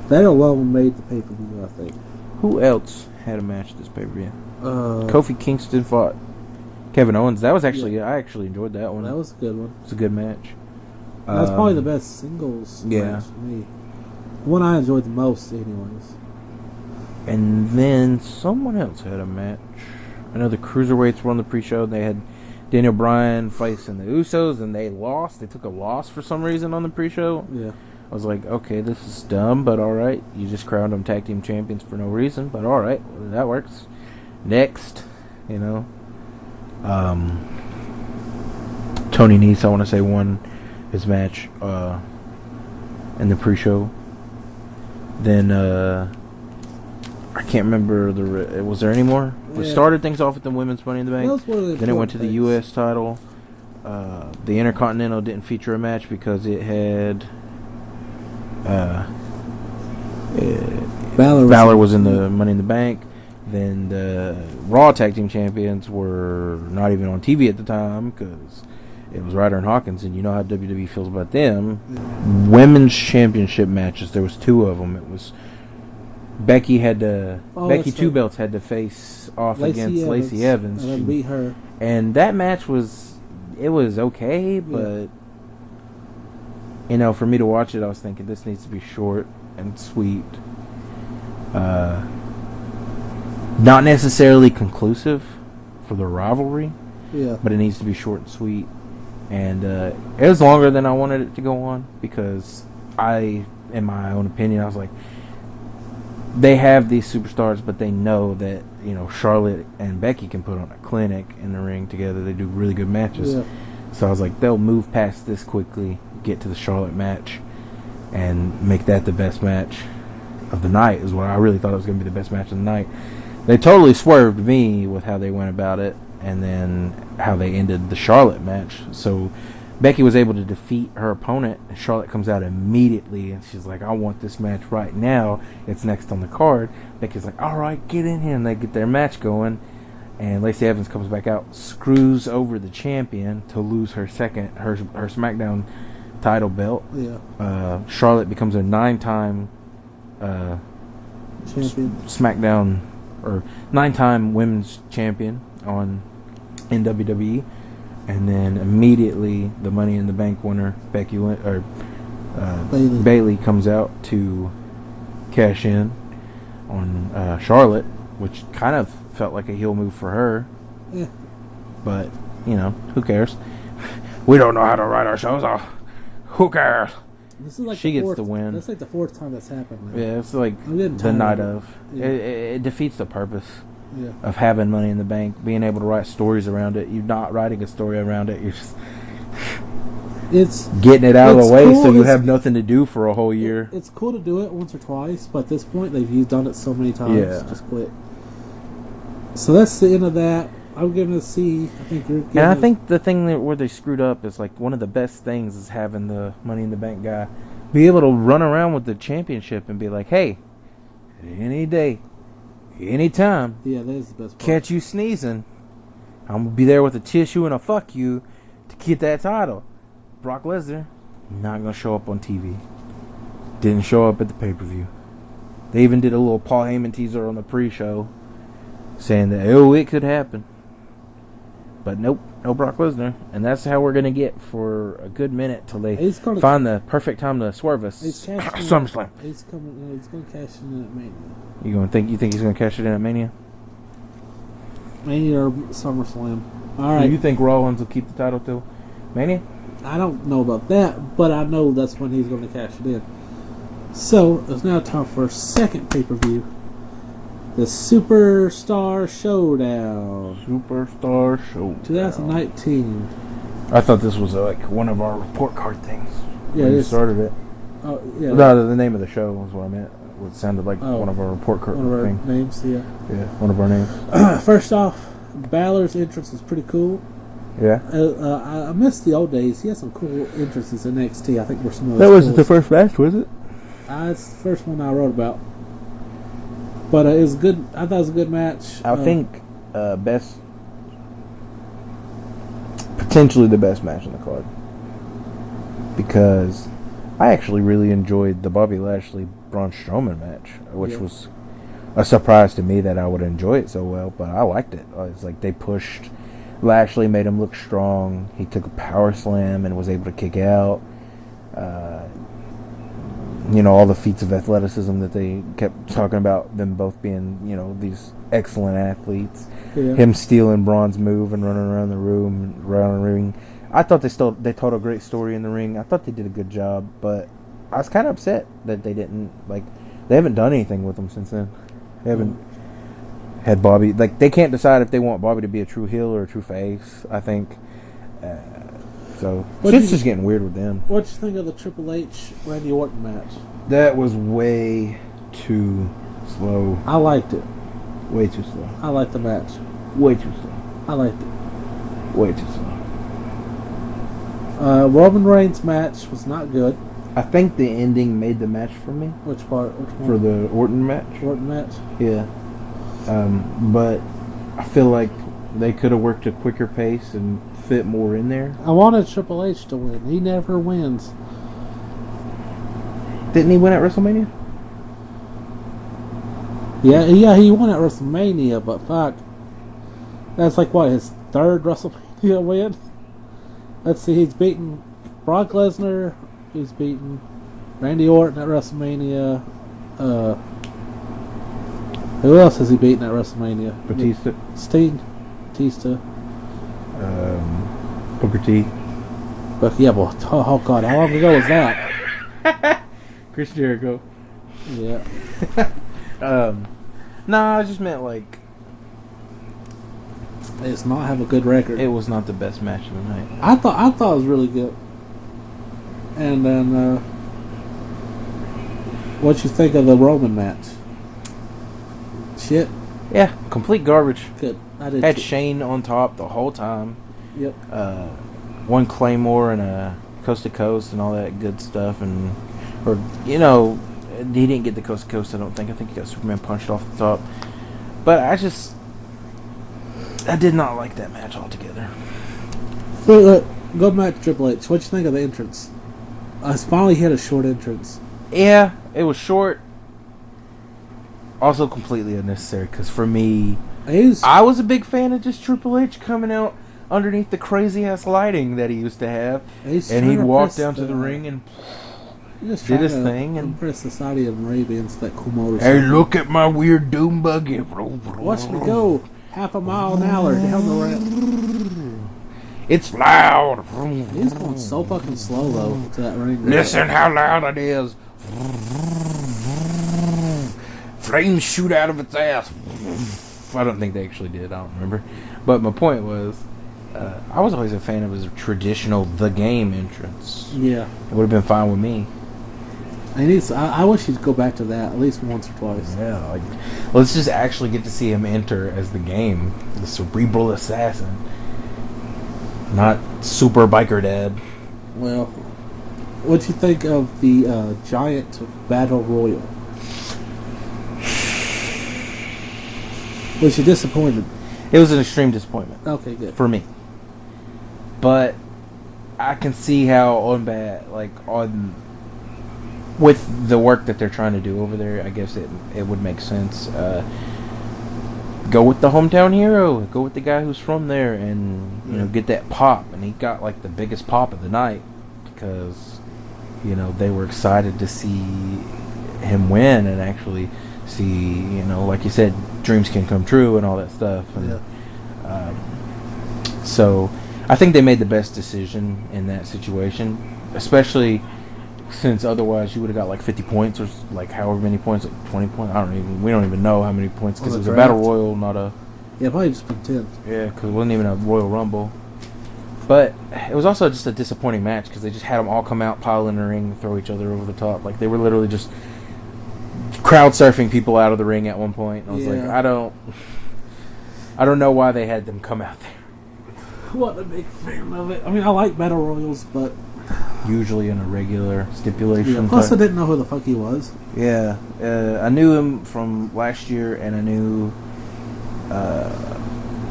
Speaker 1: That alone made the pay-per-view, I think.
Speaker 3: Who else had a match this pay-per-view? Kofi Kingston fought Kevin Owens. That was actually, I actually enjoyed that one.
Speaker 1: That was a good one.
Speaker 3: It was a good match.
Speaker 1: That was probably the best singles match for me. The one I enjoyed the most, anyways.
Speaker 3: And then someone else had a match. I know the Cruiserweights were on the pre-show. They had Daniel Bryan facing the Usos, and they lost. They took a loss for some reason on the pre-show.
Speaker 1: Yeah.
Speaker 3: I was like, okay, this is dumb, but alright. You just crowned them tag team champions for no reason, but alright, well, that works. Next, you know. Tony Nese, I want to say, won his match in the pre-show. Then, I can't remember, was there any more? Yeah. We started things off with the women's Money in the Bank. Then it went to the U.S. title. The Intercontinental didn't feature a match because it had... Balor was in the Money in the Bank. Then the Raw Tag Team Champions were not even on TV at the time because it was Ryder and Hawkins, and you know how WWE feels about them. Yeah. Women's Championship matches, there was 2 of them. It was Becky Two Belts had to face off against Lacey Evans.
Speaker 1: And beat her.
Speaker 3: And that match was okay, but you know, for me to watch it, I was thinking this needs to be short and sweet. not necessarily conclusive for the rivalry,
Speaker 1: Yeah.
Speaker 3: but it needs to be short and sweet. And it was longer than I wanted it to go on because in my own opinion, I was like, they have these superstars, but they know that, Charlotte and Becky can put on a clinic in the ring together. They do really good matches.
Speaker 1: Yeah.
Speaker 3: So I was like, they'll move past this quickly, get to the Charlotte match, and make that the best match of the night, is what I really thought it was going to be the best match of the night. They totally swerved me with how they went about it, and then how they ended the Charlotte match. So Becky was able to defeat her opponent, and Charlotte comes out immediately, and she's like, I want this match right now. It's next on the card. Becky's like, all right, get in here, and they get their match going. And Lacey Evans comes back out, screws over the champion to lose her SmackDown title belt.
Speaker 1: Yeah.
Speaker 3: Charlotte becomes a 9-time
Speaker 1: Champion.
Speaker 3: SmackDown, or 9-time women's champion in WWE. And then immediately the Money in the Bank winner, Bayley comes out to cash in on Charlotte, which kind of felt like a heel move for her.
Speaker 1: Yeah.
Speaker 3: But, who cares? We don't know how to write our shows off. Who cares?
Speaker 1: This is like
Speaker 3: She gets the win.
Speaker 1: That's like the 4th time that's happened. Man.
Speaker 3: Yeah, it's like the night of. Yeah. It defeats the purpose.
Speaker 1: Yeah.
Speaker 3: Of having Money in the Bank, being able to write stories around it. You're not writing a story around it. You're just getting it out of the way, cool. So you have nothing to do for a whole year.
Speaker 1: It's cool to do it once or twice, but at this point they've done it so many times.
Speaker 3: Yeah.
Speaker 1: Just quit. So that's the end of that. I'm gonna see.
Speaker 3: I think the thing where they screwed up is like one of the best things is having the Money in the Bank guy be able to run around with the championship and be like, "Hey, any day, anytime,
Speaker 1: yeah, that is the best part.
Speaker 3: Catch you sneezing, I'm gonna be there with a tissue and a fuck you to get that title." Brock Lesnar not gonna show up on TV. Didn't show up at the pay-per-view. They even did a little Paul Heyman teaser on the pre-show, saying that it could happen. But nope, no Brock Lesnar, and that's how we're gonna get for a good minute till they find the perfect time to swerve us. SummerSlam.
Speaker 1: He's coming. He's gonna cash in at Mania.
Speaker 3: You think he's gonna cash it in at Mania?
Speaker 1: Mania or SummerSlam. All right.
Speaker 3: Do you think Rollins will keep the title till Mania?
Speaker 1: I don't know about that, but I know that's when he's going to cash it in. So it's now time for a second pay-per-view. The Superstar Showdown. 2019.
Speaker 3: I thought this was like one of our report card things.
Speaker 1: Yeah,
Speaker 3: when you started it.
Speaker 1: Oh, yeah.
Speaker 3: No, the name of the show was what I meant. It sounded like one of our report card things.
Speaker 1: One of our names, yeah.
Speaker 3: Yeah, one of our names.
Speaker 1: First off, Balor's entrance was pretty cool.
Speaker 3: Yeah.
Speaker 1: I missed the old days. He had some cool entrances in NXT. I think we're some of
Speaker 3: those. That wasn't the first match, was it?
Speaker 1: It's the first one I wrote about. But it was good. I thought it was a good match.
Speaker 3: I think potentially the best match on the card, because I actually really enjoyed the Bobby Lashley Braun Strowman match, which was a surprise to me that I would enjoy it so well. But I liked it. It's like they pushed Lashley, made him look strong. He took a power slam and was able to kick out. All the feats of athleticism that they kept talking about, them both being, these excellent athletes. Yeah. Him stealing Braun's move and running around the ring. I thought they told a great story in the ring. I thought they did a good job, but I was kind of upset that they didn't, they haven't done anything with him since then. They haven't had Bobby, they can't decide if they want Bobby to be a true heel or a true face, I think. So shit's just getting weird with them.
Speaker 1: What you think of the Triple H Randy Orton match?
Speaker 3: That was way too slow.
Speaker 1: I liked it.
Speaker 3: Way too slow.
Speaker 1: I liked the match.
Speaker 3: Way too slow.
Speaker 1: I liked it.
Speaker 3: Way too slow.
Speaker 1: Roman Reigns' match was not good.
Speaker 3: I think the ending made the match for me.
Speaker 1: Which part? Which one?
Speaker 3: For the Orton match.
Speaker 1: Orton match?
Speaker 3: Yeah. But I feel like they could have worked a quicker pace and fit more in there.
Speaker 1: I wanted Triple H to win. He never wins.
Speaker 3: Didn't he win at WrestleMania?
Speaker 1: Yeah, he won at WrestleMania, but fuck. That's his third WrestleMania win? Let's see, he's beaten Brock Lesnar, he's beaten Randy Orton at WrestleMania, Who else has he beaten at WrestleMania?
Speaker 3: Batista.
Speaker 1: Sting. Batista.
Speaker 3: Booker T.
Speaker 1: But yeah, well, oh god, how long ago was that?
Speaker 3: Chris Jericho.
Speaker 1: Yeah.
Speaker 3: Nah, I just meant like
Speaker 1: They does not have a good record.
Speaker 3: it was not the best match of the night.
Speaker 1: I thought it was really good. And then, what you think of the Roman match? Shit.
Speaker 3: Yeah, complete garbage.
Speaker 1: Good. I did.
Speaker 3: Had
Speaker 1: too.
Speaker 3: Shane on top the whole time.
Speaker 1: Yep.
Speaker 3: One Claymore and a coast to coast and all that good stuff, and he didn't get the coast to coast. I don't think. I think he got Superman punched off the top. But I did not like that match altogether.
Speaker 1: Go back to Triple H. What you think of the entrance? I finally hit a short entrance.
Speaker 3: Yeah, it was short. Also completely unnecessary because for me, I was a big fan of just Triple H coming out underneath the crazy ass lighting that he used to have, and he'd walk down to the ring and did his thing and
Speaker 1: impress the Saudi Arabians that cool motorcycle.
Speaker 3: Hey, look at my weird doom buggy.
Speaker 1: Watch me go half a mile an hour down the ramp.
Speaker 3: It's loud.
Speaker 1: He's going so fucking slow though to that ring.
Speaker 3: Listen how loud it is. Flames shoot out of its ass. I don't think they actually did. I don't remember. But my point was, I was always a fan of his traditional The Game entrance.
Speaker 1: Yeah.
Speaker 3: It would have been fine with me.
Speaker 1: I wish he'd go back to that at least once or twice.
Speaker 3: Yeah. Let's just actually get to see him enter as The Game, the cerebral assassin. Not Super Biker Dad.
Speaker 1: Well, what'd you think of the Giant Battle Royal? Was you disappointed?
Speaker 3: It was an extreme disappointment.
Speaker 1: Okay, good.
Speaker 3: For me. But I can see how with the work that they're trying to do over there, I guess it would make sense. Go with the hometown hero. Go with the guy who's from there, and get that pop. And he got like the biggest pop of the night because they were excited to see him win and actually see like you said, dreams can come true and all that stuff. And, so I think they made the best decision in that situation, especially since otherwise you would have got like 50 points or like however many points, like 20 points. We don't even know how many points because it was a battle royal, not a.
Speaker 1: Yeah, probably just been 10.
Speaker 3: Yeah, because it wasn't even a Royal Rumble. But it was also just a disappointing match because they just had them all come out, pile in the ring, throw each other over the top. Like they were literally just crowd surfing people out of the ring at one point. And I was like, I don't know why they had them come out there.
Speaker 1: Wasn't a big fan of it. I mean, I like battle royals, but
Speaker 3: usually in a regular stipulation.
Speaker 1: Yeah, plus, I didn't know who the fuck he was.
Speaker 3: Yeah, I knew him from last year, and I knew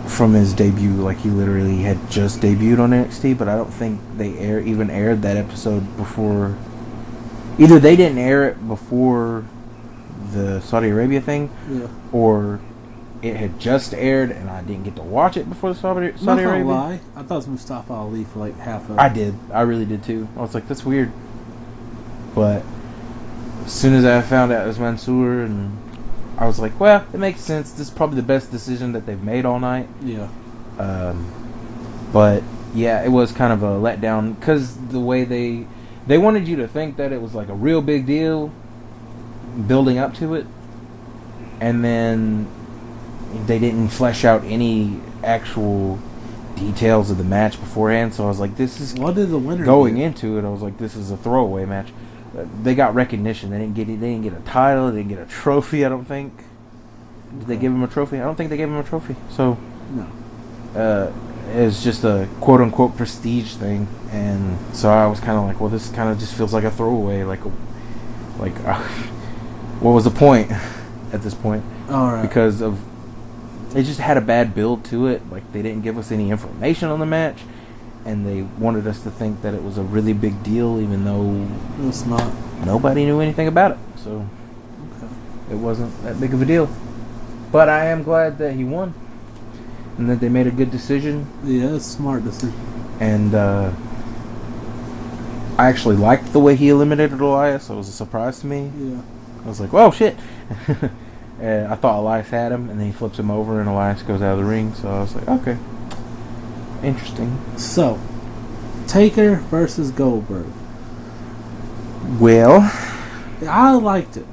Speaker 3: from his debut. Like he literally had just debuted on NXT, but I don't think they even aired that episode before. Either they didn't air it before the Saudi Arabia thing, or it had just aired and I didn't get to watch it before the Saudi Arabia.
Speaker 1: Lie. I thought it was Mustafa Ali for like half of it.
Speaker 3: I did. I really did too. I was like, that's weird. But as soon as I found out it was Mansoor, and I was like, well, it makes sense. This is probably the best decision that they've made all night.
Speaker 1: Yeah.
Speaker 3: But yeah, it was kind of a letdown because the way they wanted you to think that it was like a real big deal building up to it, and then they didn't flesh out any actual details of the match beforehand. So I was like, this is
Speaker 1: what did the winner
Speaker 3: going into it. I was like, this is a throwaway match. They got recognition. They didn't get a title. They didn't get a trophy. I don't think. Did they give him a trophy? I don't think they gave him a trophy. So
Speaker 1: no.
Speaker 3: It's just a quote unquote prestige thing, and so I was kind of like, well, this kind of just feels like a throwaway. Like, what was the point at this point?
Speaker 1: All right.
Speaker 3: Because of it just had a bad build to it. Like they didn't give us any information on the match, and they wanted us to think that it was a really big deal, even though
Speaker 1: it's not. Nobody
Speaker 3: knew anything about it, so it wasn't that big of a deal. But I am glad that he won, and that they made a good decision.
Speaker 1: Yeah, it's a smart decision.
Speaker 3: And I actually liked the way he eliminated Elias. It was a surprise to me.
Speaker 1: Yeah.
Speaker 3: I was like, "Whoa, shit!" I thought Elias had him, and then he flips him over, and Elias goes out of the ring. So I was like, okay, interesting.
Speaker 1: So, Taker versus Goldberg.
Speaker 3: Well,
Speaker 1: I liked it.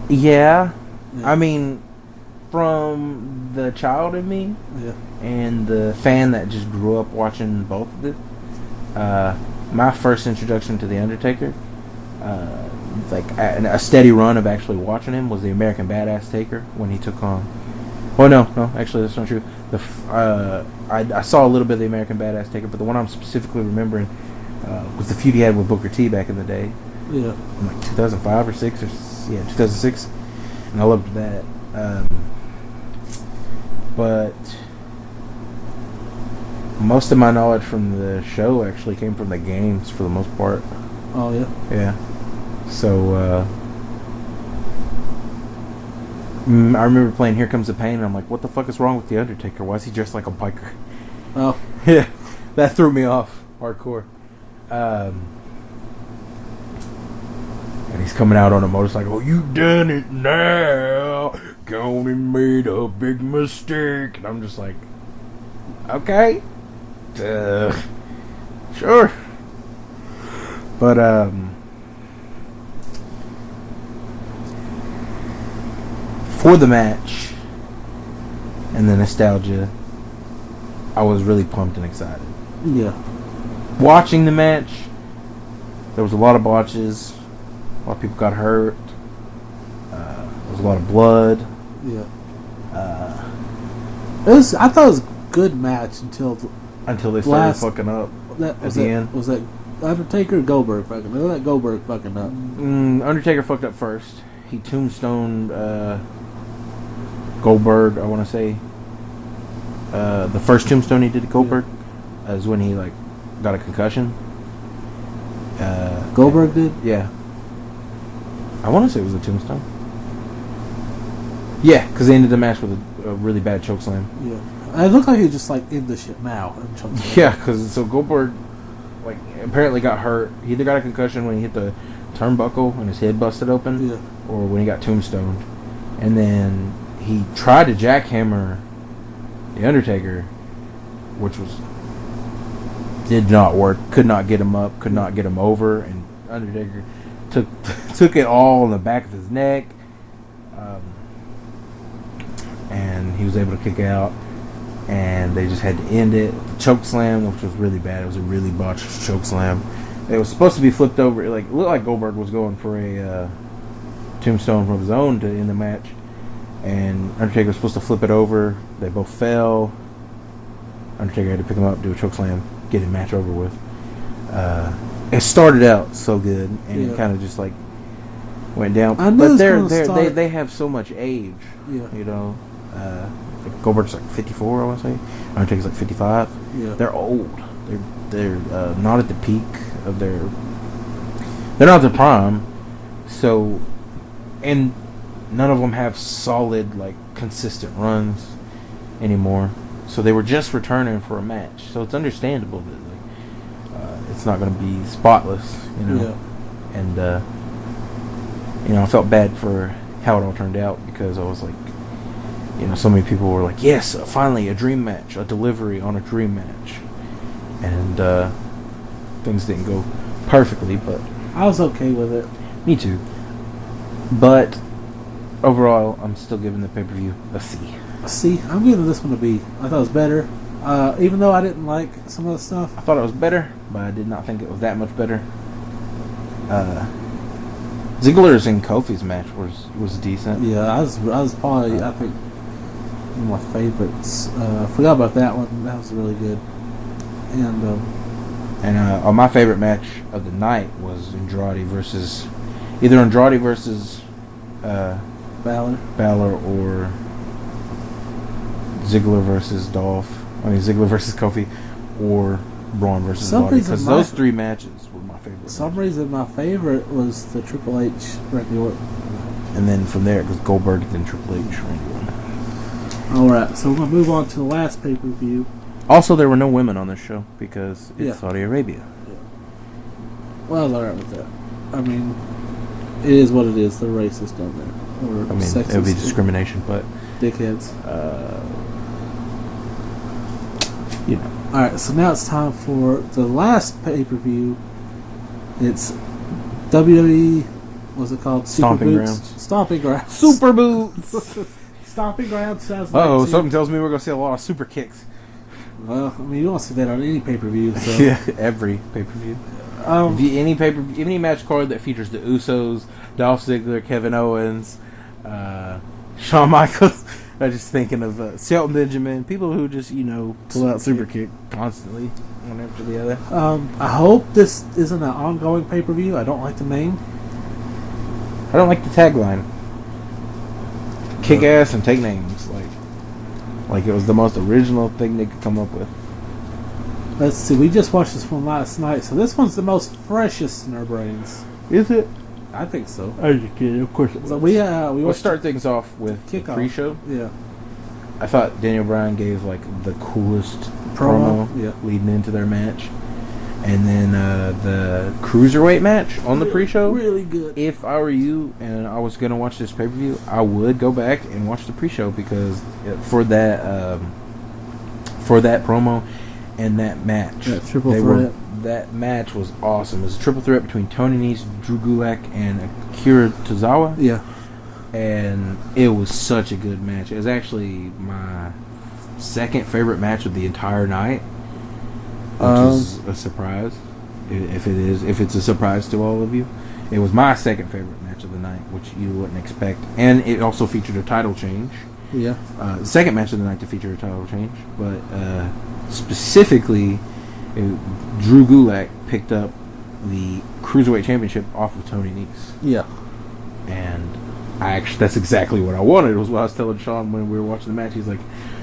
Speaker 3: Yeah.
Speaker 1: Yeah.
Speaker 3: I mean, from the child in me
Speaker 1: Yeah.
Speaker 3: and the fan that just grew up watching both of it, my first introduction to The Undertaker, like a steady run of actually watching him, was the American Badass Taker when he took on. Oh no, actually that's not true. I saw a little bit of the American Badass Taker, but the one I'm specifically remembering was the feud he had with Booker T back in the day.
Speaker 1: Yeah.
Speaker 3: In like 2005 or 6 or 2006, and I loved that. But most of my knowledge from the show actually came from the games for the most part.
Speaker 1: Oh yeah.
Speaker 3: Yeah. So I remember playing Here Comes the Pain, and I'm like, what the fuck is wrong with The Undertaker? Why is he dressed like a biker?
Speaker 1: Oh.
Speaker 3: Yeah. That threw me off hardcore. And he's coming out on a motorcycle. Oh, you done it now. Gone and made a big mistake. And I'm just like, okay. Sure. But, for the match and the nostalgia, I was really pumped and excited.
Speaker 1: Yeah.
Speaker 3: Watching the match, there was a lot of botches. A lot of people got hurt. There was a lot of blood.
Speaker 1: Yeah. I thought it was a good match until
Speaker 3: they started fucking up at the end.
Speaker 1: Was that Undertaker or Goldberg fucking? They let Goldberg fucking up.
Speaker 3: Undertaker fucked up first. He tombstoned Goldberg, I want to say. The first tombstone he did to Goldberg is when he got a concussion.
Speaker 1: Goldberg did?
Speaker 3: Yeah. I want to say it was a tombstone. Yeah, because they ended the match with a really bad chokeslam.
Speaker 1: Yeah. It looked like he was just in the shit now.
Speaker 3: Yeah, because Goldberg apparently got hurt. He either got a concussion when he hit the turnbuckle and his head busted open, or when he got tombstoned. And then he tried to jackhammer The Undertaker, which did not work. Could not get him up. Could not get him over. And Undertaker took it all on the back of his neck, and he was able to kick out. And they just had to end it with the choke slam, which was really bad. It was a really botched choke slam. It was supposed to be flipped over. It looked like Goldberg was going for a tombstone of his own to end the match, and Undertaker was supposed to flip it over. They both fell. Undertaker had to pick him up, do a choke slam, get the match over with. It started out so good, and it kind of just went down. But they have so much age, you know. Goldberg's 54, I want to say. Undertaker's 55.
Speaker 1: Yeah.
Speaker 3: They're old. They're not at the peak of their. They're not at their prime. So, and none of them have solid consistent runs anymore. So they were just returning for a match. So it's understandable that it's not going to be spotless, you know.
Speaker 1: Yeah.
Speaker 3: And I felt bad for how it all turned out, because I was so many people were like, yes, finally a dream match, a delivery on a dream match. And things didn't go perfectly, but
Speaker 1: I was okay with it.
Speaker 3: Me too. But overall, I'm still giving the pay-per-view a C.
Speaker 1: A C? I'm giving this one a B. I thought it was better. Even though I didn't like some of the stuff.
Speaker 3: I thought it was better, but I did not think it was that much better. Ziggler's and Kofi's match was decent.
Speaker 1: Yeah, I was probably, I think, one of my favorites. Forgot about that one. That was really good. And
Speaker 3: my favorite match of the night was Andrade versus Balor or Ziggler versus Dolph. Ziggler versus Kofi, or Braun versus Roddy. Because those three matches were my favorite.
Speaker 1: For some reason, my favorite was the Triple H Randy Orton.
Speaker 3: And then from there, it was Goldberg, then Triple H, Randy Orton.
Speaker 1: Alright, so we're going to move on to the last pay-per-view.
Speaker 3: Also, there were no women on this show because it's Saudi Arabia.
Speaker 1: Yeah. Well, I was alright with that. It is what it is. They're racist down there. Or
Speaker 3: I mean,
Speaker 1: sexist.
Speaker 3: it would be discrimination, but
Speaker 1: Dickheads.
Speaker 3: You know.
Speaker 1: Alright, so now it's time for the last pay-per-view. It's WWE, what's it called?
Speaker 3: Stomping
Speaker 1: Super Boots?
Speaker 3: Grounds.
Speaker 1: Stomping Grounds.
Speaker 3: Super Boots!
Speaker 1: Stomping Grounds sounds
Speaker 3: Oh,
Speaker 1: like
Speaker 3: something tells me we're going to see a lot of super kicks.
Speaker 1: Well, I mean, you don't see that on any pay-per-view, so.
Speaker 3: Yeah, every pay-per-view. Any match card that features the Usos, Dolph Ziggler, Kevin Owens, Shawn Michaels. I'm just thinking of Shelton Benjamin, people who just, pull out super kick constantly, one after the other.
Speaker 1: I hope this isn't an ongoing pay-per-view. I don't like the name.
Speaker 3: I don't like the tagline. Kick ass and take names. Like it was the most original thing they could come up with.
Speaker 1: Let's see. We just watched this one last night, so this one's the most freshest in our brains.
Speaker 3: Is it?
Speaker 1: I think so.
Speaker 3: I just kidding. Of course it was.
Speaker 1: So we
Speaker 3: We'll start things off with the
Speaker 1: kickoff.
Speaker 3: pre-show.
Speaker 1: Yeah.
Speaker 3: I thought Daniel Bryan gave the coolest promo leading into their match. And then the cruiserweight match on the pre-show.
Speaker 1: Really good.
Speaker 3: If I were you and I was going to watch this pay-per-view, I would go back and watch the pre-show because for that promo and that match,
Speaker 1: triple threat.
Speaker 3: That match was awesome. It was a triple threat between Tony Nese, Drew Gulak, and Akira Tozawa.
Speaker 1: Yeah.
Speaker 3: And it was such a good match. It was actually my second favorite match of the entire night. Which is a surprise, if it's a surprise to all of you. It was my second favorite match of the night, which you wouldn't expect. And it also featured a title change.
Speaker 1: Yeah.
Speaker 3: The second match of the night to feature a title change. But specifically, Drew Gulak picked up the Cruiserweight Championship off of Tony Nese.
Speaker 1: Yeah.
Speaker 3: And that's exactly what I wanted. It was what I was telling Sean when we were watching the match. He's like,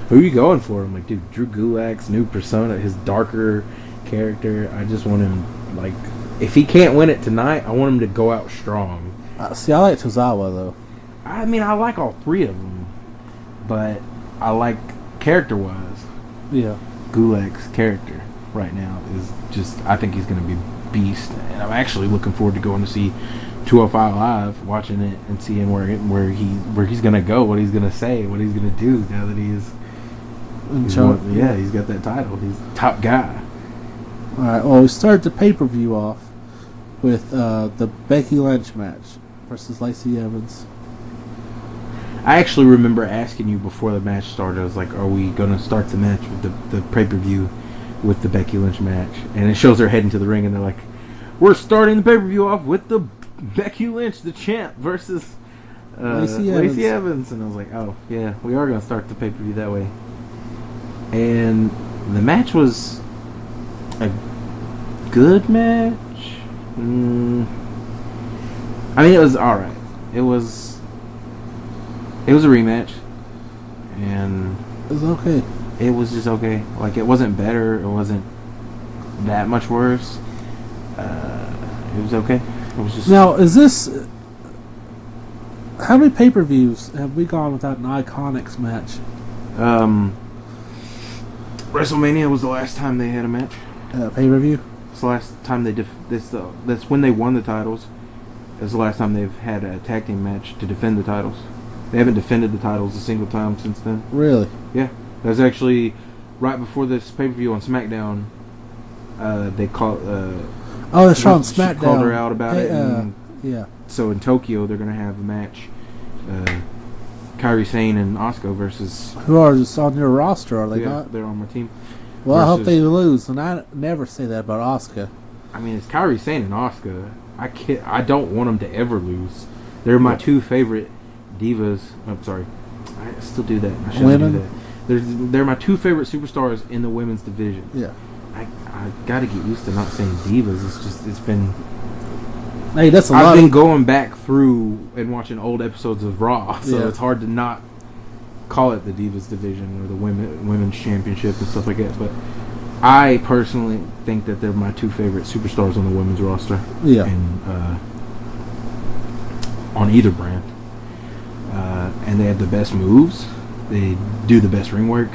Speaker 3: who are you going for? I'm like, dude, Drew Gulak's new persona, his darker character. I just want him, if he can't win it tonight, I want him to go out strong.
Speaker 1: See, I like Tozawa, though.
Speaker 3: I mean, I like all three of them, but I like character-wise.
Speaker 1: Yeah.
Speaker 3: Gulak's character right now is just, I think he's going to be beast. And I'm actually looking forward to going to see 205 Live, watching it and seeing where he's going to go, what he's going to say, what he's going to do now that he's got that title. He's top guy.
Speaker 1: All right. Well, we started the pay-per-view off with the Becky Lynch match versus Lacey Evans.
Speaker 3: I actually remember asking you before the match started. I was like, "Are we going to start the match with the pay-per-view with the Becky Lynch match?" And it shows her heading to the ring, and they're like, "We're starting the pay-per-view off with the Becky Lynch, the champ, versus Lacey Evans." And I was like, "Oh yeah, we are going to start the pay-per-view that way." And the match was a good match. I mean, it was all right. It was a rematch, and
Speaker 1: it was okay.
Speaker 3: It was just okay. It wasn't better. It wasn't that much worse. It was okay. It was just.
Speaker 1: Now, is this? How many pay-per-views have we gone without an Iconics match?
Speaker 3: WrestleMania was the last time they had a match.
Speaker 1: Pay-per-view?
Speaker 3: It's the last time they that's when they won the titles. It's the last time they've had a tag team match to defend the titles. They haven't defended the titles a single time since then.
Speaker 1: Really?
Speaker 3: Yeah. That was actually right before this pay-per-view on SmackDown. They called.
Speaker 1: That's right, on SmackDown.
Speaker 3: Called her out about it.
Speaker 1: Yeah.
Speaker 3: So in Tokyo, they're going to have a match. Kairi Sane and Asuka versus...
Speaker 1: Who are just on your roster, are they not?
Speaker 3: They're on my team.
Speaker 1: Well, I hope they lose, and I never say that about Asuka.
Speaker 3: I mean, it's Kairi Sane and Asuka. I don't want them to ever lose. They're my two favorite divas. I'm sorry. I still do that. I shouldn't do that. They're my two favorite superstars in the women's division.
Speaker 1: Yeah.
Speaker 3: I got to get used to not saying divas. It's been...
Speaker 1: Hey, that's a lot.
Speaker 3: I've been going back through and watching old episodes of Raw, so it's hard to not call it the Divas division or the women's championship and stuff like that. But I personally think that they're my two favorite superstars on the women's roster.
Speaker 1: Yeah.
Speaker 3: And on either brand. And they have the best moves. They do the best ring work.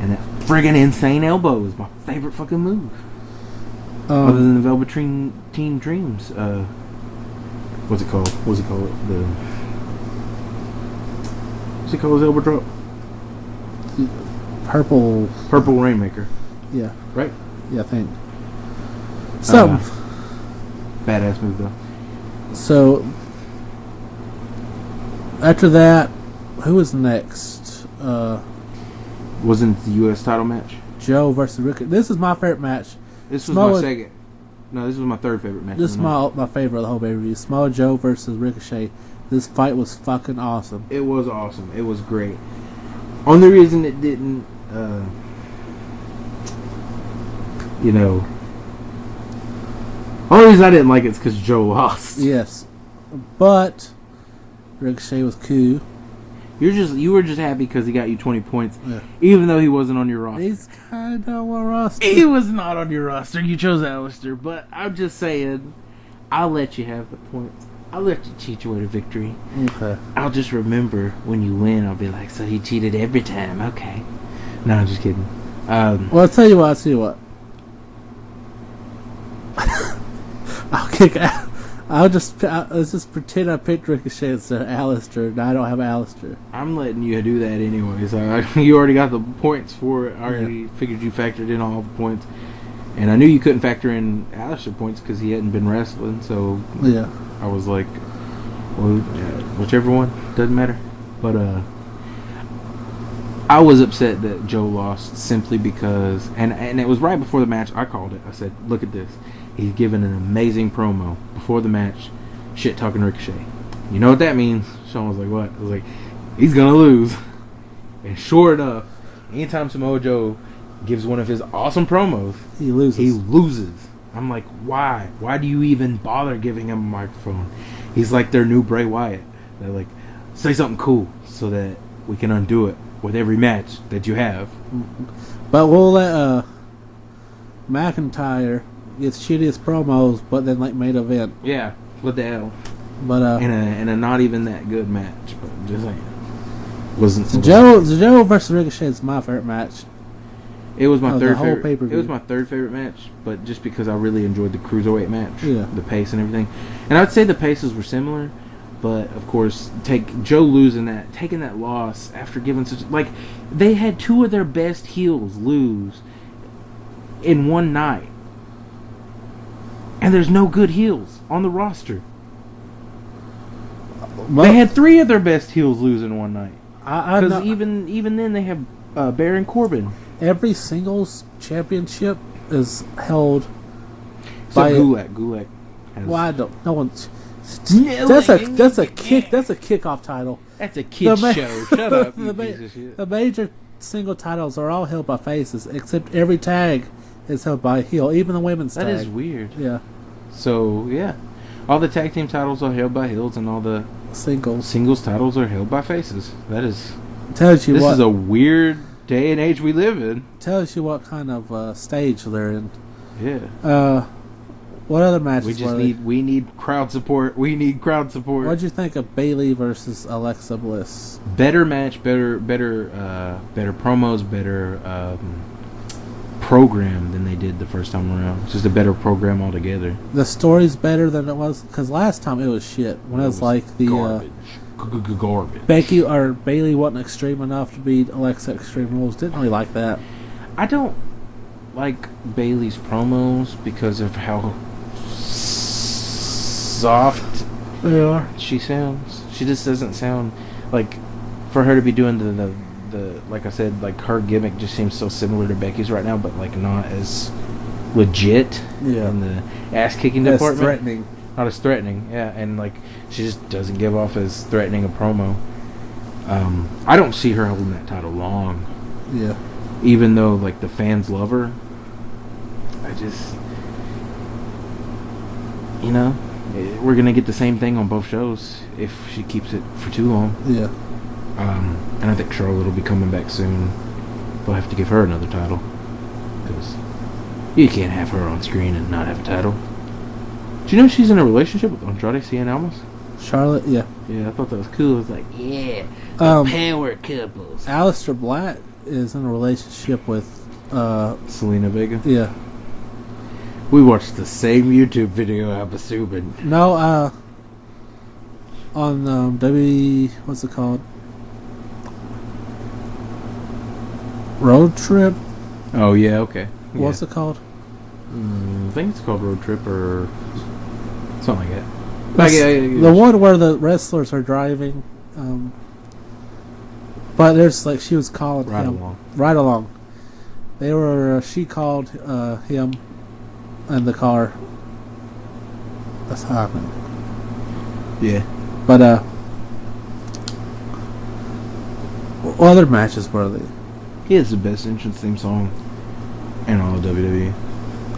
Speaker 3: And that friggin' insane elbow is my favorite fucking move. Other than the Velveteen Dreams. What's it called? What's it called? What's it called? His elbow drop?
Speaker 1: Purple
Speaker 3: Rainmaker.
Speaker 1: Yeah.
Speaker 3: Right?
Speaker 1: Yeah, I think. So.
Speaker 3: Badass move, though.
Speaker 1: So. After that, who was next?
Speaker 3: Wasn't the U.S. title match?
Speaker 1: Joe versus Ricochet. This is my favorite match.
Speaker 3: This was my second. No, this was my third favorite match.
Speaker 1: This is my favorite of the whole pay-per-view. Samoa Joe versus Ricochet. This fight was fucking awesome.
Speaker 3: It was awesome. It was great. Only reason it didn't, only reason I didn't like it is because Joe lost.
Speaker 1: Yes, but Ricochet was cool.
Speaker 3: You were just happy because he got you 20 points,
Speaker 1: Yeah.
Speaker 3: even though he wasn't on your roster.
Speaker 1: He's kind of on my roster.
Speaker 3: He was not on your roster. You chose Alistair, but I'm just saying, I'll let you have the points. I'll let you cheat your way to victory.
Speaker 1: Okay.
Speaker 3: I'll just remember when you win. I'll be like, so he cheated every time. Okay. No, I'm just kidding.
Speaker 1: Well, I'll tell you what. I'll kick out. Let's just pretend I picked Ricochet instead of Alistair, and I don't have Alistair.
Speaker 3: I'm letting you do that anyways. You already got the points for it. I already figured you factored in all the points. And I knew you couldn't factor in Alistair points because he hadn't been wrestling, so
Speaker 1: yeah.
Speaker 3: I was like, well, whichever one, doesn't matter. But I was upset that Joe lost simply because, and it was right before the match, I called it. I said, look at this. He's given an amazing promo before the match, shit talking Ricochet. You know what that means? Sean was like, what? I was like, he's going to lose. And sure enough, anytime Samoa Joe gives one of his awesome promos,
Speaker 1: he loses.
Speaker 3: I'm like, why? Why do you even bother giving him a microphone? He's like their new Bray Wyatt. They're like, say something cool so that we can undo it with every match that you have.
Speaker 1: But we'll let McIntyre gets shittiest promos, but then like main event.
Speaker 3: Yeah, what the hell?
Speaker 1: But
Speaker 3: in a not even that good match. But just saying, wasn't
Speaker 1: Joe versus Ricochet is my favorite match.
Speaker 3: It was my third favorite.
Speaker 1: Pay-per-view.
Speaker 3: It was my third favorite match, but just because I really enjoyed the cruiserweight match,
Speaker 1: yeah,
Speaker 3: the pace and everything, and I'd say the paces were similar, but of course, taking that loss after giving such they had two of their best heels lose in one night, and there's no good heels on the roster. Well, they had three of their best heels lose in one night. Because even then they have Baron Corbin.
Speaker 1: Every singles championship is held
Speaker 3: by Gulak.
Speaker 1: Well, I don't. No one. That's a kickoff title.
Speaker 3: That's a kid show. Shut up.
Speaker 1: The major single titles are all held by faces, except every tag is held by a heel. Even the women's tag.
Speaker 3: That is weird.
Speaker 1: Yeah.
Speaker 3: So yeah, all the tag team titles are held by heels, and all the singles titles are held by faces. That is.
Speaker 1: Tells you
Speaker 3: this is a weird day and age we live in.
Speaker 1: Tells you what kind of stage they're in.
Speaker 3: Yeah.
Speaker 1: What other matches?
Speaker 3: We need crowd support. We need crowd support.
Speaker 1: What'd you think of Bayley versus Alexa Bliss?
Speaker 3: Better match, better promos, better program than they did the first time around. It's just a better program altogether.
Speaker 1: The story's better than it was because last time it was shit. When it was like the
Speaker 3: garbage.
Speaker 1: Becky or Bayley wasn't extreme enough to beat Alexa Extreme Rules. Didn't really like that.
Speaker 3: I don't like Bayley's promos because of how soft she sounds. She just doesn't sound like, for her to be doing the like I said, like her gimmick just seems so similar to Becky's right now, but like not as legit in the ass kicking department.
Speaker 1: Threatening.
Speaker 3: Not as threatening, yeah, and like she just doesn't give off as threatening a promo. I don't see her holding that title long.
Speaker 1: Yeah.
Speaker 3: Even though like the fans love her, I just, we're gonna get the same thing on both shows if she keeps it for too long.
Speaker 1: Yeah.
Speaker 3: And I think Charlotte will be coming back soon. They'll have to give her another title because you can't have her on screen and not have a title. Do you know she's in a relationship with Andrade Cien Almas?
Speaker 1: Charlotte, yeah.
Speaker 3: Yeah, I thought that was cool. I was like, yeah, power couples.
Speaker 1: Aleister Black is in a relationship with
Speaker 3: Selena Vega.
Speaker 1: Yeah.
Speaker 3: We watched the same YouTube video, I'm assuming.
Speaker 1: No, on what's it called? Road Trip.
Speaker 3: Oh yeah, okay. Yeah.
Speaker 1: What's it called?
Speaker 3: I think it's called Road Trip or something like that.
Speaker 1: The one where the wrestlers are driving. But there's like she was calling him right along. They were. She called him in the car. That's how happened.
Speaker 3: Yeah.
Speaker 1: But what other matches were they?
Speaker 3: He has the best entrance theme song in all of WWE.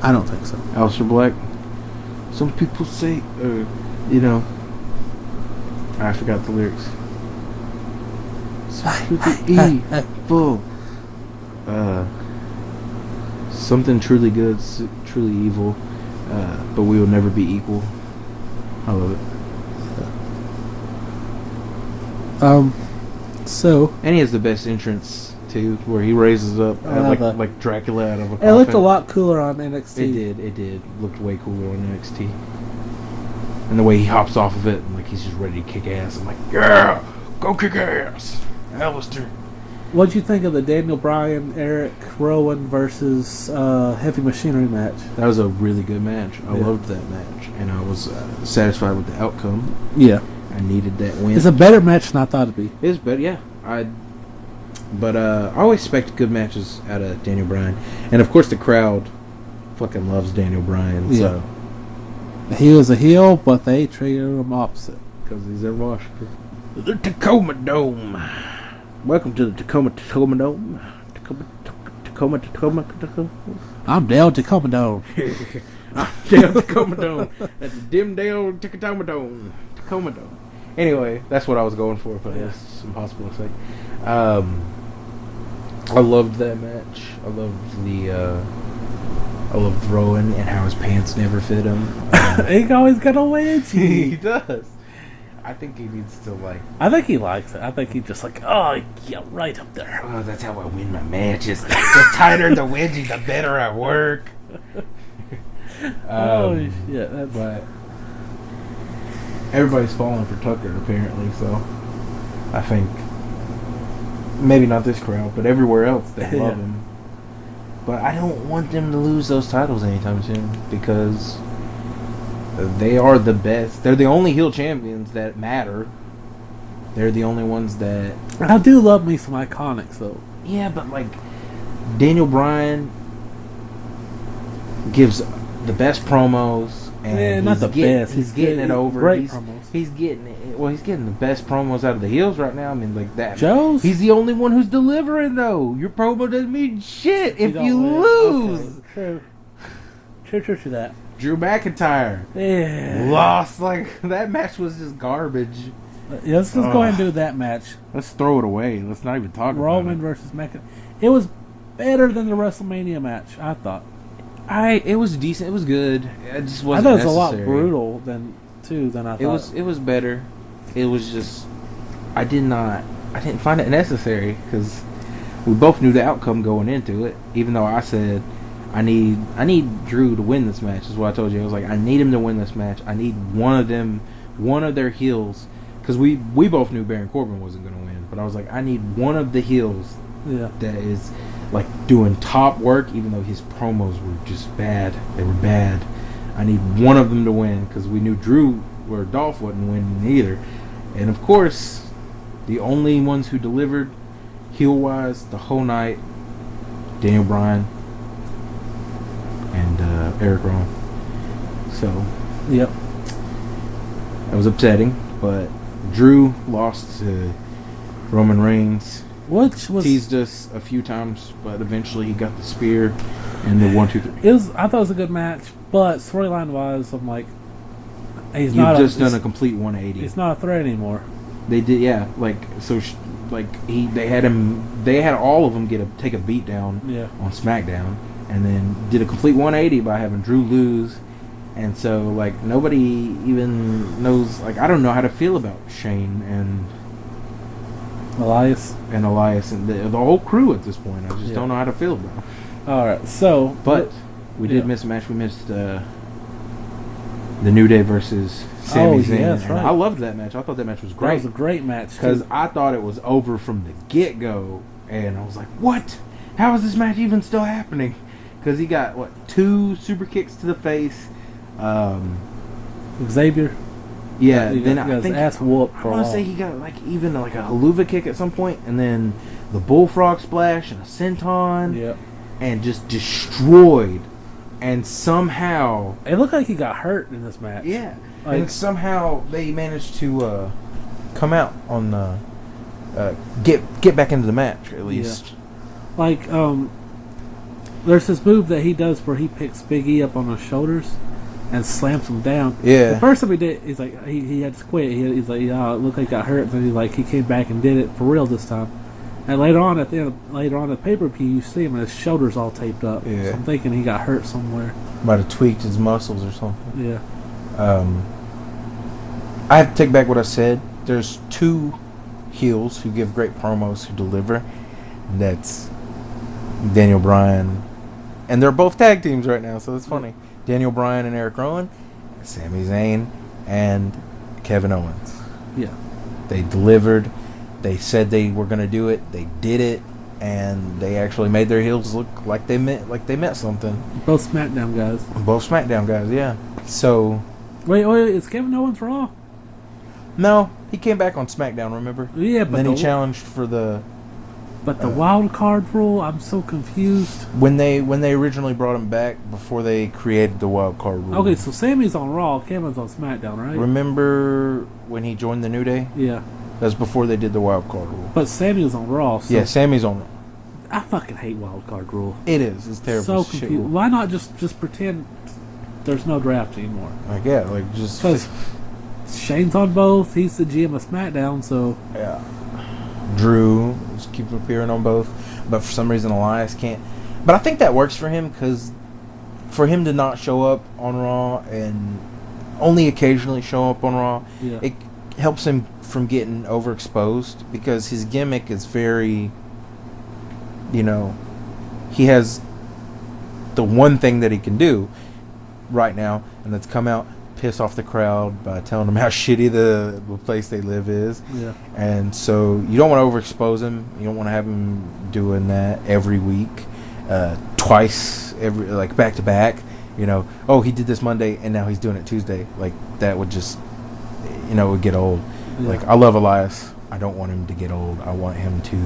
Speaker 1: I don't think so.
Speaker 3: Aleister Black. Some people say, you know, I forgot the lyrics. Evil. Something truly good, truly evil, but we will never be equal. I love it.
Speaker 1: So.
Speaker 3: And he has the best entrance too, where he raises up like Dracula out of a coffin.
Speaker 1: It looked a lot cooler on NXT.
Speaker 3: It did. Looked way cooler on NXT. And the way he hops off of it, and like he's just ready to kick ass. I'm like, yeah, go kick ass, Aleister.
Speaker 1: What'd you think of the Daniel Bryan, Eric Rowan versus Heavy Machinery match?
Speaker 3: That was a really good match. I loved that match, and I was satisfied with the outcome.
Speaker 1: Yeah,
Speaker 3: I needed that win.
Speaker 1: It's a better match than I thought it'd be.
Speaker 3: It is better, yeah. But I always expect good matches out of Daniel Bryan, and of course the crowd fucking loves Daniel Bryan.
Speaker 1: Yeah.
Speaker 3: So
Speaker 1: he was a heel, but they treated him opposite
Speaker 3: because he's in Washington. The Tacoma Dome. Welcome to the Tacoma Dome. Tacoma.
Speaker 1: I'm down Tacoma Dome.
Speaker 3: I'm down Tacoma Dome. That's the Dimdale Tacoma Dome. Tacoma Dome. Anyway, that's what I was going for, but it's impossible to say. I loved that match. I loved Rowan and how his pants never fit him.
Speaker 1: He always got a wedgie.
Speaker 3: He does. I think he needs to
Speaker 1: I think he likes it. I think he's just like, oh yeah, right up there.
Speaker 3: Oh, that's how I win my matches. The tighter the wedgie, the better I work.
Speaker 1: Oh shit!
Speaker 3: But everybody's falling for Tucker apparently, so I think maybe not this crowd, but everywhere else they love him. But I don't want them to lose those titles anytime soon because they are the best. They're the only heel champions that matter. They're the only ones that...
Speaker 1: I do love me some Iconics, though.
Speaker 3: Yeah, but, Daniel Bryan gives the best promos. And
Speaker 1: not the best.
Speaker 3: He's getting it over.
Speaker 1: Great promos.
Speaker 3: He's getting it. Well, he's getting the best promos out of the heels right now. I mean, that.
Speaker 1: Joe's?
Speaker 3: He's the only one who's delivering, though. Your promo doesn't mean shit if you lose.
Speaker 1: Okay. True to that.
Speaker 3: Drew McIntyre lost. That match was just garbage.
Speaker 1: Yeah, let's just go ahead and do that match.
Speaker 3: Let's throw it away. Let's not even talk about it.
Speaker 1: Roman versus McIntyre. It was better than the WrestleMania match, I thought.
Speaker 3: It was decent. It was good. It just wasn't
Speaker 1: I thought it was
Speaker 3: necessary.
Speaker 1: a lot brutal than I thought.
Speaker 3: It was better. It was just I didn't find it necessary because we both knew the outcome going into it. Even though I said I need Drew to win this match is what I told you. I was like, I need him to win this match. I need one of their heels, because we both knew Baron Corbin wasn't going to win. But I was like, I need one of the heels that is doing top work, even though his promos were just bad. They were bad. I need one of them to win because we knew Drew or Dolph wasn't winning either. And of course, the only ones who delivered heel-wise the whole night, Daniel Bryan and Eric Rowan. So,
Speaker 1: yep,
Speaker 3: that was upsetting. But Drew lost to Roman Reigns,
Speaker 1: which was
Speaker 3: teased us a few times, but eventually he got the spear and the 1, 2, 3.
Speaker 1: I thought it was a good match, but storyline wise, I'm like, he's
Speaker 3: You've
Speaker 1: not.
Speaker 3: Just done a complete 180.
Speaker 1: He's not a threat anymore.
Speaker 3: They did, yeah. They had all of them take a beat down on SmackDown, and then did a complete 180 by having Drew lose. And so, nobody even knows, I don't know how to feel about Shane and
Speaker 1: Elias
Speaker 3: and the whole crew at this point. I just don't know how to feel about them.
Speaker 1: All right, so
Speaker 3: but we did miss a match. We missed The New Day versus Sami Zayn.
Speaker 1: Yeah, that's
Speaker 3: And
Speaker 1: right.
Speaker 3: I loved that match. I thought that match was
Speaker 1: That
Speaker 3: great.
Speaker 1: was a great match
Speaker 3: Because
Speaker 1: too.
Speaker 3: I thought it was over from the get-go. And I was like, what? How is this match even still happening? Because he got, 2 super kicks to the face.
Speaker 1: Xavier.
Speaker 3: Yeah,
Speaker 1: he
Speaker 3: then
Speaker 1: got
Speaker 3: I
Speaker 1: his
Speaker 3: think
Speaker 1: ass whooped
Speaker 3: I
Speaker 1: for a
Speaker 3: want to
Speaker 1: while.
Speaker 3: say he got even a haluva kick at some point, and then the bullfrog splash and a senton,
Speaker 1: Yeah.
Speaker 3: and just destroyed. And somehow,
Speaker 1: It looked like he got hurt in this match.
Speaker 3: yeah,
Speaker 1: Like-
Speaker 3: and somehow they managed to come out on get back into the match at least.
Speaker 1: Like, there's this move that he does where he picks Big E up on his shoulders and slams him down.
Speaker 3: Yeah.
Speaker 1: The first time he did, he's like, he had to quit. He's like, yeah, it looked like he got hurt. And then he came back and did it for real this time. And later on at the pay-per-view, you see him and his shoulders all taped up.
Speaker 3: Yeah.
Speaker 1: So I'm thinking he got hurt somewhere.
Speaker 3: Might have tweaked his muscles or something.
Speaker 1: Yeah.
Speaker 3: I have to take back what I said. There's 2 heels who give great promos, who deliver. And that's Daniel Bryan. And they're both tag teams right now, so it's funny. Daniel Bryan and Eric Rowan, Sami Zayn, and Kevin Owens.
Speaker 1: Yeah.
Speaker 3: They delivered. They said they were going to do it. They did it. And they actually made their heels look like they meant something.
Speaker 1: Both SmackDown guys.
Speaker 3: Both SmackDown guys, yeah. So,
Speaker 1: Wait, is Kevin Owens Raw?
Speaker 3: no, he came back on SmackDown, remember?
Speaker 1: Yeah,
Speaker 3: And
Speaker 1: but
Speaker 3: then he challenged for the...
Speaker 1: But the wild card rule, I'm so confused.
Speaker 3: When they originally brought him back, before they created the wild card rule.
Speaker 1: Okay, so Sammy's on Raw, Kevin's on SmackDown, right?
Speaker 3: Remember when he joined the New Day?
Speaker 1: Yeah.
Speaker 3: That's before they did the wild card rule.
Speaker 1: But Sammy was on Raw. So
Speaker 3: Yeah, Sammy's on.
Speaker 1: I fucking hate wild card rule.
Speaker 3: It is. It's terrible.
Speaker 1: So
Speaker 3: shit
Speaker 1: confused.
Speaker 3: rule.
Speaker 1: Why not just pretend there's no draft anymore?
Speaker 3: Like, yeah, like just.
Speaker 1: Because Shane's on both. He's the GM of SmackDown, so
Speaker 3: Yeah. Drew just keeps appearing on both, but for some reason Elias can't. But I think that works for him because for him to not show up on Raw and only occasionally show up on Raw,
Speaker 1: yeah.
Speaker 3: it helps him from getting overexposed because his gimmick is very, he has the one thing that he can do right now, and that's come out, piss off the crowd by telling them how shitty the place they live is.
Speaker 1: Yeah.
Speaker 3: And so you don't want to overexpose him. You don't want to have him doing that every week, twice, back to back. Oh, he did this Monday and now he's doing it Tuesday. Like that would just, it would get old.
Speaker 1: Yeah.
Speaker 3: Like I love Elias. I don't want him to get old. I want him to.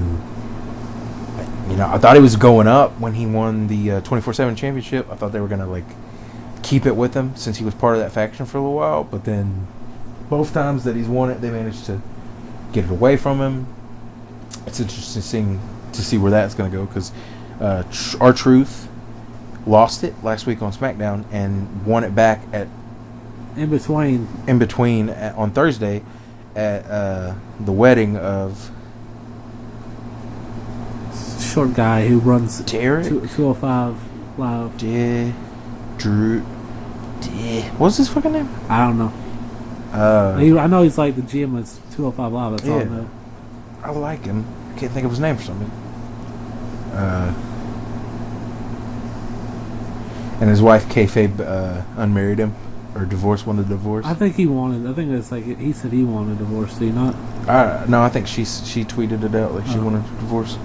Speaker 3: I thought he was going up when he won the 24/7 championship. I thought they were gonna keep it with him since he was part of that faction for a little while. But then both times that he's won it, they managed to get it away from him. It's interesting to see where that's going to go because R-Truth lost it last week on SmackDown and won it back
Speaker 1: In between
Speaker 3: on Thursday at the wedding of
Speaker 1: short guy who runs
Speaker 3: Derek
Speaker 1: 205 Live.
Speaker 3: Drew. What's his fucking name?
Speaker 1: I don't know. I know he's like the GM of 205 Live. That's all I know.
Speaker 3: I like him. I can't think of his name for some reason. And his wife Kayfabe unmarried him or wanted a divorce.
Speaker 1: I think it's like he said he wanted a divorce. Do you not?
Speaker 3: No, I think she tweeted it out like she wanted a divorce.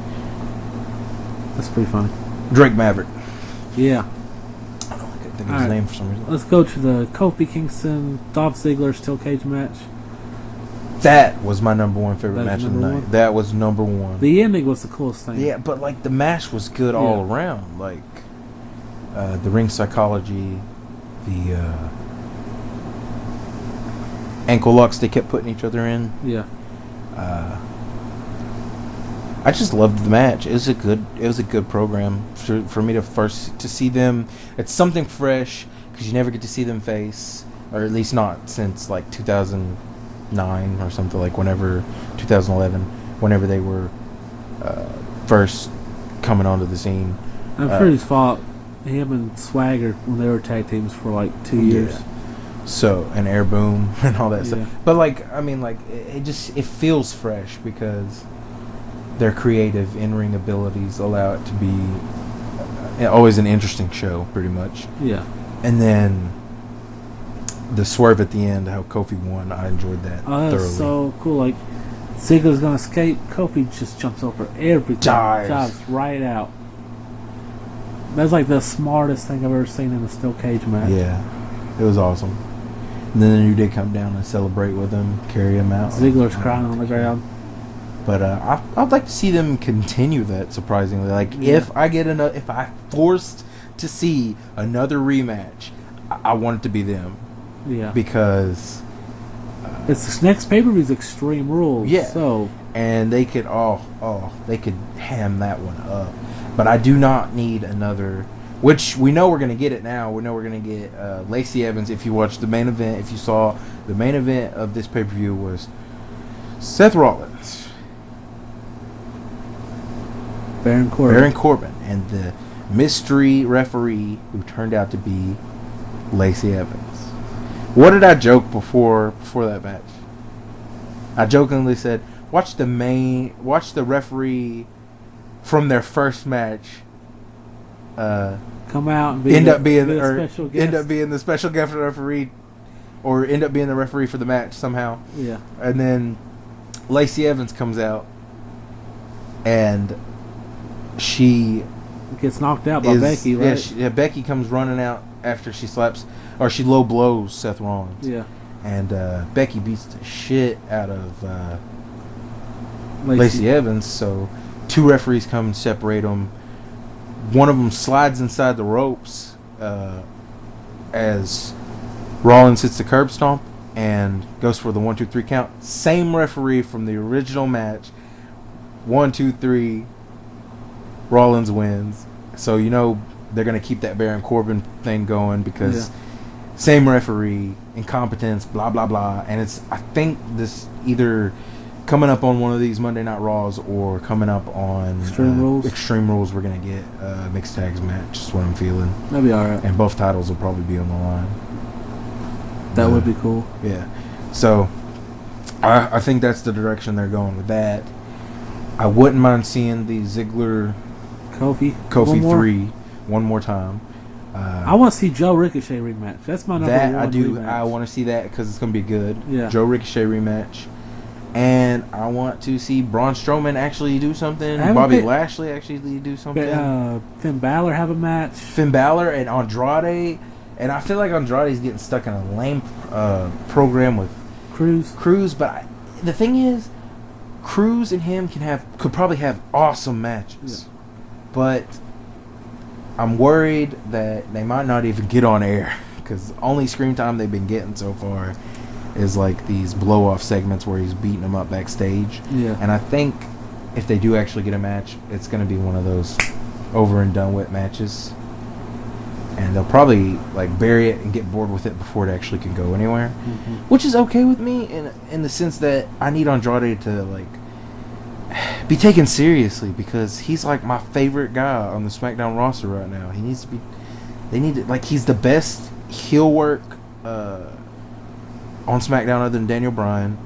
Speaker 1: That's pretty funny.
Speaker 3: Drake Maverick.
Speaker 1: Yeah.
Speaker 3: I don't know. I couldn't think of his name for some reason.
Speaker 1: Let's go to the Kofi Kingston Dolph Ziggler steel cage match.
Speaker 3: That was my number one favorite match of the
Speaker 1: number
Speaker 3: night.
Speaker 1: one?
Speaker 3: That was number one.
Speaker 1: The ending was the coolest thing.
Speaker 3: Yeah, but the match was good all around. The ring psychology, the ankle locks they kept putting each other in.
Speaker 1: Yeah.
Speaker 3: I just loved the match. It was a good program for me to see them. It's something fresh because you never get to see them face, or at least not since 2009 or something, 2011, whenever they were first coming onto the scene.
Speaker 1: I'm sure he's fought him and Swagger when they were tag teams for 2 years.
Speaker 3: Yeah. So, and Air Boom and all that stuff. But it feels fresh because their creative in-ring abilities allow it to be always an interesting show, pretty much.
Speaker 1: Yeah.
Speaker 3: And then
Speaker 4: the swerve at the end, how Kofi won, I enjoyed that
Speaker 1: Oh, that's
Speaker 4: thoroughly.
Speaker 1: so cool. Like, Ziggler's gonna escape. Kofi just jumps over everything. Dives right out. That's like the smartest thing I've ever seen in a steel cage match.
Speaker 4: Yeah, it was awesome. And then the New Day come down and celebrate with him, carry him out.
Speaker 1: Ziggler's crying on the ground.
Speaker 4: But I'd like to see them continue that. Surprisingly, like if I forced to see another rematch, I want it to be them.
Speaker 1: Yeah,
Speaker 4: because
Speaker 1: it's this next pay-per-view's Extreme Rules.
Speaker 4: Yeah.
Speaker 1: So
Speaker 4: and they could they could ham that one up. But I do not need another. Which we know we're going to get it now. We know we're going to get Lacey Evans. If you watched the main event, if you saw the main event of this pay-per-view was Seth Rollins,
Speaker 1: Baron Corbin,
Speaker 4: and the mystery referee who turned out to be Lacey Evans. What did I joke before that match? I jokingly said, watch the referee from their first match
Speaker 1: come out and
Speaker 4: end up being the special guest referee, or end up being the referee for the match somehow.
Speaker 1: Yeah.
Speaker 4: And then Lacey Evans comes out, and she
Speaker 1: gets knocked out by Becky, right?
Speaker 4: Yeah, Becky comes running out after she slaps, or she low blows Seth Rollins.
Speaker 1: Yeah.
Speaker 4: And Becky beats the shit out of Lacey Evans, so two referees come and separate them. One of them slides inside the ropes as Rollins hits the curb stomp and goes for the 1, 2, 3 count. Same referee from the original match. 1, 2, 3. Rollins wins. So you know they're going to keep that Baron Corbin thing going because same referee, incompetence, blah blah blah. And it's, I think this either coming up on one of these Monday Night Raws or coming up on Extreme Rules, we're going to get a mixed tags match. That's what I'm feeling.
Speaker 1: That'll be alright.
Speaker 4: And both titles will probably be on the line.
Speaker 1: That would be cool.
Speaker 4: Yeah. So, I think that's the direction they're going with that. I wouldn't mind seeing the Ziggler
Speaker 1: Kofi
Speaker 4: 3 one more time.
Speaker 1: I want to see Joe Ricochet rematch. That's my number one.
Speaker 4: I do.
Speaker 1: Rematch.
Speaker 4: I want to see that because it's going to be good.
Speaker 1: Yeah.
Speaker 4: Joe Ricochet rematch. And I want to see Braun Strowman actually do something. Bobby Lashley actually do something.
Speaker 1: Finn Balor have a match.
Speaker 4: Finn Balor and Andrade. And I feel like Andrade's getting stuck in a lame program with Cruz. But the thing is, Cruz and him could probably have awesome matches. Yeah. But I'm worried that they might not even get on air because only screen time they've been getting so far is like these blow-off segments where he's beating them up backstage.
Speaker 1: Yeah.
Speaker 4: And I think if they do actually get a match, it's going to be one of those over and done with matches. And they'll probably like bury it and get bored with it before it actually can go anywhere. Mm-hmm. Which is okay with me in the sense that I need Andrade to like be taken seriously because he's like my favorite guy on the SmackDown roster right now. He needs to be. They need to, like, he's the best heel work on SmackDown other than Daniel Bryan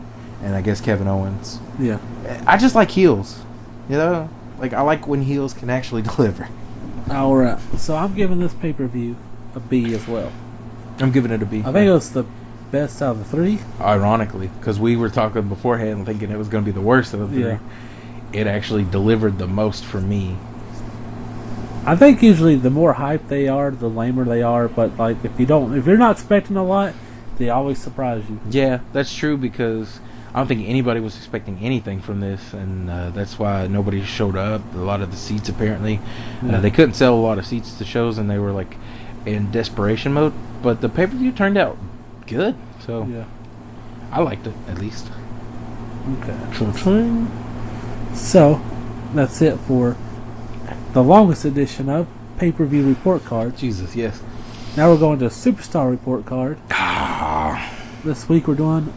Speaker 4: and I guess Kevin Owens.
Speaker 1: Yeah.
Speaker 4: I just like heels. You know? Like, I like when heels can actually deliver.
Speaker 1: Alright. So I'm giving this pay-per-view a B as well.
Speaker 4: I'm giving it a B.
Speaker 1: I think it was the best out of the three.
Speaker 4: Ironically, because we were talking beforehand thinking it was going to be the worst of the three. Yeah. It actually delivered the most for me.
Speaker 1: I think usually the more hype they are, the lamer they are. But like, if you're not expecting a lot, they always surprise you.
Speaker 4: Yeah, that's true because I don't think anybody was expecting anything from this, and that's why nobody showed up. A lot of the seats apparently, they couldn't sell a lot of seats to shows, and they were like in desperation mode. But the pay-per-view turned out good, so
Speaker 1: yeah,
Speaker 4: I liked it at least.
Speaker 1: Okay. So that's it for the longest edition of pay-per-view report card.
Speaker 4: Jesus, yes.
Speaker 1: Now we're going to Superstar report card. This week we're doing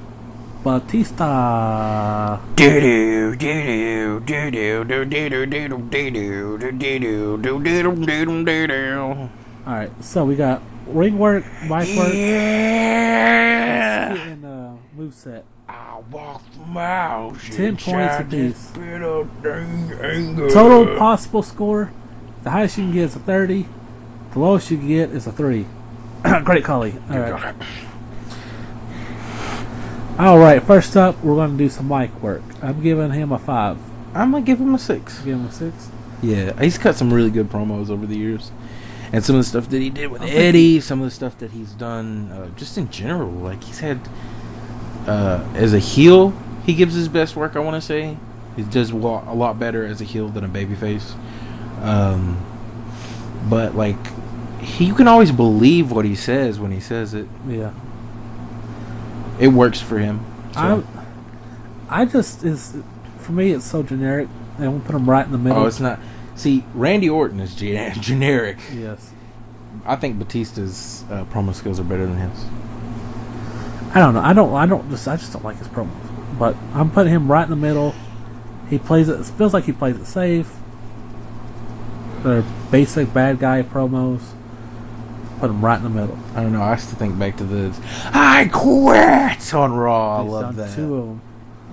Speaker 1: Batista. Alright, so we got ring work, mic work, and moveset.
Speaker 4: I walk miles.
Speaker 1: 10 points apiece. Total possible score. The highest you can get is a 30. The lowest you can get is a 3. Great Collie. All right. All right, first up, we're going to do some mic work. I'm giving him a 5.
Speaker 4: I'm gonna give him a 6.
Speaker 1: Give him a 6.
Speaker 4: Yeah, he's cut some really good promos over the years, and some of the stuff that he did with Eddie, some of the stuff that he's done, just in general. Like he's had, as a heel, he gives his best work. I want to say he does a lot better as a heel than a babyface. But like, you can always believe what he says when he says it.
Speaker 1: Yeah.
Speaker 4: It works for him. So.
Speaker 1: For me, it's so generic. They won't put him right in the middle.
Speaker 4: Oh, it's not. See, Randy Orton is generic.
Speaker 1: Yes.
Speaker 4: I think Batista's promo skills are better than his.
Speaker 1: I don't know. I just don't like his promos. But I'm putting him right in the middle. He plays it. It feels like he plays it safe. They're basic bad guy promos. Put him right in the middle.
Speaker 4: I don't know. I still think back to the "I quit" on Raw.
Speaker 1: He's
Speaker 4: I love
Speaker 1: done
Speaker 4: that.
Speaker 1: 2 of them.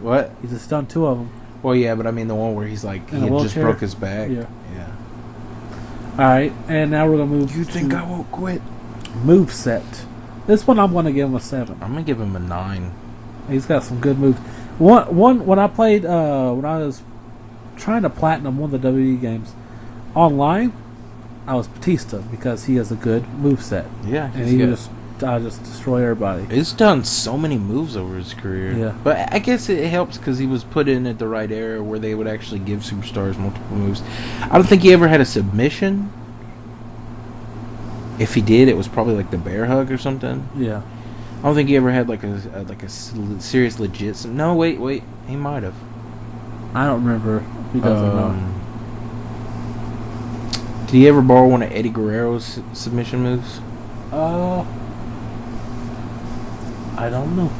Speaker 4: What?
Speaker 1: He's just done 2 of them.
Speaker 4: Well, yeah, but I mean the one where he's like, he
Speaker 1: In a
Speaker 4: had just
Speaker 1: wheelchair?
Speaker 4: broke his back.
Speaker 1: Yeah.
Speaker 4: Yeah.
Speaker 1: All right, and now we're gonna move.
Speaker 4: You think
Speaker 1: to
Speaker 4: I won't quit?
Speaker 1: moveset. This one I'm gonna give him a 7.
Speaker 4: I'm gonna give him a 9.
Speaker 1: He's got some good moves. One when I played when I was trying to platinum one of the WWE games online, I was Batista because he has a good moveset.
Speaker 4: Yeah,
Speaker 1: And he just destroy everybody.
Speaker 4: He's done so many moves over his career.
Speaker 1: Yeah.
Speaker 4: But I guess it helps because he was put in at the right era where they would actually give superstars multiple moves. I don't think he ever had a submission. If he did, it was probably like the bear hug or something.
Speaker 1: Yeah.
Speaker 4: I don't think he ever had like a serious legit. No, wait, he might have.
Speaker 1: I don't remember if he does or not.
Speaker 4: Did he ever borrow one of Eddie Guerrero's submission moves?
Speaker 1: I don't know.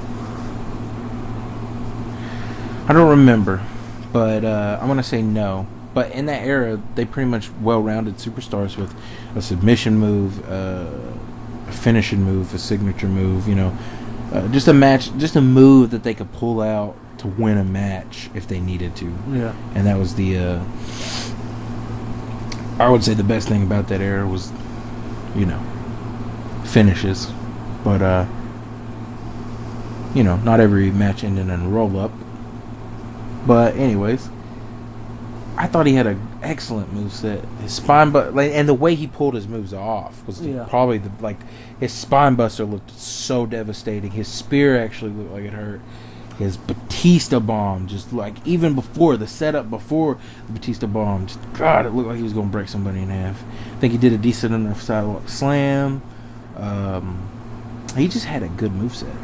Speaker 4: I don't remember, but I'm gonna say no. But in that era, they pretty much well-rounded superstars with a submission move, a finishing move, a signature move. You know, just a move that they could pull out to win a match if they needed to.
Speaker 1: Yeah.
Speaker 4: And that was the. I would say the best thing about that era was, finishes, but not every match ended in a roll-up. But anyways, I thought he had an excellent moveset. His spine, and the way he pulled his moves off was probably his spine buster looked so devastating. His spear actually looked like it hurt. His Batista bomb, just like even before the setup, before the Batista bomb, God, it looked like he was going to break somebody in half. I think he did a decent enough sidewalk slam. He just had a good moveset.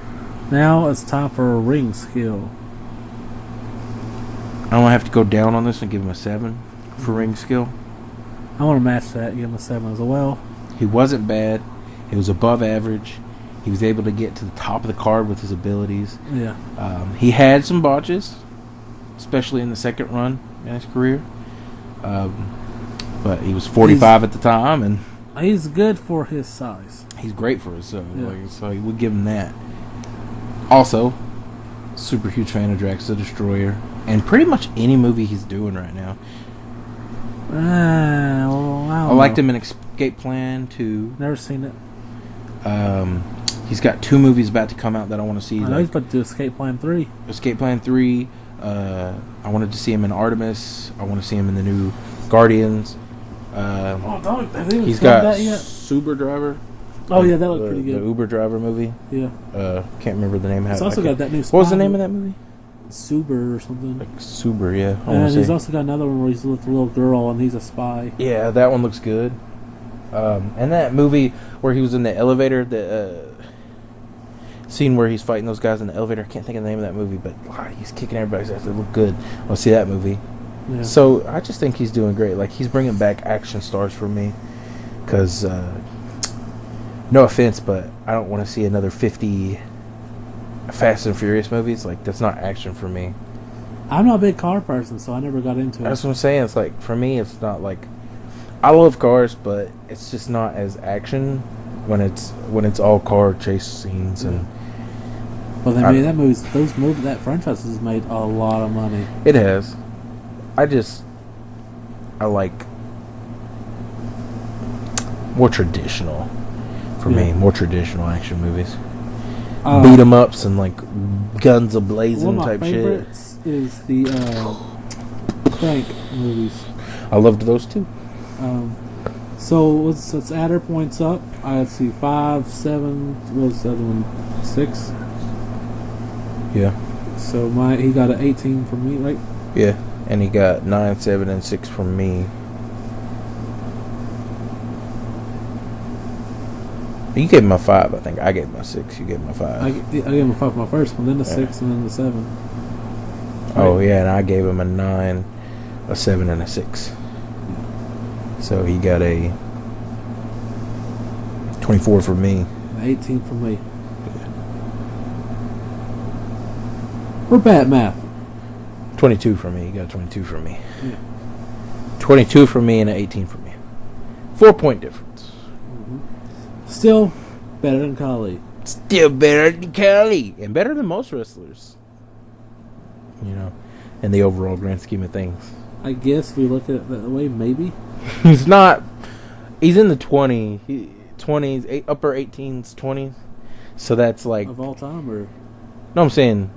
Speaker 1: Now it's time for a ring skill.
Speaker 4: I'm going to have to go down on this and give him a 7 for ring skill.
Speaker 1: I want to match that, give him a 7 as well.
Speaker 4: He wasn't bad. He was above average. He was able to get to the top of the card with his abilities.
Speaker 1: Yeah.
Speaker 4: He had some botches, especially in the second run in his career. But he was 45 at the time, and
Speaker 1: he's good for his size.
Speaker 4: He's great for his size, so he would give him that. Also, super huge fan of Drax the Destroyer, and pretty much any movie he's doing right now. I liked him in Escape Plan 2.
Speaker 1: Never seen it.
Speaker 4: He's got 2 movies about to come out that I want to see.
Speaker 1: I know he's about to do Escape Plan 3.
Speaker 4: Escape Plan 3. I wanted to see him in Artemis. I want to see him in the new Guardians. He's got Super Driver.
Speaker 1: Oh yeah, that looked pretty good.
Speaker 4: The Uber driver movie.
Speaker 1: Yeah.
Speaker 4: Can't remember the name.
Speaker 1: He's also got that new.
Speaker 4: What was the name of that movie?
Speaker 1: Suber or something.
Speaker 4: Like Suber, yeah.
Speaker 1: And he's also got another one where he's with a little girl and he's a spy.
Speaker 4: Yeah, that one looks good. And that movie where he was in the elevator, the scene where he's fighting those guys in the elevator. I can't think of the name of that movie, but he's kicking everybody's ass. It looked good. I'll see that movie. Yeah. So I just think he's doing great. Like, he's bringing back action stars for me. Because, no offense, but I don't want to see another 50 Fast and Furious movies. Like, that's not action for me.
Speaker 1: I'm not a big car person, so I never got into it.
Speaker 4: That's what I'm saying. It's like, for me, it's not like... I love cars, but it's just not as action when it's all car chase scenes and...
Speaker 1: Well, that franchise has made a lot of money.
Speaker 4: It has. I like more traditional, for me, more traditional action movies. beat 'em ups and like guns a blazing
Speaker 1: one of
Speaker 4: type
Speaker 1: my
Speaker 4: shit.
Speaker 1: favorites is the Crank movies.
Speaker 4: I loved those too.
Speaker 1: So let's add our points up. I see 5, 7. What's the other one? 6.
Speaker 4: Yeah,
Speaker 1: So he got an 18 from me, right?
Speaker 4: yeah, and he got 9, 7, and 6 from me. You gave him a 5, I think. I gave him a 6. You gave him a 5.
Speaker 1: I gave him a 5 for my first one, then the 6, and then the 7.
Speaker 4: Oh yeah, and I gave him a 9, a 7, and a 6. So he got a 24 for me.
Speaker 1: 18 for me. We're bad at math.
Speaker 4: 22 for me. You got a 22 for me.
Speaker 1: Yeah.
Speaker 4: 22 for me and an 18 for me. 4-point difference.
Speaker 1: Still better than Kali.
Speaker 4: Still better than Kelly. And better than most wrestlers. You know, in the overall grand scheme of things.
Speaker 1: I guess we look at it that way, maybe.
Speaker 4: He's not. He's in the 20s, upper 18s, 20s. So that's like.
Speaker 1: Of all time, or?
Speaker 4: No, I'm saying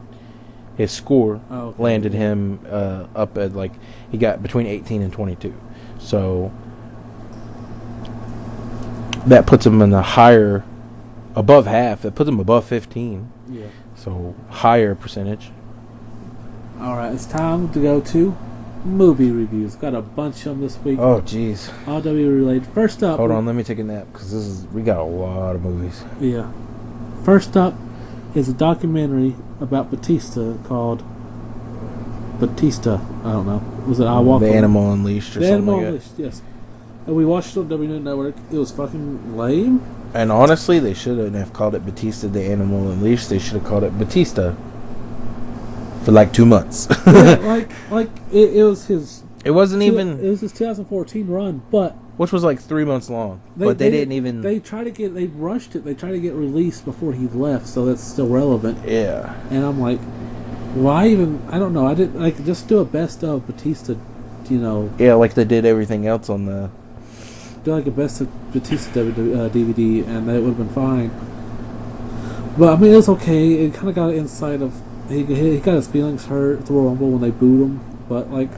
Speaker 4: his score
Speaker 1: Okay.
Speaker 4: landed him up at like. He got between 18 and 22. So. That puts him in the higher. Above half. That puts him above 15.
Speaker 1: Yeah.
Speaker 4: So higher percentage.
Speaker 1: Alright, it's time to go to movie reviews. Got a bunch of them this week.
Speaker 4: Oh, jeez.
Speaker 1: All WWE related. First up.
Speaker 4: Hold on, let me take a nap because we got a lot of movies.
Speaker 1: Yeah. First up is a documentary about Batista called Batista. I don't know. Was it I Walk?
Speaker 4: The
Speaker 1: Away?
Speaker 4: Animal Unleashed or
Speaker 1: The
Speaker 4: something
Speaker 1: Animal
Speaker 4: like
Speaker 1: Unleashed, yes. And we watched it on WWE Network. It was fucking lame.
Speaker 4: that. And honestly, they shouldn't have called it Batista the Animal Unleashed. They should have called it Batista for like 2 months.
Speaker 1: Yeah, like it was his.
Speaker 4: It wasn't
Speaker 1: It
Speaker 4: even,
Speaker 1: was his 2014 run, but
Speaker 4: which was like 3 months long. But they didn't even.
Speaker 1: They rushed it. They tried to get released before he left, so that's still relevant.
Speaker 4: Yeah.
Speaker 1: And I'm like, why even? I don't know. I didn't like just do a best of Batista. You know,
Speaker 4: Yeah, like they did everything else on the.
Speaker 1: do like a best of Batista DVD, and that would have been fine. But I mean, it was okay. It kind of got inside of he got his feelings hurt at the Royal Rumble when they booed him. But like,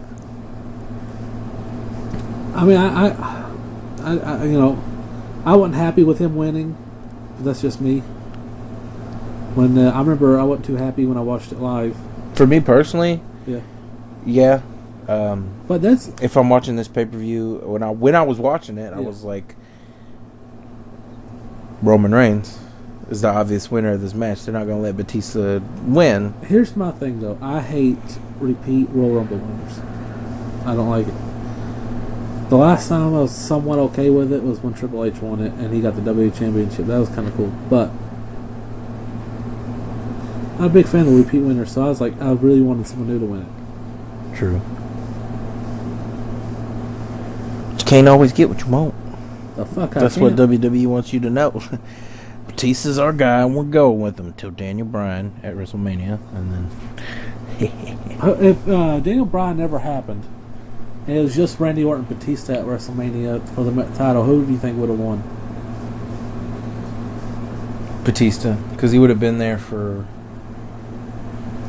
Speaker 1: I mean, I you know, I wasn't happy with him winning. But that's just me. When I remember, I wasn't too happy when I watched it live.
Speaker 4: For me personally,
Speaker 1: Yeah.
Speaker 4: yeah.
Speaker 1: But that's
Speaker 4: If I'm watching this pay-per-view, when I was watching it, I
Speaker 1: Yeah.
Speaker 4: was like, Roman Reigns is the obvious winner of this match. They're not going to let Batista win.
Speaker 1: Here's my thing, though. I hate repeat Royal Rumble winners. I don't like it. The last time I was somewhat okay with it was when Triple H won it, and he got the WWE Championship. That was kind of cool. But I'm a big fan of repeat winners, so I was like, I really wanted someone new to win it.
Speaker 4: True. But you can't always get what you want.
Speaker 1: The fuck
Speaker 4: That's
Speaker 1: I
Speaker 4: what
Speaker 1: can't.
Speaker 4: WWE wants you to know. Batista's our guy, and we're going with him until Daniel Bryan at WrestleMania, and then.
Speaker 1: If Daniel Bryan never happened, and it was just Randy Orton and Batista at WrestleMania for the title, who do you think would have won?
Speaker 4: Batista, because he would have been there for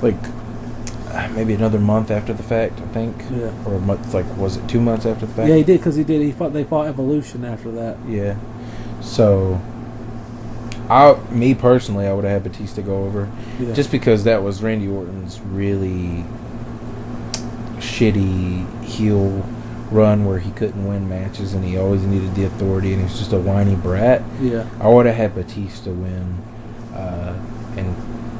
Speaker 4: like maybe another month after the fact, I think.
Speaker 1: Yeah.
Speaker 4: Or a month, like, was it 2 months after the fact?
Speaker 1: Yeah, he did, because he did. They fought Evolution after that.
Speaker 4: Yeah. So, me personally, I would have had Batista go over,
Speaker 1: Yeah.
Speaker 4: just because that was Randy Orton's really shitty heel run where he couldn't win matches and he always needed the authority and he was just a whiny brat.
Speaker 1: Yeah.
Speaker 4: I would have had Batista win and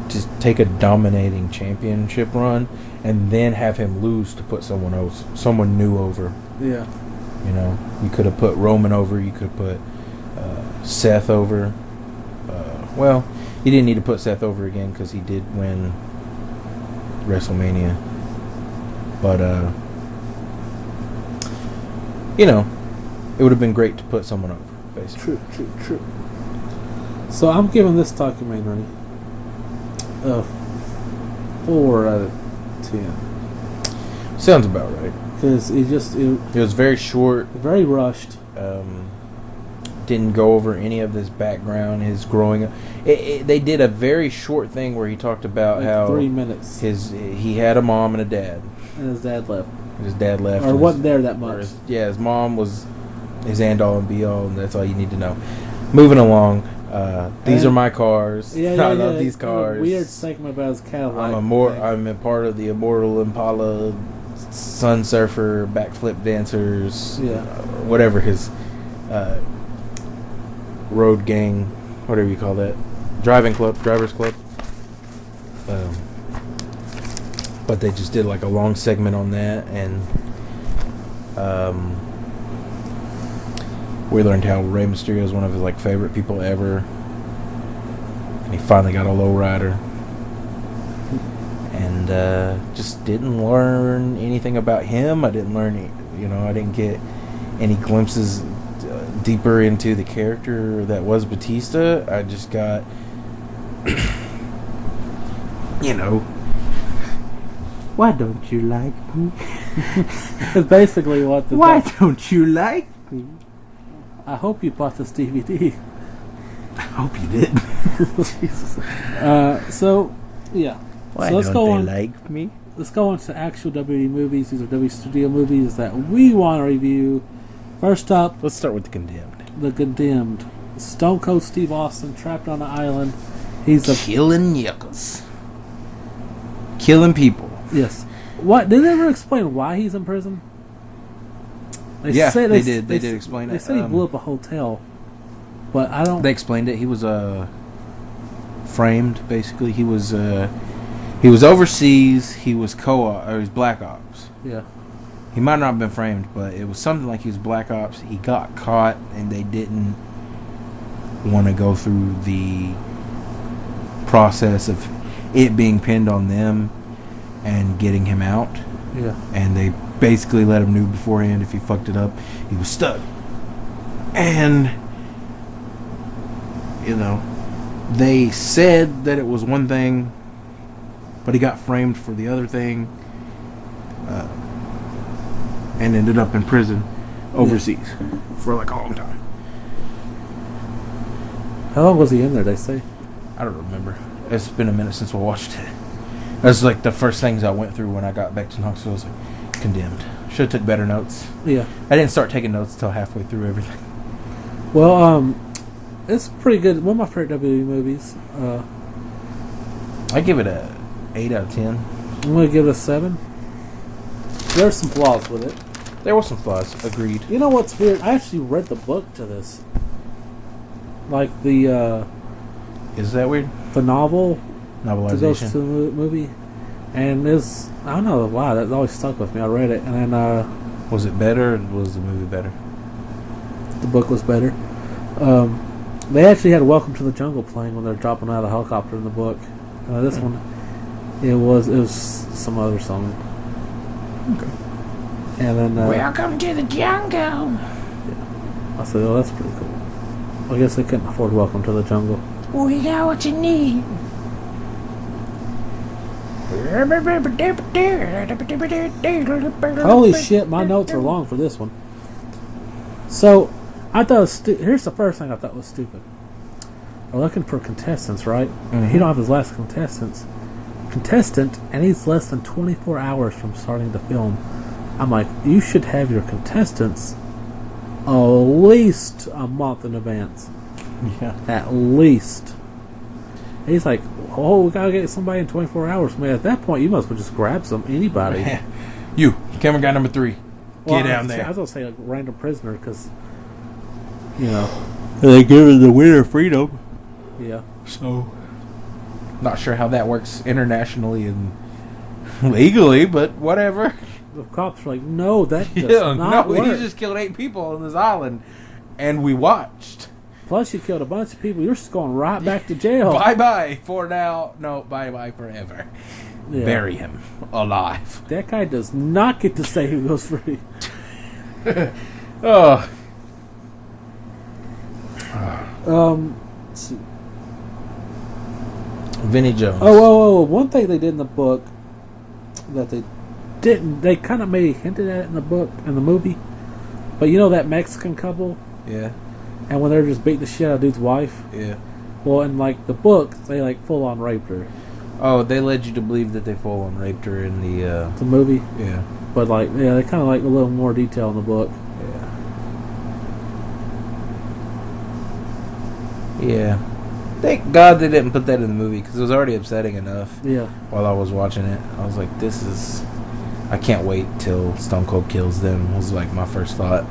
Speaker 4: just take a dominating championship run and then have him lose to put someone new over.
Speaker 1: Yeah.
Speaker 4: You know, you could have put Roman over. You could have put Seth over. Well, you didn't need to put Seth over again because he did win WrestleMania. But, you know, it would have been great to put someone over, basically.
Speaker 1: True. So I'm giving this documentary a 4 out of 10.
Speaker 4: Sounds about right.
Speaker 1: Because it
Speaker 4: It was very short.
Speaker 1: very rushed.
Speaker 4: didn't go over any of his background, his growing up. They did a very short thing where he talked about
Speaker 1: like
Speaker 4: how
Speaker 1: 3 minutes.
Speaker 4: he had a mom and a dad.
Speaker 1: And his dad left.
Speaker 4: His dad left.
Speaker 1: Or wasn't there that much.
Speaker 4: His mom was his end all and be all, and that's all you need to know. Moving along. These are my cars.
Speaker 1: Yeah,
Speaker 4: I love these cars.
Speaker 1: Weird segment about his Cadillac.
Speaker 4: I'm a part of the Immortal Impala Sun Surfer backflip dancers.
Speaker 1: Yeah.
Speaker 4: Whatever his road gang, whatever you call that, drivers club. But they just did like a long segment on that, and we learned how Rey Mysterio is one of his like favorite people ever, and he finally got a lowrider, and just didn't learn anything about him. I didn't get any glimpses deeper into the character that was Batista. I just got, why don't you like me?
Speaker 1: It's basically what the.
Speaker 4: Why don't you like me?
Speaker 1: I hope you bought this DVD.
Speaker 4: I hope you did. Jesus.
Speaker 1: So, yeah.
Speaker 4: Why
Speaker 1: so let's
Speaker 4: don't
Speaker 1: go
Speaker 4: they
Speaker 1: on.
Speaker 4: like me?
Speaker 1: Let's go on to actual WWE movies. These are WWE studio movies that we want to review. First up,
Speaker 4: Let's start with The Condemned.
Speaker 1: The Condemned. Stone Cold Steve Austin trapped on an island. He's a
Speaker 4: Killing yuccas. Killing people.
Speaker 1: yes. What did they ever explain why he's in prison?
Speaker 4: They did. They did explain
Speaker 1: They
Speaker 4: it.
Speaker 1: said he blew up a hotel, but I don't.
Speaker 4: They explained it. He was framed. Basically, he was overseas. He was he was black ops.
Speaker 1: Yeah.
Speaker 4: He might not have been framed, but it was something like he was black ops. He got caught, and they didn't want to go through the process of it being pinned on them and getting him out.
Speaker 1: Yeah.
Speaker 4: And they basically let him know beforehand if he fucked it up, he was stuck. And, they said that it was one thing, but he got framed for the other thing, and ended up in prison overseas for like a long time.
Speaker 1: How long was he in there? They say.
Speaker 4: I don't remember. It's been a minute since we watched it. That's like the first things I went through when I got back to Knoxville. I was like, Condemned. Should have took better notes.
Speaker 1: Yeah.
Speaker 4: I didn't start taking notes until halfway through everything.
Speaker 1: Well, it's pretty good. One of my favorite WWE movies.
Speaker 4: I give it a 8 out of 10.
Speaker 1: I'm going to give it a 7. There's some flaws with it.
Speaker 4: There were some flaws. Agreed.
Speaker 1: You know what's weird? I actually read the book to this. Like the
Speaker 4: Is that weird?
Speaker 1: novel that goes to
Speaker 4: Novelization.
Speaker 1: the movie. And I don't know why, that always stuck with me. I read it, and then
Speaker 4: Was it better or was the movie better?
Speaker 1: the book was better. They actually had Welcome to the Jungle playing when they're dropping out of the helicopter in the book. This one, it was some other song.
Speaker 4: Okay.
Speaker 1: And then
Speaker 4: Welcome to the jungle.
Speaker 1: I said, oh, that's pretty cool. I guess they couldn't afford Welcome to the Jungle.
Speaker 4: We got what you need.
Speaker 1: Holy shit, my notes are long for this one. So, I thought it was here's the first thing I thought was stupid. We're looking for contestants, right?
Speaker 4: Mm-hmm.
Speaker 1: He don't have his last contestant, and he's less than 24 hours from starting the film. I'm like, you should have your contestants at least a month in advance.
Speaker 4: Yeah.
Speaker 1: At least. He's like, oh, we gotta get somebody in 24 hours. Man, at that point, you must well just grab anybody.
Speaker 4: You, camera guy number 3.
Speaker 1: Well,
Speaker 4: Get down there.
Speaker 1: I was gonna say a random prisoner because,
Speaker 4: They give the winner freedom.
Speaker 1: yeah.
Speaker 4: So, not sure how that works internationally and legally, but whatever.
Speaker 1: The cops are like, no, that does not work.
Speaker 4: He just killed 8 people on this island, and we watched.
Speaker 1: Plus, you killed a bunch of people. You're just going right back to jail.
Speaker 4: Bye-bye for now. No, bye-bye forever.
Speaker 1: Yeah.
Speaker 4: Bury him alive.
Speaker 1: That guy does not get to say who goes free.
Speaker 4: Oh.
Speaker 1: Let's see.
Speaker 4: Vinnie Jones.
Speaker 1: Oh, one thing they did in the book that they didn't, they kind of maybe hinted at it in the book, in the movie. But you know that Mexican couple?
Speaker 4: Yeah.
Speaker 1: and when they're just beating the shit out of dude's wife.
Speaker 4: Yeah.
Speaker 1: Well, in like the book, they like full on raped her.
Speaker 4: Oh, they led you to believe that they full on raped her in the
Speaker 1: The movie.
Speaker 4: Yeah.
Speaker 1: But like, yeah, they kind of like a little more detail in the book.
Speaker 4: Yeah. Yeah. Thank God they didn't put that in the movie because it was already upsetting enough.
Speaker 1: Yeah.
Speaker 4: While I was watching it, I was like, "This is." I can't wait till Stone Cold kills them. Was like my first thought.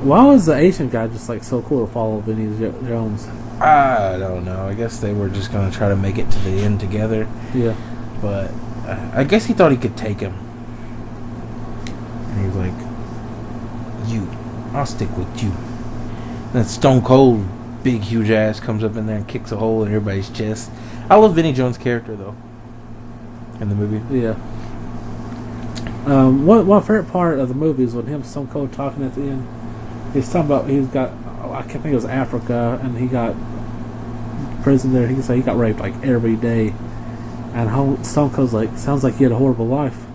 Speaker 1: Why was the Asian guy just like so cool to follow Vinny Jones?
Speaker 4: I don't know. I guess they were just gonna try to make it to the end together.
Speaker 1: Yeah.
Speaker 4: But I guess he thought he could take him. And he's like, I'll stick with you. Then Stone Cold, big huge ass, comes up in there and kicks a hole in everybody's chest. I love Vinny Jones' character though. In the movie.
Speaker 1: Yeah. One favorite part of the movie is when him Stone Cold talking at the end. He's talking about he's got, I can't think it was Africa, and he got prison there. He said he got raped like every day, and Stone Cold's like, sounds like he had a horrible life.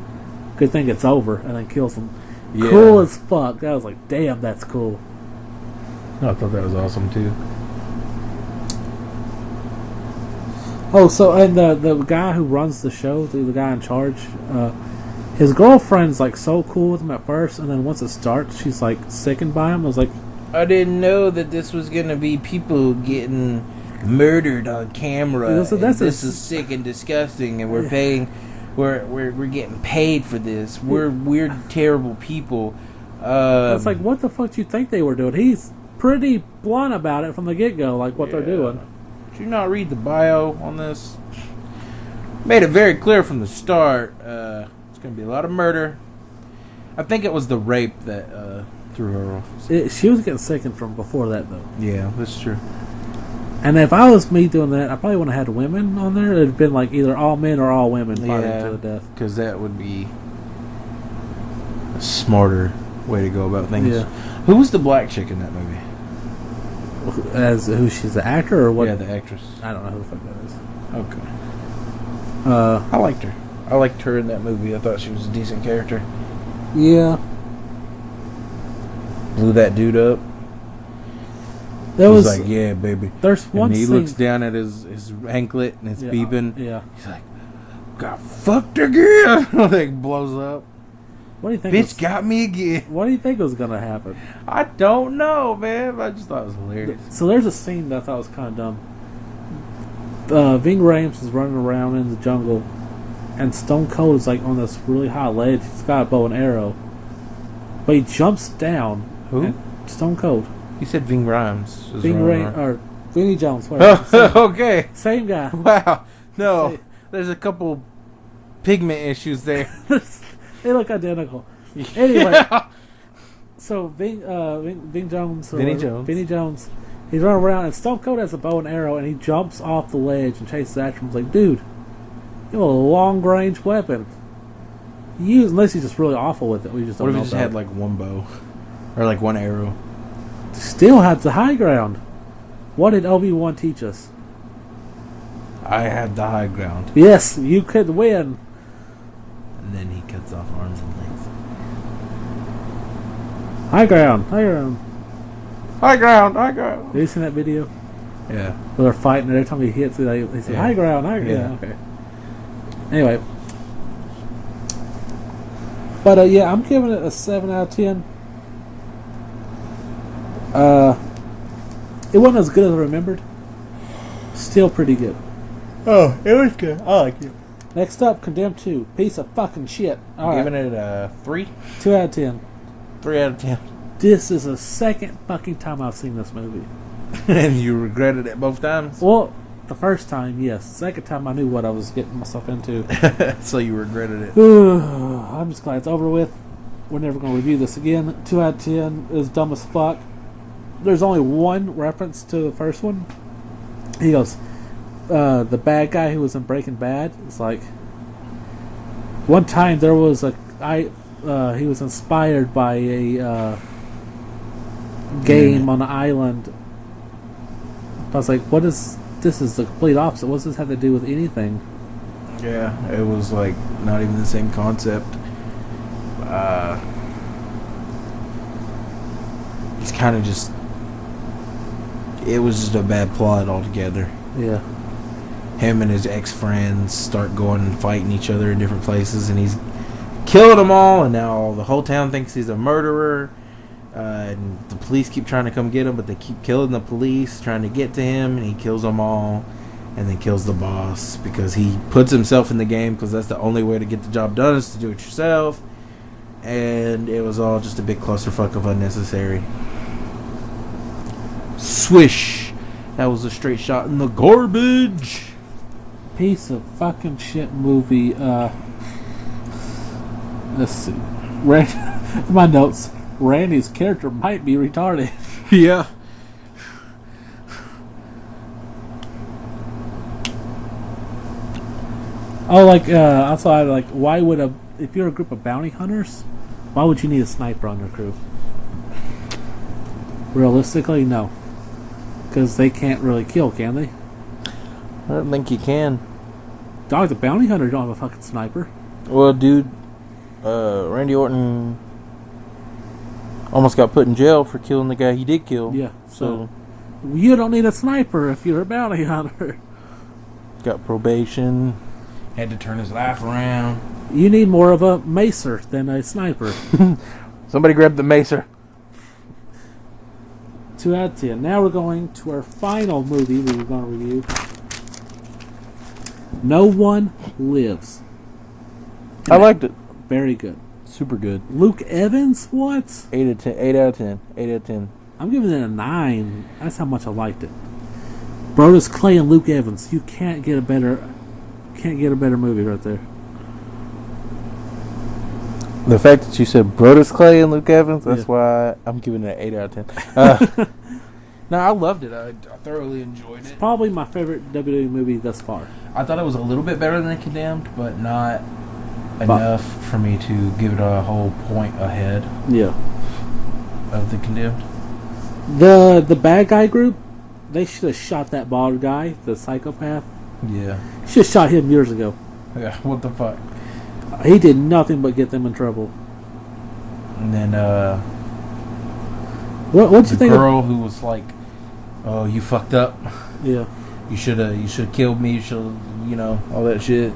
Speaker 1: Good thing it's over, and then kills him. Yeah. Cool as fuck. I was like, damn, that's cool.
Speaker 4: I thought that was awesome too.
Speaker 1: Oh, so and the guy who runs the show, the guy in charge, his girlfriend's like so cool with him at first, and then once it starts, she's like sickened by him. I was like,
Speaker 4: I didn't know that this was gonna be people getting murdered on camera.
Speaker 1: So
Speaker 4: this is sick and disgusting, and we're paying, we're getting paid for this. We're terrible people.
Speaker 1: It's like, what the fuck do you think they were doing? He's pretty blunt about it from the get go, like what they're doing.
Speaker 4: Did you not read the bio on this? Made it very clear from the start. It's going to be a lot of murder. I think it was the rape that threw her off.
Speaker 1: She was getting sickened from before that, though.
Speaker 4: Yeah, that's true.
Speaker 1: And if I was me doing that, I probably wouldn't have had women on there. It'd been like either all men or all women fighting to the death.
Speaker 4: Because that would be a smarter way to go about things.
Speaker 1: Yeah.
Speaker 4: Who was the black chick in that movie?
Speaker 1: As who she's the actor or what?
Speaker 4: Yeah, the actress.
Speaker 1: I don't know who the fuck that is.
Speaker 4: Okay. I liked her. I liked her in that movie. I thought she was a decent character.
Speaker 1: Yeah.
Speaker 4: Blew that dude up.
Speaker 1: There was
Speaker 4: like, yeah, baby.
Speaker 1: There's one
Speaker 4: and he
Speaker 1: scene.
Speaker 4: looks down at his anklet and it's beeping.
Speaker 1: Yeah.
Speaker 4: He's like, got fucked again. Like, blows up.
Speaker 1: What do you think?
Speaker 4: Bitch got me again.
Speaker 1: What do you think was gonna happen?
Speaker 4: I don't know, man. I just thought it was hilarious.
Speaker 1: So there's a scene that I thought was kind of dumb. Ving Rhames is running around in the jungle, and Stone Cold is like on this really high ledge. He's got a bow and arrow, but he jumps down.
Speaker 4: Who?
Speaker 1: Stone Cold.
Speaker 4: You said Ving Rhames.
Speaker 1: Ving Rhames or Vinny Jones.
Speaker 4: Okay.
Speaker 1: Same guy.
Speaker 4: Wow. No, there's a couple pigment issues there.
Speaker 1: They look identical. Anyway, so Vinny Jones, Vinny Jones, he's running around, and Stone Cold has a bow and arrow, and he jumps off the ledge and chases after him. He's like, dude, you have a long range weapon. Unless he's just really awful with it. We just don't know.
Speaker 4: What if he just had like one bow or like one arrow?
Speaker 1: Still had the high ground. What did Obi-Wan teach us?
Speaker 4: I had the high ground.
Speaker 1: Yes, you could win.
Speaker 4: And then he cuts off arms and legs.
Speaker 1: High ground, high ground.
Speaker 4: High ground, high ground.
Speaker 1: Have you seen that video?
Speaker 4: Yeah.
Speaker 1: Where they're fighting, and every time he hits it, they say, high ground, high ground. Yeah. Okay. Anyway. But, yeah, I'm giving it a 7 out of 10. It wasn't as good as I remembered. Still pretty good.
Speaker 4: Oh, it was good. I like it.
Speaker 1: Next up, Condemned 2. Piece of fucking shit.
Speaker 4: Giving it a 3?
Speaker 1: 2 out of 10.
Speaker 4: 3 out of 10.
Speaker 1: This is the second fucking time I've seen this movie.
Speaker 4: And you regretted it both times?
Speaker 1: Well, the first time, yes. Second time, I knew what I was getting myself into.
Speaker 4: So you regretted it.
Speaker 1: I'm just glad it's over with. We're never going to review this again. 2 out of 10 is dumb as fuck. There's only one reference to the first one. He goes, the bad guy who was in Breaking Bad, it's like, one time there was he was inspired by a game on an island. I was like, this is the complete opposite. What does this have to do with anything?
Speaker 4: Yeah, it was like not even the same concept. He's kind of just
Speaker 3: it was just a bad plot altogether.
Speaker 1: Yeah.
Speaker 3: Him and his ex-friends start going and fighting each other in different places, and he's killing them all, and now the whole town thinks he's a murderer. And the police keep trying to come get him, but they keep killing the police trying to get to him, and he kills them all, and then kills the boss because he puts himself in the game, because that's the only way to get the job done is to do it yourself. And it was all just a big clusterfuck of unnecessary. Swish! That was a straight shot in the garbage.
Speaker 1: Piece of fucking shit movie. Let's see. My notes. Randy's character might be retarded.
Speaker 3: Yeah.
Speaker 1: Oh, like, I thought, like, why would if you're a group of bounty hunters, why would you need a sniper on your crew? Realistically, no. Because they can't really kill, can they?
Speaker 4: I don't think you can.
Speaker 1: Dog, the bounty hunter don't have a fucking sniper.
Speaker 4: Well, dude, Randy Orton almost got put in jail for killing the guy he did kill.
Speaker 1: Yeah, so you don't need a sniper if you're a bounty hunter.
Speaker 4: Got probation.
Speaker 3: Had to turn his life around.
Speaker 1: You need more of a macer than a sniper.
Speaker 4: Somebody grab the macer.
Speaker 1: 2 out of 10. Now we're going to our final movie we were going to review. No One Lives.
Speaker 4: I liked it.
Speaker 1: Very good.
Speaker 4: Super good.
Speaker 1: Luke Evans? What?
Speaker 4: 8 out of 10. 8 out of 10. 8 out of 10.
Speaker 1: I'm giving it a 9. That's how much I liked it. Brodus Clay and Luke Evans. You can't get a better movie right there.
Speaker 4: The fact that you said Brodus Clay and Luke Evans, that's
Speaker 1: Yeah.
Speaker 4: why I'm giving it an 8 out of 10.
Speaker 3: No, I loved it. I thoroughly enjoyed it.
Speaker 1: Probably my favorite WWE movie thus far.
Speaker 3: I thought it was a little bit better than Condemned, but not enough for me to give it a whole point ahead
Speaker 1: Yeah.
Speaker 3: of the Condemned.
Speaker 1: The bad guy group, they should have shot that bald guy, the psychopath.
Speaker 3: Yeah.
Speaker 1: Should have shot him years ago.
Speaker 3: Yeah, what the fuck?
Speaker 1: He did nothing but get them in trouble.
Speaker 3: And then,
Speaker 1: What'd you
Speaker 3: the
Speaker 1: think
Speaker 3: girl who was like, "Oh, you fucked up.
Speaker 1: Yeah.
Speaker 3: You should have killed me. You should, all that shit."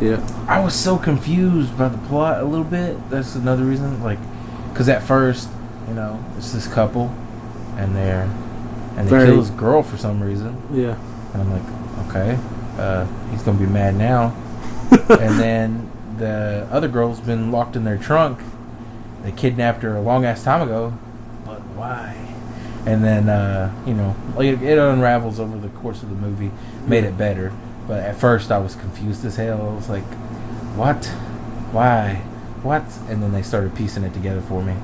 Speaker 1: Yeah.
Speaker 3: I was so confused by the plot a little bit. That's another reason, because at first, it's this couple, and they kill his girl for some reason,
Speaker 1: Yeah.
Speaker 3: and I'm like, okay, he's gonna be mad now. And then the other girl's been locked in their trunk. They kidnapped her a long ass time ago, but why? And then it unravels over the course of the movie, made it better. But at first I was confused as hell. I was like, what? Why? What? And then they started piecing it together for me.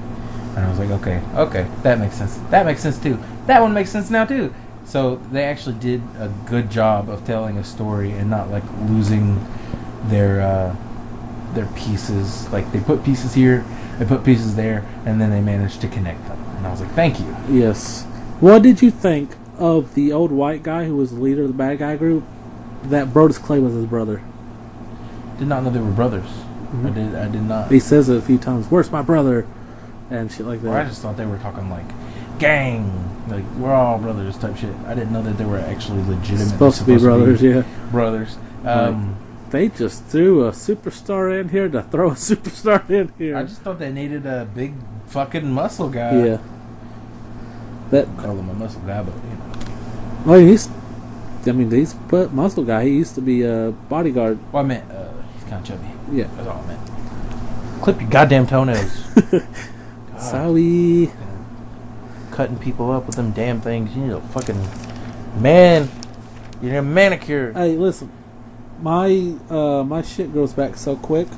Speaker 3: And I was like, okay, that makes sense. That makes sense too. That one makes sense now too. So they actually did a good job of telling a story and not like losing their pieces. Like they put pieces here, they put pieces there, and then they managed to connect them. And I was like, thank you.
Speaker 1: Yes. What did you think of the old white guy who was the leader of the bad guy group? That Brodus Clay was his brother.
Speaker 3: Did not know they were brothers.
Speaker 1: Mm-hmm.
Speaker 3: I did not.
Speaker 1: He says it a few times. Where's my brother? And shit like that.
Speaker 3: Or I just thought they were talking like gang, like we're all brothers type shit. I didn't know that they were actually legitimate.
Speaker 1: Supposed to be brothers, yeah.
Speaker 3: Brothers.
Speaker 1: They just threw a superstar in here to throw a superstar in here.
Speaker 3: I just thought they needed a big fucking muscle guy.
Speaker 1: Yeah. That.
Speaker 3: Call him a muscle guy, but
Speaker 1: Well, he's put muscle guy. He used to be a bodyguard.
Speaker 3: Well, I meant he's kind of chubby.
Speaker 1: Yeah.
Speaker 3: That's all I meant. Clip your goddamn toenails.
Speaker 1: Sorry.
Speaker 4: Cutting people up with them damn things. You need a fucking man. You need a manicure.
Speaker 1: Hey, listen. My shit grows back so quick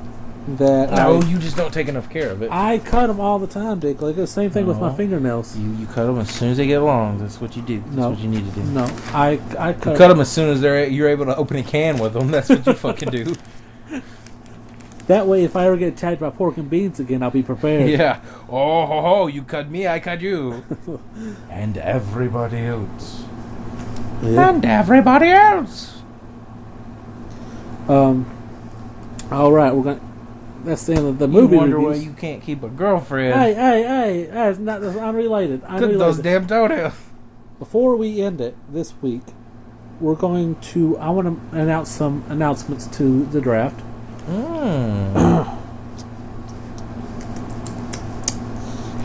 Speaker 1: that
Speaker 3: you just don't take enough care of it.
Speaker 1: I cut them all the time, Dick. Like the same thing with my fingernails.
Speaker 3: You cut them as soon as they get long. That's what you do. That's what you need to do.
Speaker 1: No, I cut.
Speaker 3: You cut them as soon as you're able to open a can with them. That's what you fucking do.
Speaker 1: That way, if I ever get attacked by pork and beans again, I'll be prepared.
Speaker 3: Yeah. Oh, ho, ho, you cut me, I cut you. And everybody else.
Speaker 1: Yeah.
Speaker 3: And everybody else.
Speaker 1: All right, we're gonna. That's the end of the movie
Speaker 3: You wonder
Speaker 1: reviews.
Speaker 3: why you can't keep a girlfriend.
Speaker 1: Hey! It's not. That's unrelated.
Speaker 3: Cut those damn toenails.
Speaker 1: before we end it this week, I want to announce some announcements to the draft.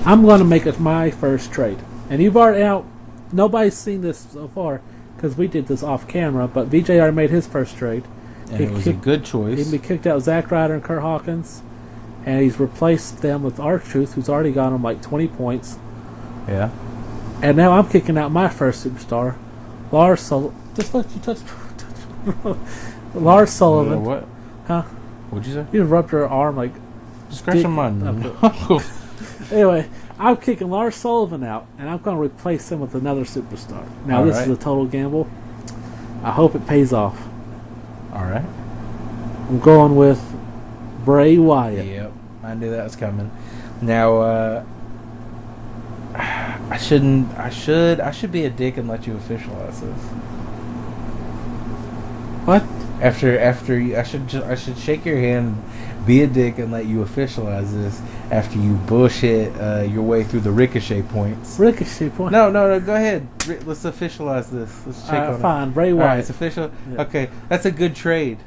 Speaker 1: I'm going to make it my first trade. And you've already out. Nobody's seen this so far because we did this off camera, but VJ already made his first trade.
Speaker 4: And it was a good choice.
Speaker 1: He kicked out Zack Ryder and Kurt Hawkins, and he's replaced them with R-Truth, who's already got him like 20 points.
Speaker 4: Yeah.
Speaker 1: And now I'm kicking out my first superstar, Lars Sullivan. Just let you touch Lars Sullivan.
Speaker 4: What?
Speaker 1: Huh?
Speaker 4: What'd you say?
Speaker 1: You rubbed your arm like...
Speaker 4: Scratching my nose.
Speaker 1: Anyway, I'm kicking Lars Sullivan out, and I'm going to replace him with another superstar. Now, this is a total gamble. I hope it pays off.
Speaker 4: All right.
Speaker 1: I'm going with Bray Wyatt.
Speaker 4: Yep, I knew that was coming. Now, I should be a dick and let you officialize this.
Speaker 1: What?
Speaker 4: After you, I should shake your hand, be a dick, and let you officialize this after you bullshit your way through the ricochet points.
Speaker 1: Ricochet points?
Speaker 4: No, go ahead. Let's officialize this. Let's shake on
Speaker 1: fine.
Speaker 4: it.
Speaker 1: Bray Wyatt.
Speaker 4: All right, it's official.
Speaker 1: Yeah.
Speaker 4: Okay, that's a good trade.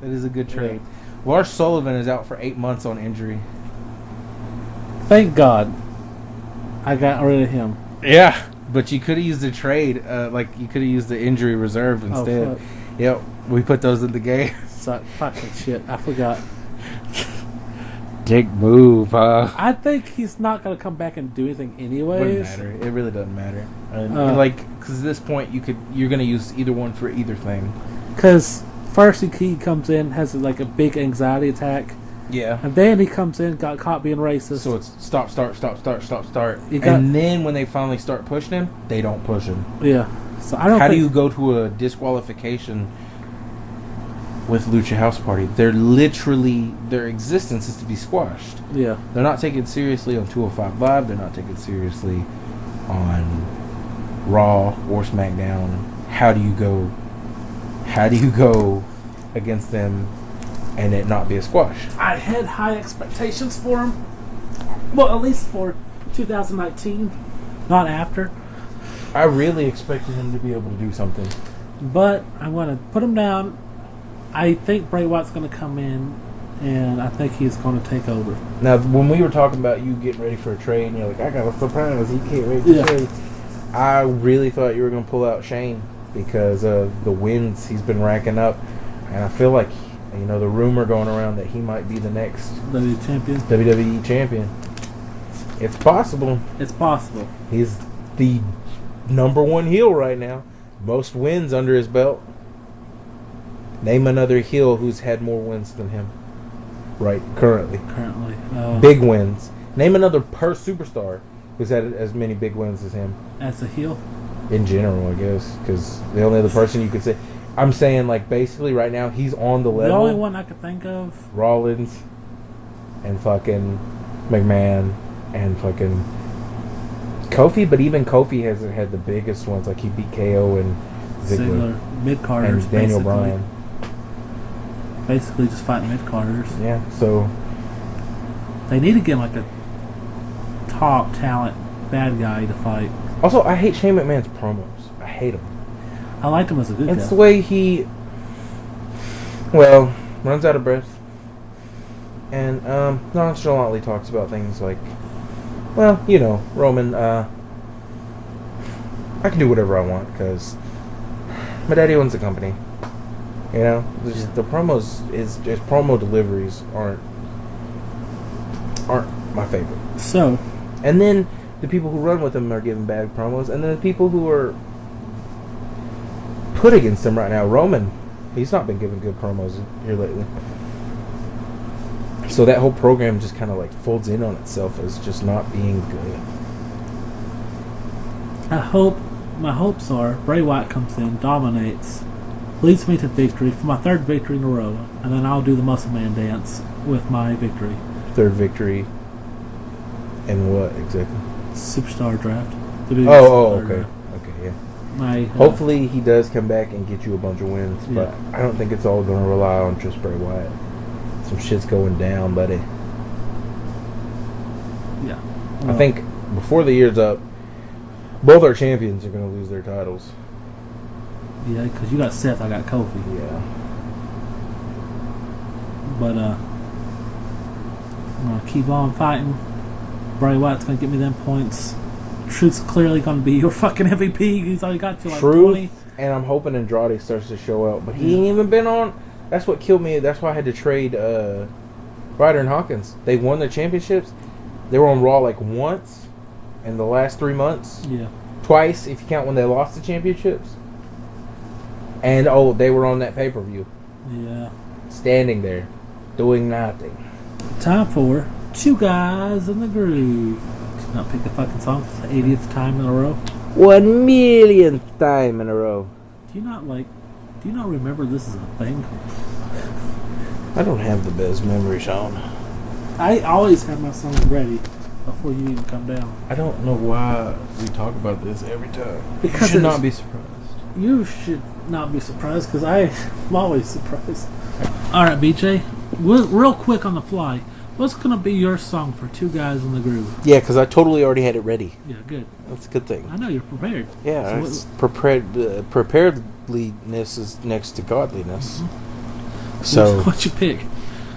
Speaker 4: That is a good trade. Yeah. Lars Sullivan is out for 8 months on injury.
Speaker 1: Thank God I got rid of him.
Speaker 4: Yeah, but you could have used the trade. You could have used the injury reserve instead.
Speaker 1: Oh,
Speaker 4: yep, we put those in the game.
Speaker 1: Fucking shit. I forgot.
Speaker 4: Dick move, huh?
Speaker 1: I think he's not going to come back and do anything anyways.
Speaker 4: Wouldn't matter. It really doesn't matter. Because at this point, you're going to use either one for either thing.
Speaker 1: Because first he comes in, has like a big anxiety attack.
Speaker 4: Yeah.
Speaker 1: And then he comes in, got caught being racist.
Speaker 4: So it's stop. And then when they finally start pushing him, they don't push him.
Speaker 1: Yeah. So I don't.
Speaker 4: How do you go to a disqualification with Lucha House Party? Their existence is to be squashed.
Speaker 1: Yeah.
Speaker 4: They're not taken seriously on 205 Live. They're not taken seriously on Raw or SmackDown. How do you go against them and it not be a squash?
Speaker 1: I had high expectations for him. Well, at least for 2019, not after.
Speaker 4: I really expected him to be able to do something.
Speaker 1: But I'm going to put him down. I think Bray Wyatt's going to come in, and I think he's going to take over.
Speaker 4: Now, when we were talking about you getting ready for a trade, and you're like, I got a surprise, he can't ready to trade. I really thought you were going to pull out Shane because of the wins he's been racking up. And I feel like, the rumor going around that he might be the next WWE champion. It's possible.
Speaker 1: It's possible.
Speaker 4: He's the number one heel right now. Most wins under his belt. Name another heel who's had more wins than him. Right, currently. Big wins. Name another superstar who's had as many big wins as him.
Speaker 1: As a heel?
Speaker 4: In general, I guess. Because the only other person you could say... I'm saying, basically right now, he's on the level.
Speaker 1: The only one I could think of...
Speaker 4: Rollins and fucking McMahon and fucking Kofi, but even Kofi hasn't had the biggest ones. Like, he beat KO and Ziggler.
Speaker 1: Mid-carders,
Speaker 4: and Daniel Bryan.
Speaker 1: Basically just fighting mid-carders.
Speaker 4: Yeah, so...
Speaker 1: They need to get, a top talent bad guy to fight.
Speaker 4: Also, I hate Shane McMahon's promos. I hate them.
Speaker 1: I liked him as a good guy.
Speaker 4: It's the way he, runs out of breath. And nonchalantly talks about things like, Roman, I can do whatever I want because my daddy owns the company. The promos, his promo deliveries aren't my favorite.
Speaker 1: So.
Speaker 4: And then the people who run with him are giving bad promos, and then the people who are put against him right now, Roman, he's not been giving good promos here lately. So that whole program just kind of folds in on itself as just not being good.
Speaker 1: My hopes are Bray Wyatt comes in, dominates, leads me to victory for my third victory in a row, and then I'll do the Muscle Man dance with my victory.
Speaker 4: Third victory in what exactly?
Speaker 1: Superstar draft.
Speaker 4: Okay.
Speaker 1: Draft.
Speaker 4: Okay, yeah. Hopefully he does come back and get you a bunch of wins, but I don't think it's all going to rely on just Bray Wyatt. Some shit's going down, buddy.
Speaker 1: Yeah.
Speaker 4: I think before the year's up, Both our champions are going to lose their titles.
Speaker 1: Yeah, because you got Seth, I got Kofi.
Speaker 4: Yeah.
Speaker 1: But I'm gonna keep on fighting. Bray Wyatt's gonna get me them points. Truth's clearly gonna be your fucking MVP. He's already got you like
Speaker 4: Truth,
Speaker 1: 20.
Speaker 4: and I'm hoping Andrade starts to show out, but he ain't even been on. That's what killed me. That's why I had to trade Ryder and Hawkins. They won the championships. They were on Raw like once in the last 3 months.
Speaker 1: Yeah.
Speaker 4: Twice, if you count when they lost the championships. And they were on that pay-per-view.
Speaker 1: Yeah.
Speaker 4: Standing there, doing nothing.
Speaker 1: Time for Two Guys in the Groove. Did not pick a fucking song for the 80th time in a row.
Speaker 4: 1,000,000th time in a row.
Speaker 1: Do you not remember this is a thing?
Speaker 4: I don't have the best memory, Sean.
Speaker 1: I always have my song ready before you even come down.
Speaker 4: I don't know why we talk about this every time.
Speaker 1: Because
Speaker 4: you should not be surprised.
Speaker 1: You should not be surprised because I'm always surprised. Alright, BJ, real quick on the fly, what's going to be your song for Two Guys in the Groove?
Speaker 4: Yeah, because I totally already had it ready.
Speaker 1: Yeah, good.
Speaker 4: That's a good thing.
Speaker 1: I know you're prepared.
Speaker 4: Yeah,
Speaker 1: So
Speaker 4: preparedness is next to godliness. Mm-hmm. So
Speaker 1: what'd you pick?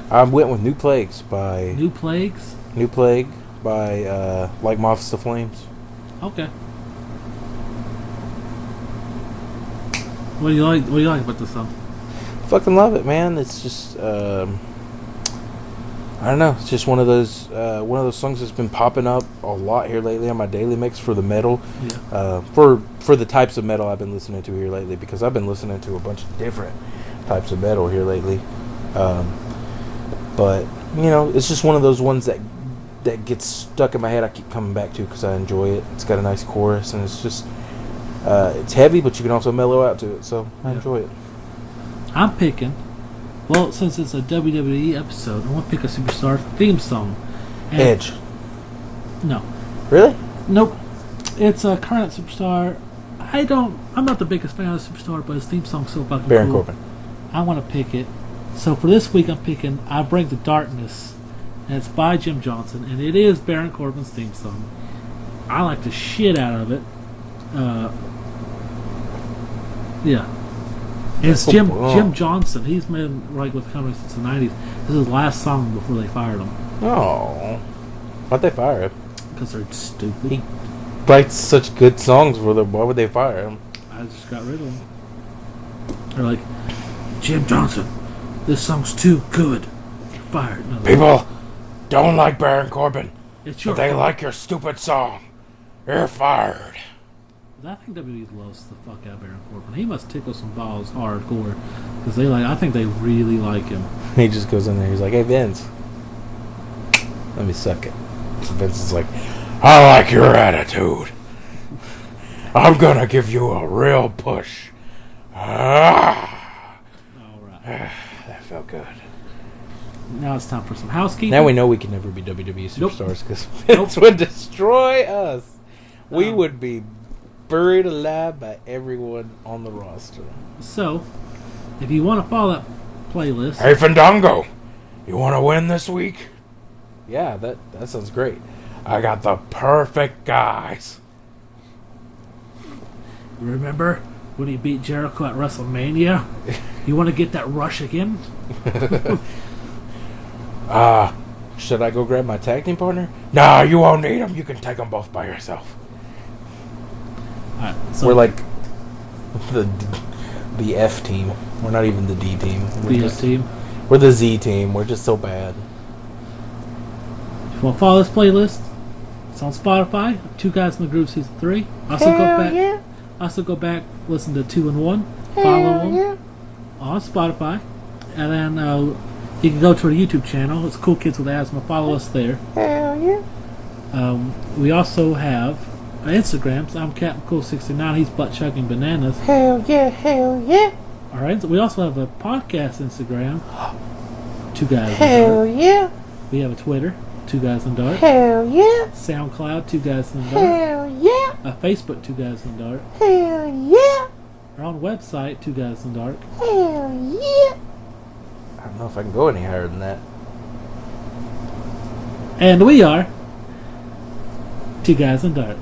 Speaker 4: I went with New Plagues by
Speaker 1: New Plagues?
Speaker 4: New Plague by Like Moths to Flames.
Speaker 1: Okay. What do you like about this song?
Speaker 4: Fucking love it, man. It's just I don't know. It's just one of those songs that's been popping up a lot here lately on my daily mix for the metal.
Speaker 1: Yeah.
Speaker 4: For the types of metal I've been listening to here lately, because I've been listening to a bunch of different types of metal here lately. But it's just one of those ones that gets stuck in my head. I keep coming back to because I enjoy it. It's got a nice chorus, and it's just it's heavy, but you can also mellow out to it. So I enjoy it.
Speaker 1: I'm picking. Well, since it's a WWE episode, I want to pick a superstar theme song. And
Speaker 4: Edge.
Speaker 1: No.
Speaker 4: Really?
Speaker 1: Nope. It's a current superstar. I'm not the biggest fan of the superstar, but his theme song's so fucking
Speaker 4: Baron
Speaker 1: cool.
Speaker 4: Corbin.
Speaker 1: I want to pick it. So for this week, I'm picking I Bring the Darkness. And it's by Jim Johnson. And it is Baron Corbin's theme song. I like the shit out of it. Yeah. It's Jim Johnson. He's been with the company since the 90s. This is his last song before they fired him.
Speaker 4: Oh. Why'd they fire him?
Speaker 1: Because they're stupid.
Speaker 4: He writes such good songs for them. Why would they fire him?
Speaker 1: I just got rid of him. They're like, Jim Johnson, this song's too good. You're fired. No,
Speaker 4: People don't like Baron Corbin,
Speaker 1: it's your
Speaker 4: but they
Speaker 1: fault.
Speaker 4: like your stupid song. You're fired.
Speaker 1: I think WWE loves the fuck out of Baron Corbin. He must tickle some balls hardcore because I think they really like him.
Speaker 4: He just goes in there. He's like, "Hey Vince, let me suck it." So Vince is like, "I like your attitude. I'm gonna give you a real push." Ah.
Speaker 1: All right.
Speaker 4: That felt good.
Speaker 1: Now it's time for some housekeeping.
Speaker 4: Now we know we can never be WWE
Speaker 1: Nope.
Speaker 4: superstars because Vince would destroy us. We would be buried alive by everyone on the roster.
Speaker 1: So, if you want to follow that playlist,
Speaker 4: Hey Fandango, you want to win this week? Yeah, that sounds great. I got the perfect guys.
Speaker 1: remember when he beat Jericho at WrestleMania? You want to get that rush again?
Speaker 4: Should I go grab my tag team partner? Nah, you won't need them. You can take them both by yourself.
Speaker 1: All right, so
Speaker 4: We're like the F team. We're not even the D team. We're the Z team. We're just so bad.
Speaker 1: If you want to follow this playlist, it's on Spotify. Two Guys in the Groove Season 3. Also go back, listen to 2 and 1. Follow them on Spotify. And then you can go to our YouTube channel. It's Cool Kids with Asthma. Follow us there.
Speaker 4: Hell yeah.
Speaker 1: We also have Instagrams. I'm Captain Cool 69. He's butt chugging bananas.
Speaker 4: Hell yeah. Hell yeah.
Speaker 1: All right. So we also have a podcast Instagram. Two Guys in
Speaker 4: Hell
Speaker 1: Dark.
Speaker 4: yeah.
Speaker 1: We have a Twitter. Two Guys in Dark.
Speaker 4: Hell yeah.
Speaker 1: SoundCloud. Two Guys in Dark.
Speaker 4: Hell yeah.
Speaker 1: A Facebook. Two Guys in Dark.
Speaker 4: Hell yeah.
Speaker 1: Our own website. Two Guys in Dark.
Speaker 4: Hell yeah. I don't know if I can go any higher than that.
Speaker 1: And we are Two Guys in Dark.